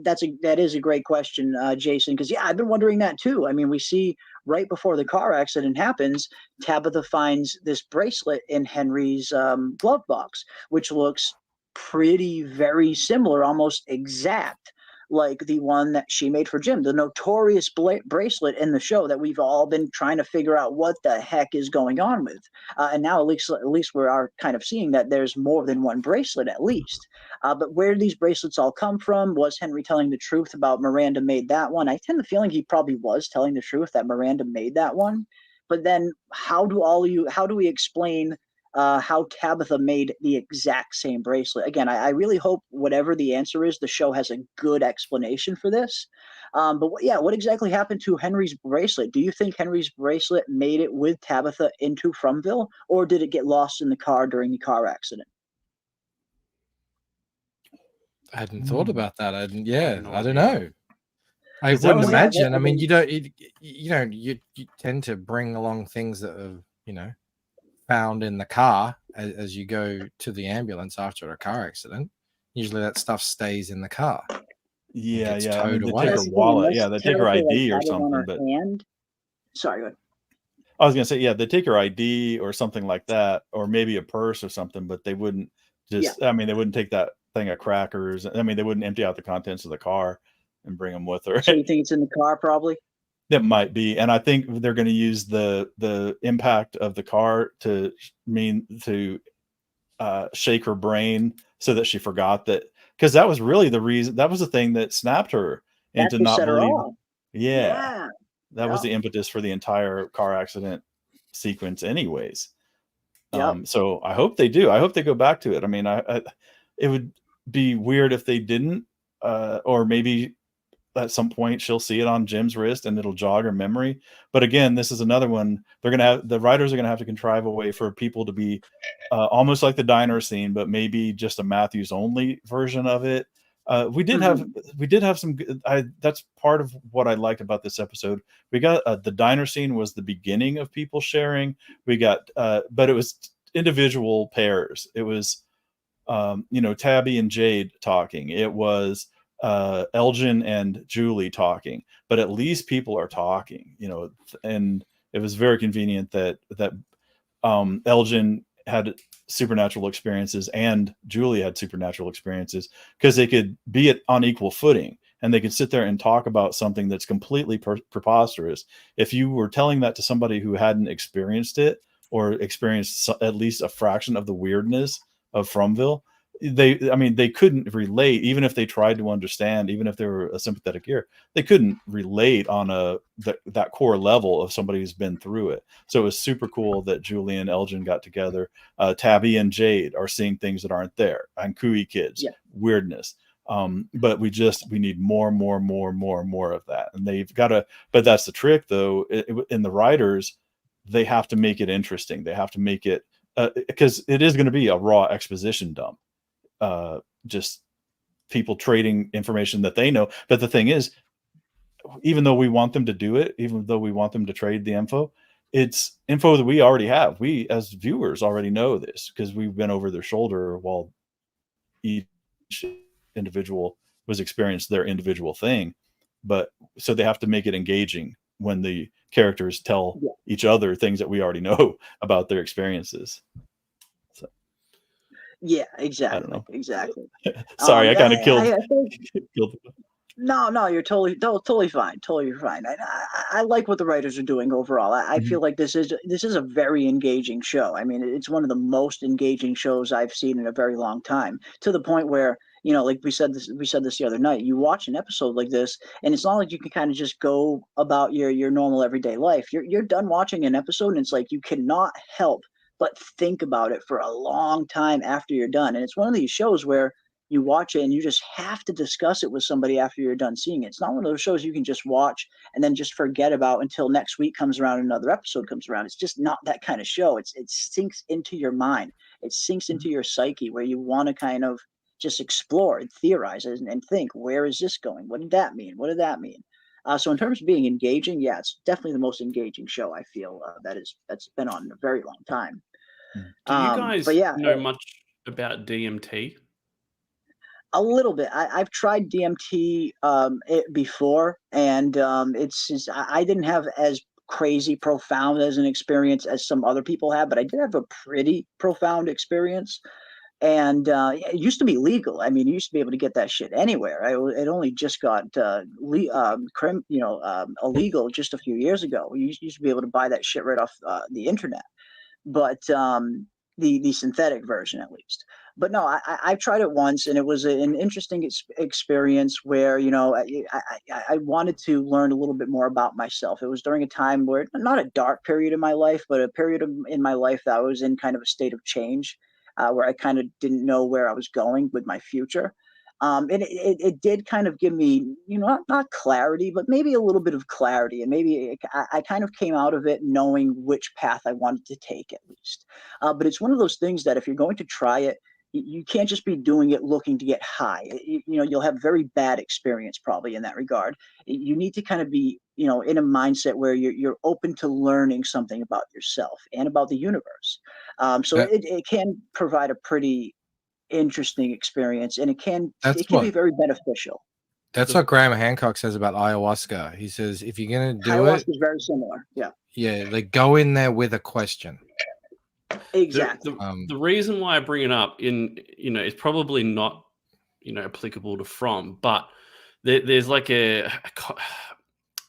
that is a great question, Jason, because I've been wondering that too. I mean, we see right before the car accident happens, Tabitha finds this bracelet in Henry's glove box, which looks very similar, almost exact, like the one that she made for Jim, the notorious bracelet in the show that we've all been trying to figure out what the heck is going on with. And now at least we are kind of seeing that there's more than one bracelet at least. But where do these bracelets all come from? Was Henry telling the truth about Miranda made that one? I tend to feeling he probably was telling the truth that Miranda made that one. But then how do we explain how Tabitha made the exact same bracelet? Again, I really hope whatever the answer is, the show has a good explanation for this. But what exactly happened to Henry's bracelet? Do you think Henry's bracelet made it with Tabitha into Fromville, or did it get lost in the car during the car accident? I hadn't thought about that. I don't know. I That wouldn't was- imagine. that- I mean, you tend to bring along things that are, found in the car as you go to the ambulance after a car accident. Usually that stuff stays in the car. Yeah, gets yeah. I mean, towed they away. take her wallet. Yeah, they take her Tabitha, like, ID or had it on something. her But hand. Sorry, go ahead. I was gonna say, yeah, they take her ID or something like that, or maybe a purse or something. But they wouldn't just. I mean, they wouldn't take that thing of crackers. I mean, they wouldn't empty out the contents of the car and bring them with her. So you think it's in the car, probably? That might be, and I think they're going to use the impact of the car to shake her brain so that she forgot that, because that was really the reason. That was the thing that snapped her into not set her believing. off. Yeah, that was the impetus for the entire car accident sequence, anyways. So I hope they do. I hope they go back to it. I mean, it would be weird if they didn't, or maybe at some point she'll see it on Jim's wrist and it'll jog her memory. But again, this is another one. The writers are going to have to contrive a way for people to be almost like the diner scene, but maybe just a Matthews only version of it. We did have some. That's part of what I liked about this episode. We got the diner scene was the beginning of people sharing. We got, but it was individual pairs. It was, Tabby and Jade talking. It was Elgin and Julie talking, but at least people are talking, and it was very convenient that Elgin had supernatural experiences and Julie had supernatural experiences, because they could be on equal footing and they could sit there and talk about something that's completely preposterous. If you were telling that to somebody who hadn't experienced it or experienced at least a fraction of the weirdness of Fromville, they couldn't relate, even if they tried to understand, even if they were a sympathetic ear, they couldn't relate on that core level of somebody who's been through it. So it was super cool that Julie and Elgin got together. Tabby and Jade are seeing things that aren't there, and Cooey kids, weirdness. But we need more of that, and they've got to. But that's the trick, though. In the writers, they have to make it interesting. They have to make it because it is going to be a raw exposition dump. Just people trading information that they know. But the thing is, even though we want them to do it, even though we want them to trade the info, it's info that we already have. We as viewers already know this because we've been over their shoulder while each individual was experiencing their individual thing. But so they have to make it engaging when the characters tell each other things that we already know about their experiences. So Yeah, I exactly, don't know. exactly. Sorry, I kind of I think killed. no, you're totally fine, totally fine. I like what the writers are doing overall. I Mhm. feel like this is a very engaging show. I mean, it's one of the most engaging shows I've seen in a very long time. To the point where, you know, like we said this the other night. You watch an episode like this, and it's not like you can kind of just go about your normal everyday life. You're done watching an episode, and it's like you cannot help but think about it for a long time after you're done. And it's one of these shows where you watch it and you just have to discuss it with somebody after you're done seeing it. It's not one of those shows you can just watch and then just forget about until next week comes around and another episode comes around. It's just not that kind of show. It sinks into your mind. It sinks into your psyche where you want to kind of just explore and theorize and think, where is this going? What did that mean? What did that mean? So in terms of being engaging, yeah, it's definitely the most engaging show I feel that's been on in a very long time. Do you guys But yeah, know much about DMT? a little bit. I've tried DMT before, and it's just, I didn't have as crazy profound as an experience as some other people have, but I did have a pretty profound experience. And it used to be legal. I mean, you used to be able to get that shit anywhere. It only just got illegal just a few years ago. You used to be able to buy that shit right off the internet, but the synthetic version at least. But no, I've tried it once, and it was an interesting experience where, you know, I wanted to learn a little bit more about myself. It was during a time where, not a dark period in my life, but a period in my life that I was in kind of a state of change, where I kind of didn't know where I was going with my future. And it did kind of give me, you know, not clarity, but maybe a little bit of clarity. And maybe I kind of came out of it knowing which path I wanted to take at least. But it's one of those things that if you're going to try it, you can't just be doing it looking to get high. You know, you'll have very bad experience probably in that regard. You need to kind of be, you know, in a mindset where you're open to learning something about yourself and about the universe. So That- it can provide a pretty interesting experience, and That's it can be what very beneficial. that's what Graham Hancock says about ayahuasca. He says if you're gonna do Ayahuasca it, is very similar. Yeah, like go in there with a question. exactly. The reason why I bring it up it's probably not, applicable to From, but there's like a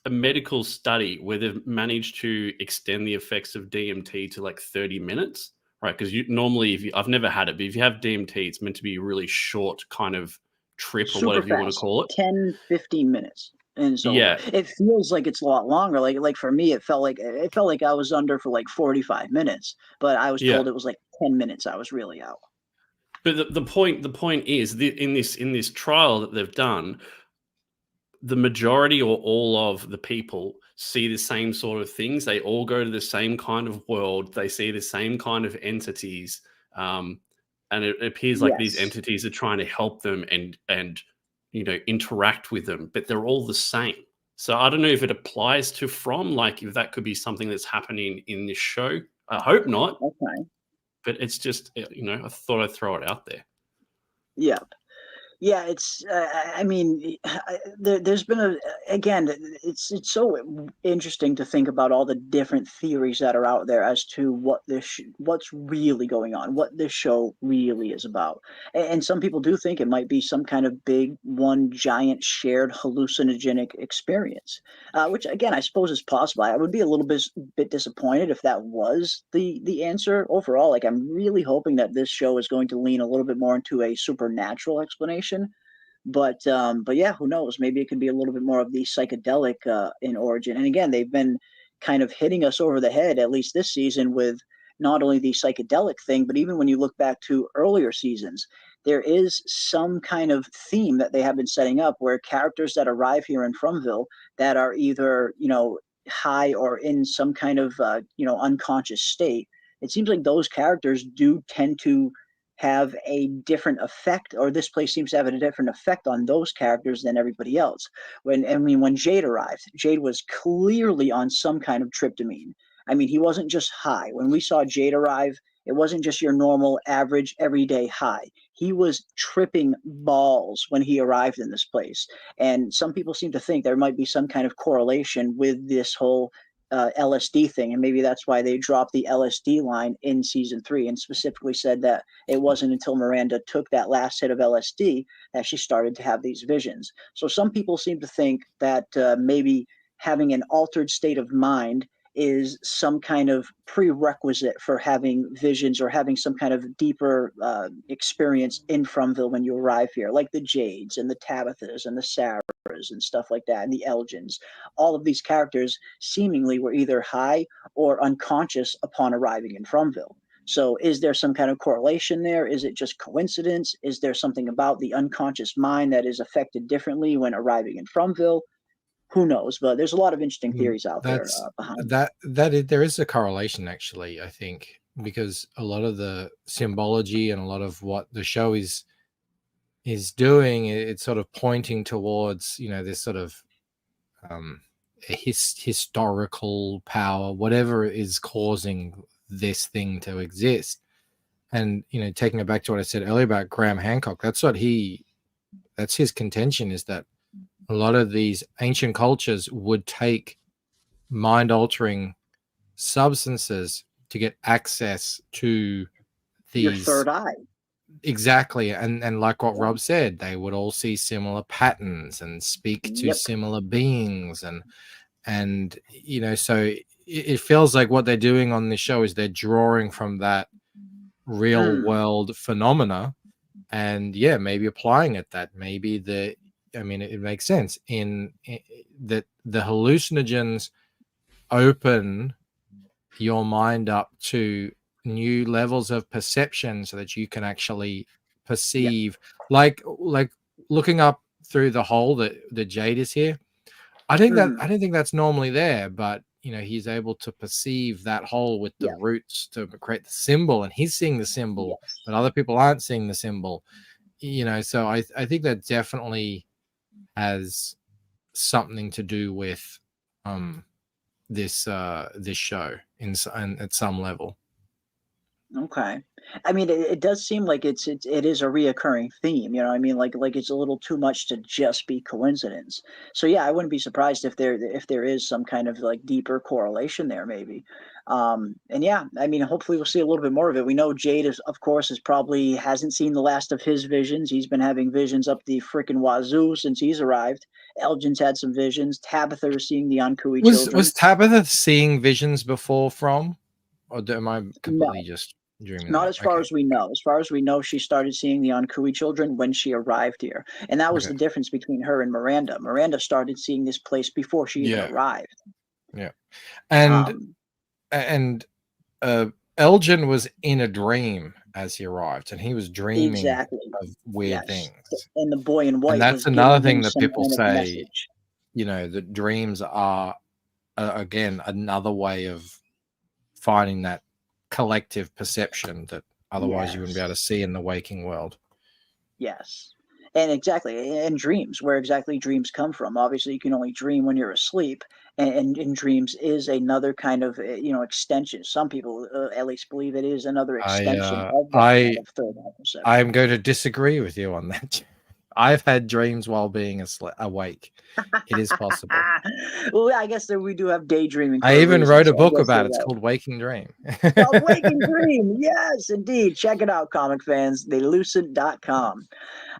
medical study where they've managed to extend the effects of DMT to like 30 minutes, right? Because normally, I've never had it, but if you have DMT, it's meant to be a really short kind of trip or Super whatever you want to fast, call it. 10, 15 minutes. And so Yeah. it feels like it's a lot longer. Like for me, it felt like I was under for like 45 minutes, but I was Yeah. told it was like 10 minutes. I was really out. But the point is in this trial that they've done, the majority or all of the people see the same sort of things. They all go to the same kind of world. They see the same kind of entities, and it appears like these Yes. entities are trying to help them and interact with them, but they're all the same. So I don't know if it applies to From, like if that could be something that's happening in this show. I hope not. Okay. But it's just, I thought I'd throw it out there. Yeah. Yeah, it's. I mean, there's been again. It's so interesting to think about all the different theories that are out there as to what's really going on, what this show really is about. And some people do think it might be some kind of big one giant shared hallucinogenic experience, which again I suppose is possible. I would be a little bit disappointed if that was the answer overall. Like I'm really hoping that this show is going to lean a little bit more into a supernatural explanation. But yeah, who knows? Maybe it could be a little bit more of the psychedelic in origin. And again, they've been kind of hitting us over the head, at least this season, with not only the psychedelic thing, but even when you look back to earlier seasons, there is some kind of theme that they have been setting up where characters that arrive here in Fromville that are either, high or in some kind of, unconscious state, it seems like those characters do tend to have a different effect, or this place seems to have a different effect on those characters than everybody else. When Jade arrived, Jade was clearly on some kind of tryptamine. I mean, he wasn't just high. When we saw Jade arrive, it wasn't just your normal, average, everyday high. he was tripping balls when he arrived in this place. And some people seem to think there might be some kind of correlation with this whole LSD thing, and maybe that's why they dropped the LSD line in season 3 and specifically said that it wasn't until Miranda took that last hit of LSD that she started to have these visions. So some people seem to think that maybe having an altered state of mind is some kind of prerequisite for having visions or having some kind of deeper experience in Fromville when you arrive here, like the Jades and the Tabithas and the Sarahs and stuff like that, and the Elgins. All of these characters seemingly were either high or unconscious upon arriving in Fromville. So is there some kind of correlation there? Is it just coincidence? Is there something about the unconscious mind that is affected differently when arriving in Fromville? Who knows? But there's a lot of interesting theories out there behind that. There is a correlation, actually, I think, because a lot of the symbology and a lot of what the show is doing, it's sort of pointing towards, you know, this sort of historical power, whatever is causing this thing to exist. And, you know, taking it back to what I said earlier about Graham Hancock, that's his contention, is that a lot of these ancient cultures would take mind-altering substances to get access to these. Your third eye. Exactly. And like what Rob said, they would all see similar patterns and speak to similar beings. And you know, so it feels like what they're doing on this show is they're drawing from that real world phenomena and maybe applying it that maybe it makes sense in that the hallucinogens open your mind up to new levels of perception so that you can actually perceive, like looking up through the hole that Jade is here. I don't think that's normally there, but you know, he's able to perceive that hole with the roots to create the symbol, and he's seeing the symbol, but other people aren't seeing the symbol. You know, so I think that definitely has something to do with this show at some level. Okay. I mean, it does seem like it is a reoccurring theme, you know what I mean? Like it's a little too much to just be coincidence. So yeah, I wouldn't be surprised if there is some kind of like deeper correlation there, maybe. And yeah, I mean, hopefully we'll see a little bit more of it. We know Jade of course probably hasn't seen the last of his visions. He's been having visions up the freaking wazoo since he's arrived. Elgin's had some visions. Tabitha is seeing the Ankui children. Was Tabitha seeing visions before From? Or am I completely just dreaming? Not as far as we know. As far as we know, she started seeing the Ankui children when she arrived here. And that was the difference between her and Miranda. Miranda started seeing this place before she even arrived. Yeah. And Elgin was in a dream as he arrived, and he was dreaming of weird things. And the boy in white. And that's another thing that people say, you know, that dreams are, again, another way of finding that collective perception that otherwise you wouldn't be able to see in the waking world. Yes. And exactly. And dreams, where exactly dreams come from. Obviously, you can only dream when you're asleep. And in dreams is another kind of, you know, extension. Some people at least believe it is another extension of third eye perception. I'm going to disagree with you on that. I've had dreams while being awake. It is possible. Well, I guess that we do have daydreaming. I even wrote a book about it. It's called Waking Dream. Waking Dream. Yes, indeed. Check it out, comic fans. TheLucid.com.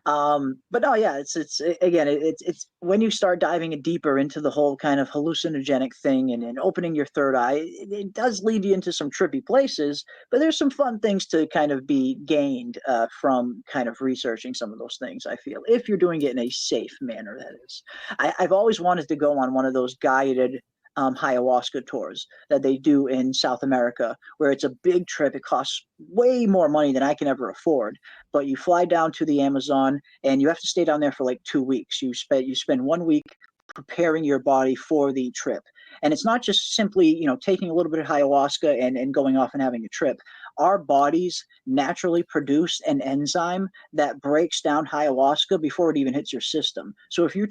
But no, yeah, it's when you start diving deeper into the whole kind of hallucinogenic thing and opening your third eye, it does lead you into some trippy places, but there's some fun things to kind of be gained from kind of researching some of those things, I feel, if you're doing it in a safe manner, that is. I've always wanted to go on one of those guided ayahuasca tours that they do in South America, where it's a big trip. It costs way more money than I can ever afford, but you fly down to the Amazon and you have to stay down there for like 2 weeks. You spend 1 week preparing your body for the trip. And it's not just simply, you know, taking a little bit of ayahuasca and going off and having a trip. Our bodies naturally produce an enzyme that breaks down ayahuasca before it even hits your system. So if you're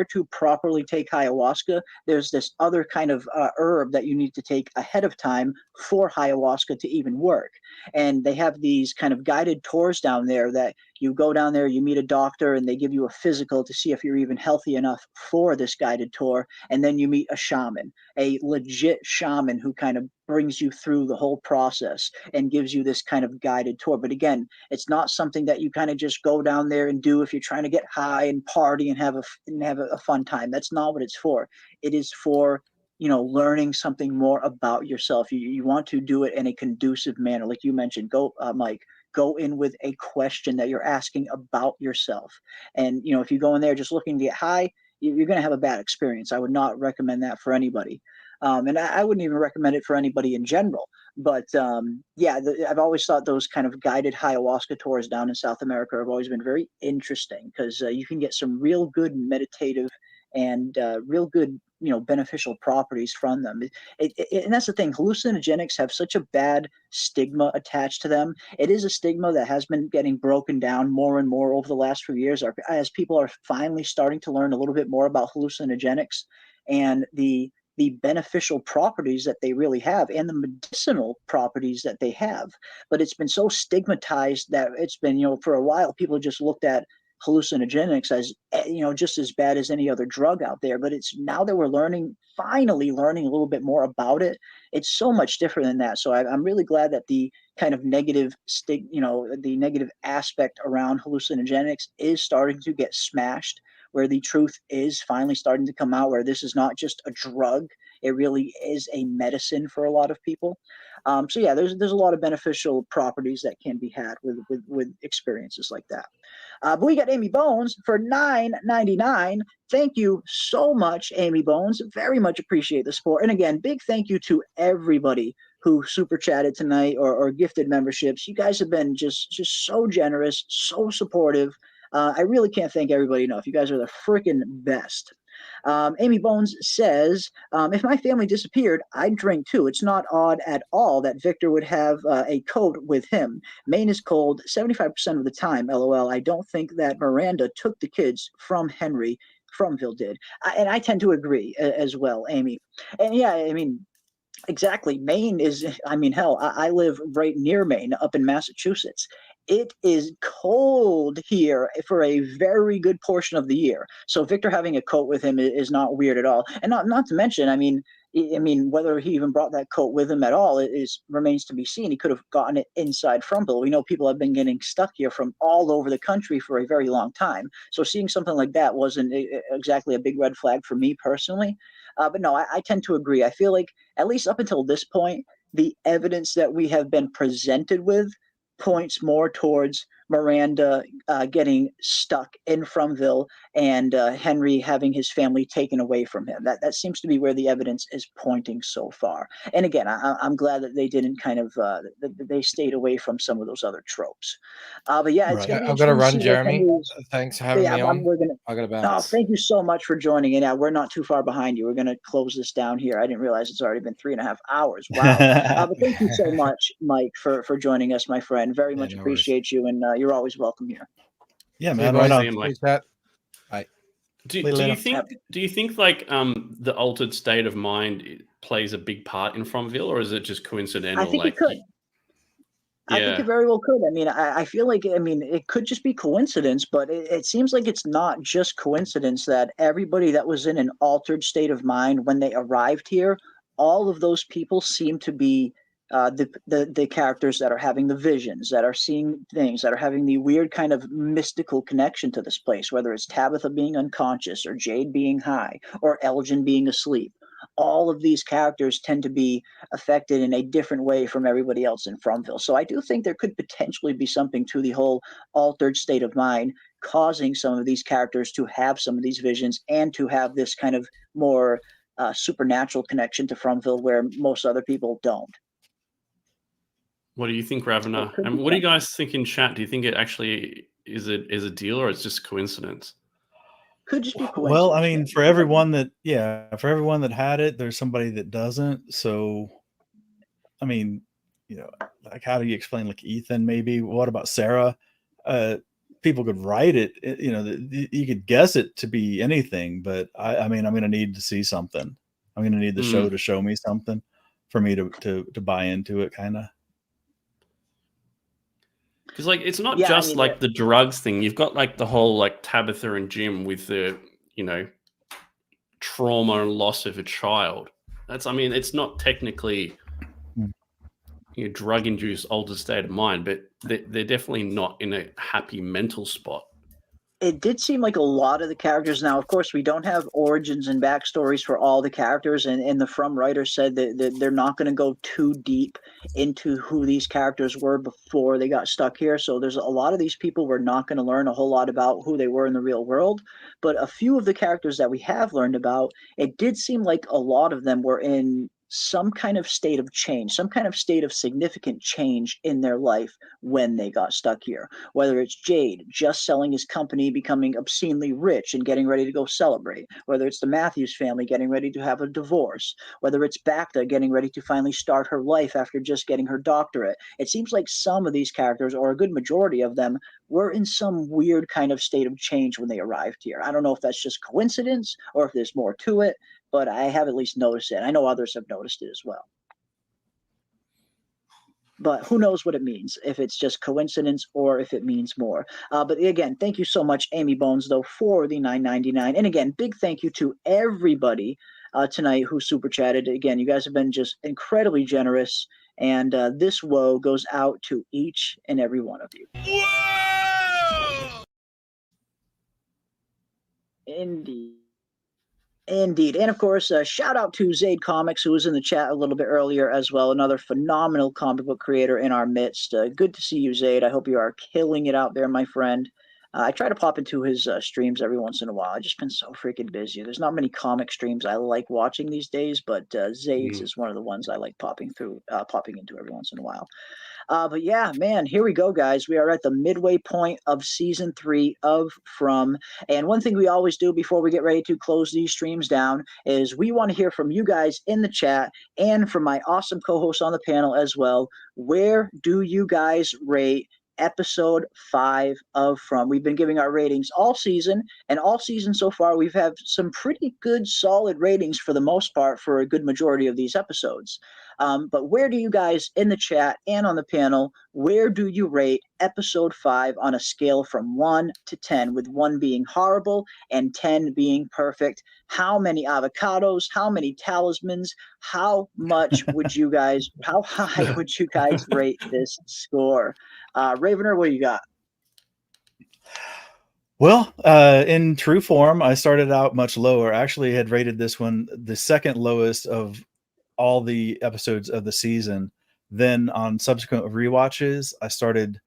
to properly take ayahuasca, there's this other kind of herb that you need to take ahead of time for ayahuasca to even work. And they have these kind of guided tours down there that You go down there, you meet a doctor, and they give you a physical to see if you're even healthy enough for this guided tour. And then you meet a shaman, a legit shaman who kind of brings you through the whole process and gives you this kind of guided tour. But again, it's not something that you kind of just go down there and do if you're trying to get high and party and have a fun time. That's not what it's for. It is for, you know, learning something more about yourself. You want to do it in a conducive manner, like you mentioned. Mike, go in with a question that you're asking about yourself. And you know, if you go in there just looking to get high, you're going to have a bad experience. I would not recommend that for anybody. And I wouldn't even recommend it for anybody in general. But yeah, I've always thought those kind of guided ayahuasca tours down in South America have always been very interesting, because you can get some real good meditative and real good, you know, beneficial properties from them. And that's the thing. Hallucinogenics have such a bad stigma attached to them. It is a stigma that has been getting broken down more and more over the last few years, as people are finally starting to learn a little bit more about hallucinogenics and the beneficial properties that they really have and the medicinal properties that they have. But it's been so stigmatized that it's been, you know, for a while, people just looked at hallucinogenics as, you know, just as bad as any other drug out there. But it's now that we're finally learning a little bit more about it, it's so much different than that. So I'm really glad that the kind of negative the negative aspect around hallucinogenics is starting to get smashed, where the truth is finally starting to come out, where this is not just a drug, it really is a medicine for a lot of people. So yeah, there's a lot of beneficial properties that can be had with experiences like that. But we got Amy Bones for $9.99. Thank you so much, Amy Bones. Very much appreciate the support. And again, big thank you to everybody who super chatted tonight or gifted memberships. You guys have been just so generous, so supportive. I really can't thank everybody enough. You guys are the freaking best. Amy Bones says, if my family disappeared, I'd drink too. It's not odd at all that Victor would have a coat with him. Maine is cold 75% of the time, LOL. I don't think that Miranda took the kids from Henry. Fromville did. And I tend to agree as well, Amy. And yeah, I mean, exactly. Maine is, I mean, hell, I live right near Maine up in Massachusetts. It is cold here for a very good portion of the year. So Victor having a coat with him is not weird at all. And not to mention, I mean, whether he even brought that coat with him at all remains to be seen. He could have gotten it inside Fromville. We know people have been getting stuck here from all over the country for a very long time. So seeing something like that wasn't exactly a big red flag for me personally. But no, I tend to agree. I feel like, at least up until this point, the evidence that we have been presented with points more towards Miranda getting stuck in Fromville and Henry having his family taken away from him. That seems to be where the evidence is pointing so far. And again, I'm glad that they didn't kind of they stayed away from some of those other tropes. But yeah, it's Right. going to be I've got to interesting run, see Jeremy. Thanks for having me on. I got to bounce. Thank you so much for joining. And yeah, we're not too far behind you. We're going to close this down here. I didn't realize it's already been 3.5 hours. Wow. But thank you so much, Mike, for joining us, my friend. Very much appreciate you, and you're always welcome here. Yeah, man. Right on. Bye. Do you think like the altered state of mind plays a big part in Fromville, or is it just coincidental? I think like, it could. I think it very well could. I mean, I feel like, it could just be coincidence, but it seems like it's not just coincidence that everybody that was in an altered state of mind when they arrived here, all of those people seem to be the characters that are having the visions, that are seeing things, that are having the weird kind of mystical connection to this place, whether it's Tabitha being unconscious or Jade being high or Elgin being asleep. All of these characters tend to be affected in a different way from everybody else in Fromville. So I do think there could potentially be something to the whole altered state of mind causing some of these characters to have some of these visions and to have this kind of more supernatural connection to Fromville where most other people don't. What do you think, Ravena? And what do you guys think in chat? Do you think it actually is a deal, or it's just coincidence? Could just be coincidence. Well, I mean, for everyone that had it, there's somebody that doesn't. So, I mean, like, how do you explain, like, Ethan? Maybe. What about Sarah? People could write it. You could guess it to be anything. But I mean, I'm going to need to see something. I'm going to need the show to show me something for me to buy into it, kind of. Because like it's not Yeah, I just mean, like the drugs thing. You've got like the whole like Tabitha and Jim with the trauma and loss of a child. That's it's not technically drug induced altered state of mind, but they're definitely not in a happy mental spot. it did seem like a lot of the characters. Now, of course, we don't have origins and backstories for all the characters, and the From writer said that they're not going to go too deep into who these characters were before they got stuck here. So there's a lot of these people we're not going to learn a whole lot about who they were in the real world. But a few of the characters that we have learned about, it did seem like a lot of them were in some kind of state of change, some kind of state of significant change in their life when they got stuck here. Whether it's Jade just selling his company, becoming obscenely rich and getting ready to go celebrate, whether it's the Matthews family getting ready to have a divorce, whether it's Bacta getting ready to finally start her life after just getting her doctorate. It seems like some of these characters, or a good majority of them, were in some weird kind of state of change when they arrived here. I don't know if that's just coincidence or if there's more to it, but I have at least noticed it. I know others have noticed it as well. But who knows what it means, if it's just coincidence or if it means more. But again, thank you so much, Amy Bones, though, for the $9.99. And again, big thank you to everybody tonight who super chatted. Again, you guys have been just incredibly generous. And this woe goes out to each and every one of you. Whoa! Indeed. Indeed. And of course, shout out to Zaid Comics, who was in the chat a little bit earlier as well. Another phenomenal comic book creator in our midst. Good to see you, Zaid. I hope you are killing it out there, my friend. I try to pop into his streams every once in a while. I've just been so freaking busy. There's not many comic streams I like watching these days, but Zaid's is one of the ones I like popping into every once in a while. But yeah, man, here we go, guys. We are at the midway point of season 3 of From. And one thing we always do before we get ready to close these streams down is we want to hear from you guys in the chat and from my awesome co-hosts on the panel as well. Where do you guys rate episode 5 of From? We've been giving our ratings all season, and all season so far we've had some pretty good solid ratings for the most part for a good majority of these episodes. But where do you guys in the chat and on the panel, where do you rate episode 5 on a scale from 1 to 10, with 1 being horrible and 10 being perfect? How many avocados? How many talismans? How much would you guys, how high would you guys rate this score? Ravener, what do you got? Well, in true form, I started out much lower. I actually had rated this one the second lowest of all the episodes of the season. Then on subsequent rewatches, I started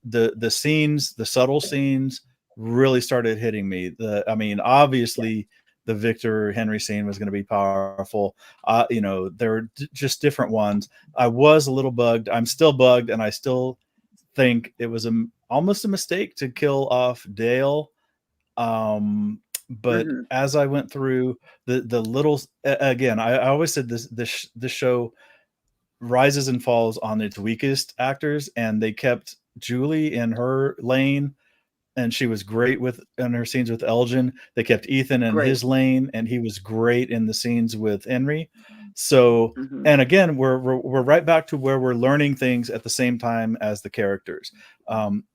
the scenes, the subtle scenes really started hitting me. Obviously the Victor Henry scene was going to be powerful. There were just different ones. I was a little bugged. I'm still bugged, and I still think it was almost a mistake to kill off Dale. But as I went through the little, again, I always said this show rises and falls on its weakest actors, and they kept Julie in her lane, and she was great in her scenes with Elgin. They kept Ethan in his lane, and he was great in the scenes with Henry. So, and again, we're right back to where we're learning things at the same time as the characters.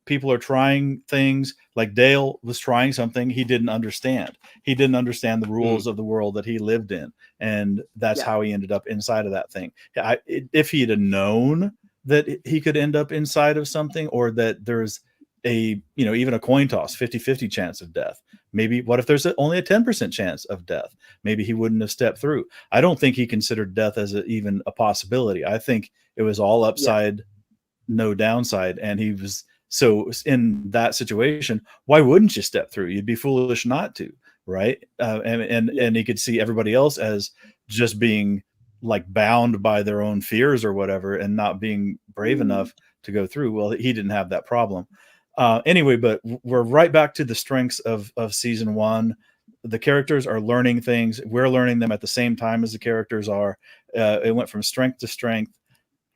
People are trying things, like Dale was trying something he didn't understand. He didn't understand the rules of the world that he lived in, and that's how he ended up inside of that thing. If he'd have known that he could end up inside of something, or that there's even a coin toss, 50-50 chance of death. Maybe what if there's only a 10% chance of death? Maybe he wouldn't have stepped through. I don't think he considered death as even a possibility. I think it was all upside, no downside. And he was, so in that situation, why wouldn't you step through? You'd be foolish not to, right? And he could see everybody else as just being like bound by their own fears or whatever, and not being brave enough to go through. Well, he didn't have that problem. Anyway, but we're right back to the strengths of season 1. The characters are learning things. We're learning them at the same time as the characters are. It went from strength to strength,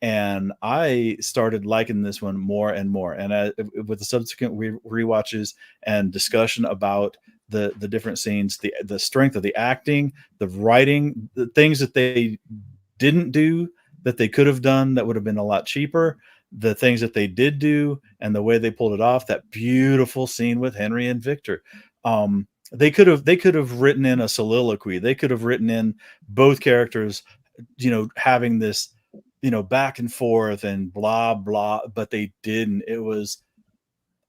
and I started liking this one more and more. And with the subsequent rewatches and discussion about the different scenes, the strength of the acting, the writing, the things that they didn't do that they could have done that would have been a lot cheaper, the things that they did do and the way they pulled it off, that beautiful scene with Henry and Victor. They could have written in a soliloquy. They could have written in both characters, having this, back and forth and blah, blah, but they didn't. It was,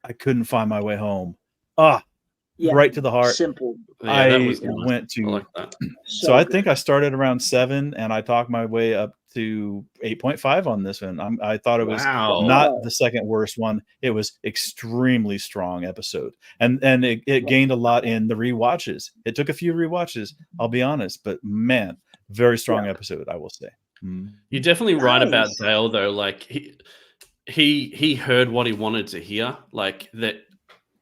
I couldn't find my way home. Right to the heart. Simple. Yeah, that was nice. Went to, I like that. So I think I started around 7 and I talked my way up to 8.5 on this one. I thought it was not the second worst one. It was extremely strong episode. And it gained a lot in the rewatches. It took a few rewatches, I'll be honest, but man, very strong episode, I will say. You're definitely right about Dale though. Like he heard what he wanted to hear, like that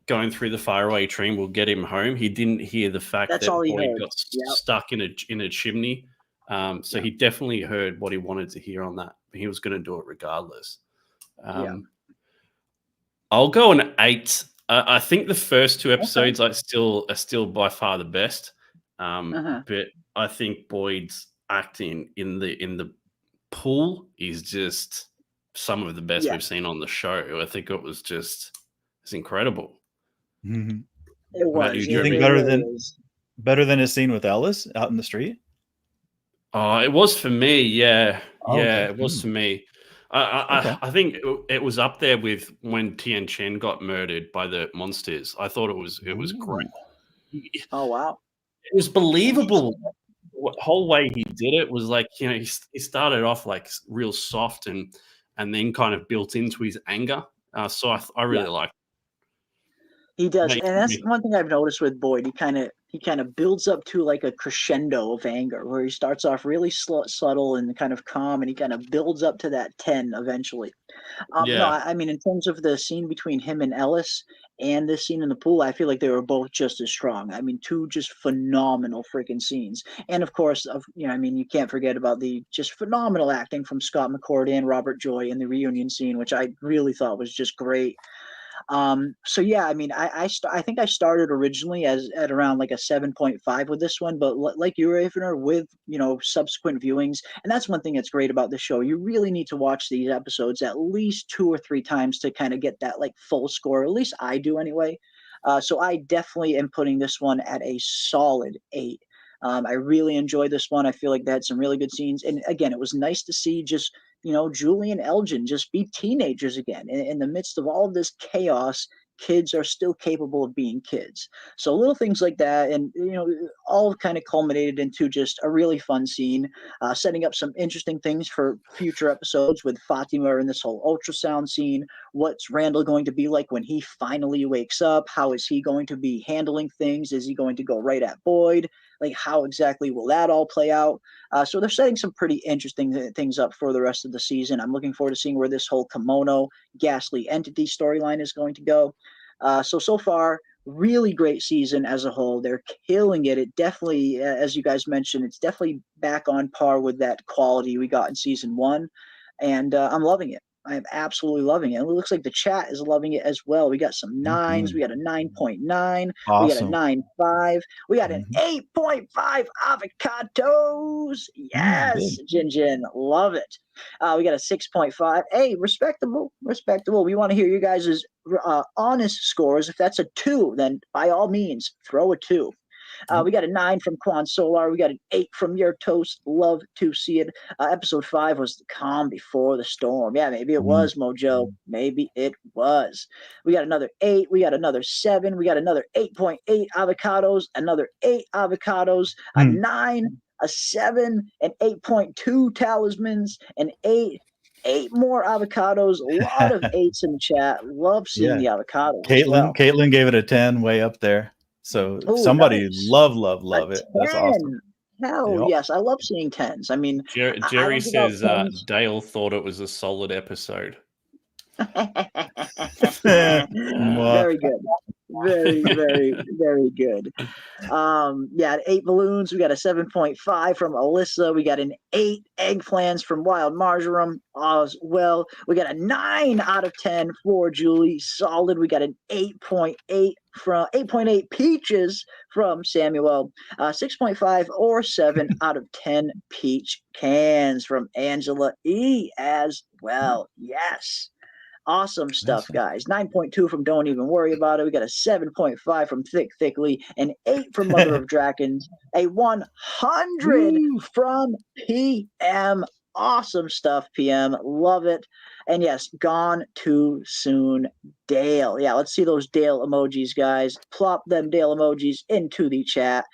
going through the faraway train will get him home. He didn't hear the fact that Boyd got stuck in a chimney. So he definitely heard what he wanted to hear on that. He was going to do it regardless. I'll go an 8. I think the first 2 episodes are still by far the best. But I think Boyd's acting in the pool is just some of the best we've seen on the show. I think it's incredible. Mm-hmm. It was. Do you think better than his scene with Ellis out in the street? Oh, it was for me. Yeah, okay. It was for me. I think it was up there with when Tien Chen got murdered by the monsters. I thought it was great. Oh wow, it was believable. The whole way he did it was like, he started off like real soft and then kind of built into his anger. So I really like it. He does, and that's one thing I've noticed with Boyd. He kind of builds up to like a crescendo of anger, where he starts off really subtle and kind of calm, and he kind of builds up to that 10 eventually. No, I mean, in terms of the scene between him and Ellis and this scene in the pool, I feel like they were both just as strong. I mean, 2 just phenomenal freaking scenes, and of course, I mean, you can't forget about the just phenomenal acting from Scott McCord and Robert Joy in the reunion scene, which I really thought was just great. So yeah, I mean, I think I started originally at around like a 7.5 with this one, but like you, Ravener, with subsequent viewings, and that's one thing that's great about the show. You really need to watch these episodes at least 2 or 3 times to kind of get that like full score. At least I do anyway. So I definitely am putting this one at a solid 8. I really enjoyed this one. I feel like they had some really good scenes, and again, it was nice to see just Julie and Elgin just be teenagers again. In the midst of all of this chaos, kids are still capable of being kids. So little things like that, and all kind of culminated into just a really fun scene, setting up some interesting things for future episodes with Fatima and this whole ultrasound scene. What's Randall going to be like when he finally wakes up? How is he going to be handling things? Is he going to go right at Boyd? Like, how exactly will that all play out? So they're setting some pretty interesting things up for the rest of the season. I'm looking forward to seeing where this whole kimono ghastly entity storyline is going to go. So far, really great season as a whole. They're killing it. It definitely, as you guys mentioned, it's definitely back on par with that quality we got in season 1. And I'm loving it. I'm absolutely loving it. And it looks like the chat is loving it as well. We got some 9s. We got a 9.9. Awesome. We got a 9.5. We got an 8.5 avocados. Yes, Jin. Love it. We got a 6.5. Hey, respectable. We want to hear you guys' honest scores. If that's a 2, then by all means, throw a 2. We got a 9 from Quan Solar. We got an 8 from Your Toast. Love to see it. Episode 5 was the calm before the storm. Yeah, maybe it was, Mojo. Maybe it was. We got another 8. We got another 7. We got another 8.8 avocados. Another 8 avocados. A 9, a 7, an 8.2 talismans, an 8. 8 more avocados. A lot of 8s in the chat. Love seeing the avocados. Caitlin gave it a 10, way up there. So somebody nice. love it. That's awesome. Hell yes, I love seeing 10s. I mean, Jerry says Dale thought it was a solid episode. Very good. Very good. 8 balloons. We got a 7.5 from Alyssa. We got an 8 eggplants from Wild Marjoram as well. We got a 9 out of 10 for Julie. Solid. We got an 8.8 from 8.8 peaches from Samuel. 6.5 or 7 out of 10 peach cans from Angela E as well. Yes. Awesome stuff, guys. 9.2 from Don't Even Worry About It. We got a 7.5 from Thick Thickly, an 8 from Mother of Dragons, a 100 from PM. Awesome stuff, PM. Love it. And yes, Gone Too Soon, Dale. Yeah, let's see those Dale emojis, guys. Plop them Dale emojis into the chat.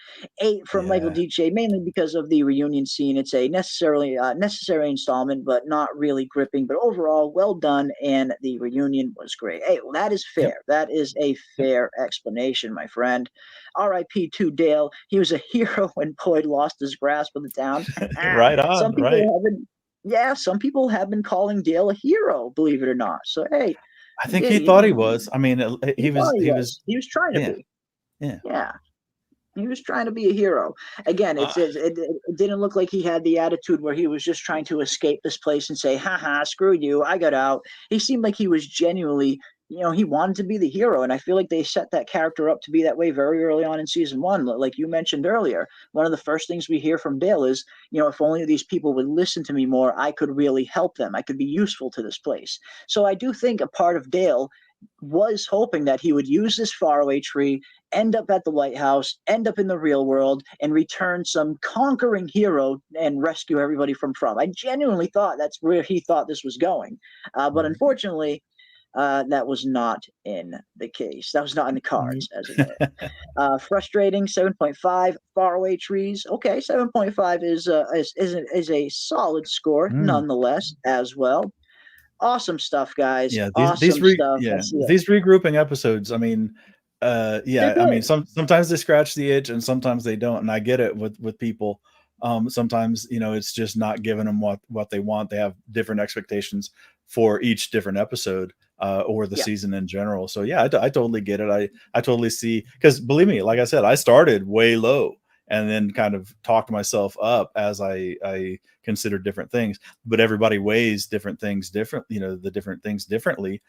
8 from Michael DJ, mainly because of the reunion scene. It's a necessary installment, but not really gripping. But overall, well done, and the reunion was great. Hey, well, that is fair. Yep. That is a fair explanation, my friend. R.I.P. to Dale. He was a hero when Boyd lost his grasp of the town. Right on. Some people right. some people have been calling Dale a hero, believe it or not. So hey, I think he thought he was. I mean, he was trying to be. Yeah. He was trying to be a hero. Again, it didn't look like he had the attitude where he was just trying to escape this place and say, haha, screw you, I got out. He seemed like he was genuinely, he wanted to be the hero. And I feel like they set that character up to be that way very early on in season 1. Like you mentioned earlier, one of the first things we hear from Dale is, if only these people would listen to me more, I could really help them. I could be useful to this place. So I do think a part of Dale was hoping that he would use this faraway tree, end up at the lighthouse, end up in the real world, and return some conquering hero and rescue everybody from From. I genuinely thought that's where he thought this was going. But unfortunately, that was not in the case. That was not in the cards, as it were. Frustrating, 7.5. Faraway trees. Okay, 7.5 is a solid score, nonetheless, as well. Awesome stuff, guys. Yeah, these regrouping episodes. I mean, I mean, sometimes they scratch the itch and sometimes they don't, and I get it with people. Sometimes it's just not giving them what they want. They have different expectations for each different episode or the season in general. So yeah, I totally get it. I totally see, because believe me, like I said, I started way low and then kind of talked myself up as I considered different things. But everybody weighs different things the different things differently.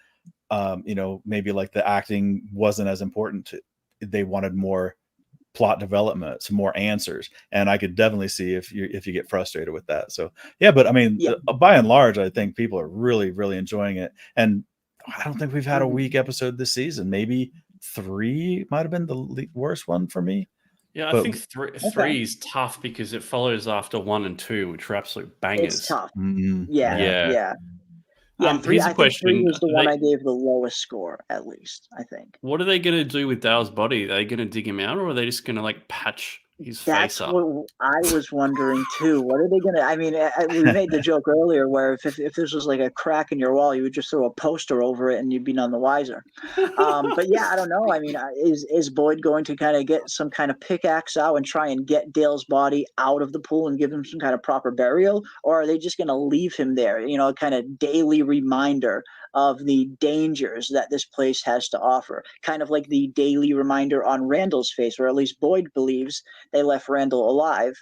Maybe like the acting wasn't as important they wanted more plot development, some more answers. And I could definitely see if you get frustrated with that. So yeah, but I mean, by and large, I think people are really, really enjoying it. And I don't think we've had a weak episode this season. Maybe 3 might have been the worst one for me. Yeah, I think three is tough because it follows after 1 and 2, which are absolute bangers. It's tough. Yeah. Here's a question. 3 was the one I gave the lowest score, at least, I think. What are they going to do with Dale's body? Are they going to dig him out, or are they just going to patch his face up? That's what I was wondering too. What are they going to? I mean, we made the joke earlier where if this was like a crack in your wall, you would just throw a poster over it and you'd be none the wiser. But yeah, I don't know. I mean, is Boyd going to kind of get some kind of pickaxe out and try and get Dale's body out of the pool and give him some kind of proper burial, or are they just going to leave him there? A kind of daily reminder of the dangers that this place has to offer, kind of like the daily reminder on Randall's face, or at least Boyd believes they left Randall alive.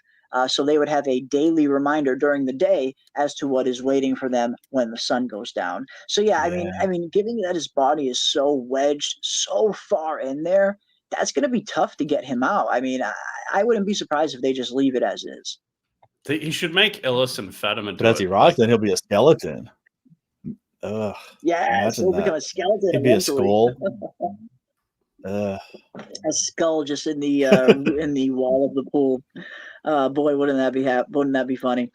So they would have a daily reminder during the day as to what is waiting for them when the sun goes down. So yeah, I mean, given that his body is so wedged so far in there, that's going to be tough to get him out. I mean, I wouldn't be surprised if they just leave it as is. He should make Ellis and Fatima. But as he rots, then he'll be a skeleton. Ugh. Yeah, he'll become a skeleton. He'd be a skull. A skull just in the in the wall of the pool. Boy, wouldn't that be funny?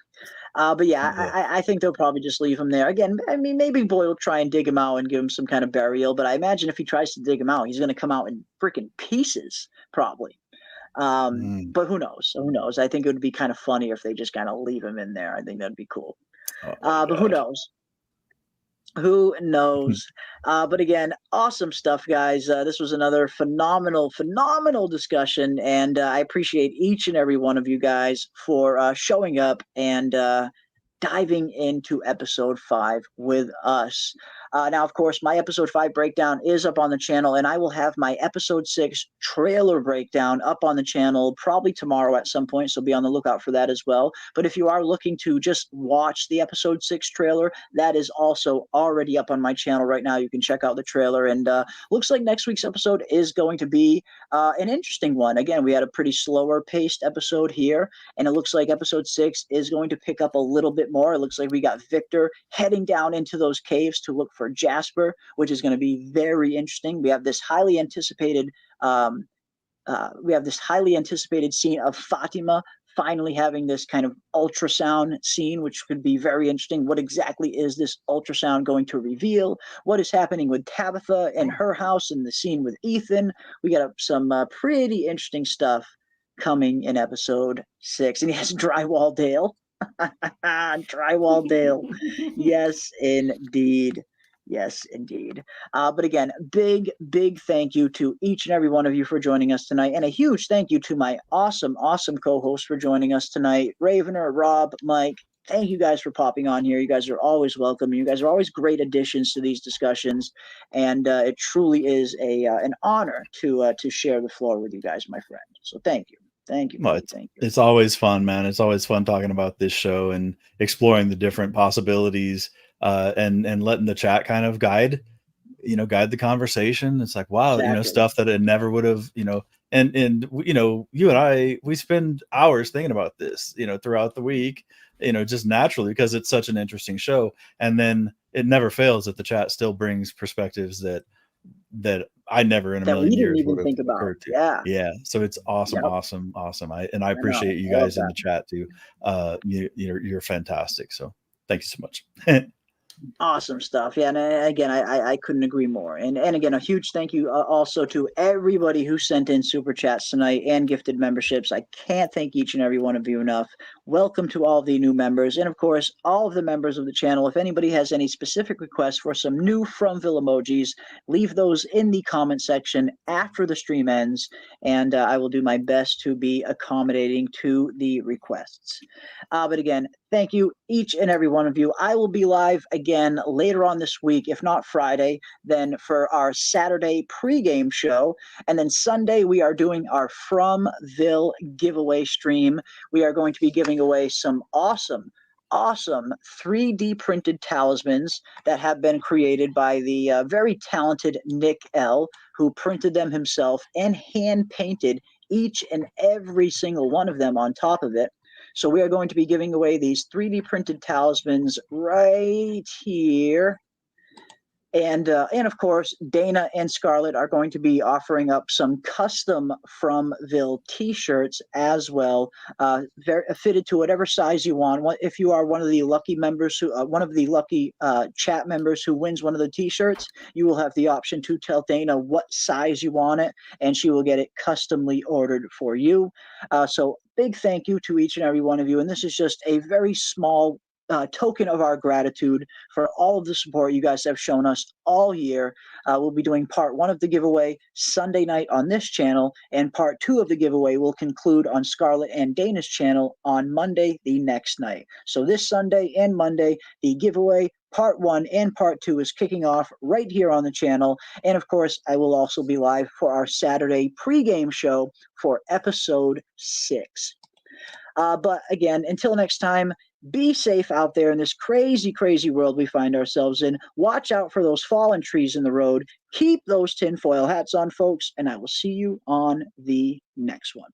But yeah, I think they'll probably just leave him there. Again, I mean, maybe Boyd will try and dig him out and give him some kind of burial. But I imagine if he tries to dig him out, he's going to come out in freaking pieces, probably. But who knows? Who knows? I think it would be kind of funny if they just kind of leave him in there. I think that'd be cool. But who knows? Who knows? But again, awesome stuff, guys. This was another phenomenal discussion, and I appreciate each and every one of you guys for showing up and diving into episode 5 with us. Now, of course, my episode 5 breakdown is up on the channel, and I will have my episode 6 trailer breakdown up on the channel probably tomorrow at some point, so be on the lookout for that as well. But if you are looking to just watch the episode 6 trailer, that is also already up on my channel right now. You can check out the trailer, and looks like next week's episode is going to be an interesting one. Again, we had a pretty slower paced episode here, and it looks like episode 6 is going to pick up a little bit more. It looks like we got Victor heading down into those caves to look for for Jasper, which is going to be very interesting. We have this highly anticipated scene of Fatima finally having this kind of ultrasound scene, which could be very interesting. What exactly is this ultrasound going to reveal? What is happening with Tabitha and her house and the scene with Ethan? We got some pretty interesting stuff coming in episode 6. And yes, Drywall Dale. Drywall Dale. Yes, indeed. Yes, indeed. But again, big thank you to each and every one of you for joining us tonight. And a huge thank you to my awesome co-hosts for joining us tonight. Ravener, Rob, Mike, thank you guys for popping on here. You guys are always welcome. You guys are always great additions to these discussions. And it truly is an honor to share the floor with you guys, my friend. So thank you. Thank you. Well, Thank you. It's always fun, man. It's always fun talking about this show and exploring the different possibilities and letting the chat kind of guide the conversation. It's like, wow, Exactly. stuff that it never would have, and you and I, we spend hours thinking about this, throughout the week, just naturally, because it's such an interesting show. And then it never fails that the chat still brings perspectives that I never in a million years would have occurred to. Yeah. So it's awesome, Yep. awesome. I appreciate you guys in the chat too. You're fantastic. So thank you so much. Awesome stuff. Yeah, and again, I couldn't agree more. And again, a huge thank you also to everybody who sent in super chats tonight and gifted memberships. I can't thank each and every one of you enough. Welcome to all the new members, and of course, all of the members of the channel. If anybody has any specific requests for some new Fromville emojis, leave those in the comment section after the stream ends, and I will do my best to be accommodating to the requests. But again, thank you, each and every one of you. I will be live again later on this week, if not Friday, then for our Saturday pregame show. And then Sunday, we are doing our Fromville giveaway stream. We are going to be giving away some awesome 3D printed talismans that have been created by the very talented Nick L., who printed them himself and hand painted each and every single one of them on top of it. So we are going to be giving away these 3D printed talismans right here. And of course, Dana and Scarlett are going to be offering up some custom Fromville t-shirts as well, very fitted to whatever size you want. If you are one of the lucky members chat members who wins one of the t-shirts, you will have the option to tell Dana what size you want it, and she will get it customly ordered for you. So big thank you to each and every one of you. And this is just a very small token of our gratitude for all of the support you guys have shown us all year. We'll be doing part 1 of the giveaway Sunday night on this channel, and part 2 of the giveaway will conclude on Scarlett and Dana's channel on Monday the next night. So this Sunday and Monday, the giveaway part 1 and part 2 is kicking off right here on the channel. And of course, I will also be live for our Saturday pregame show for episode 6. But again, until next time, be safe out there in this crazy world we find ourselves in. Watch out for those fallen trees in the road. Keep those tinfoil hats on, folks, and I will see you on the next one.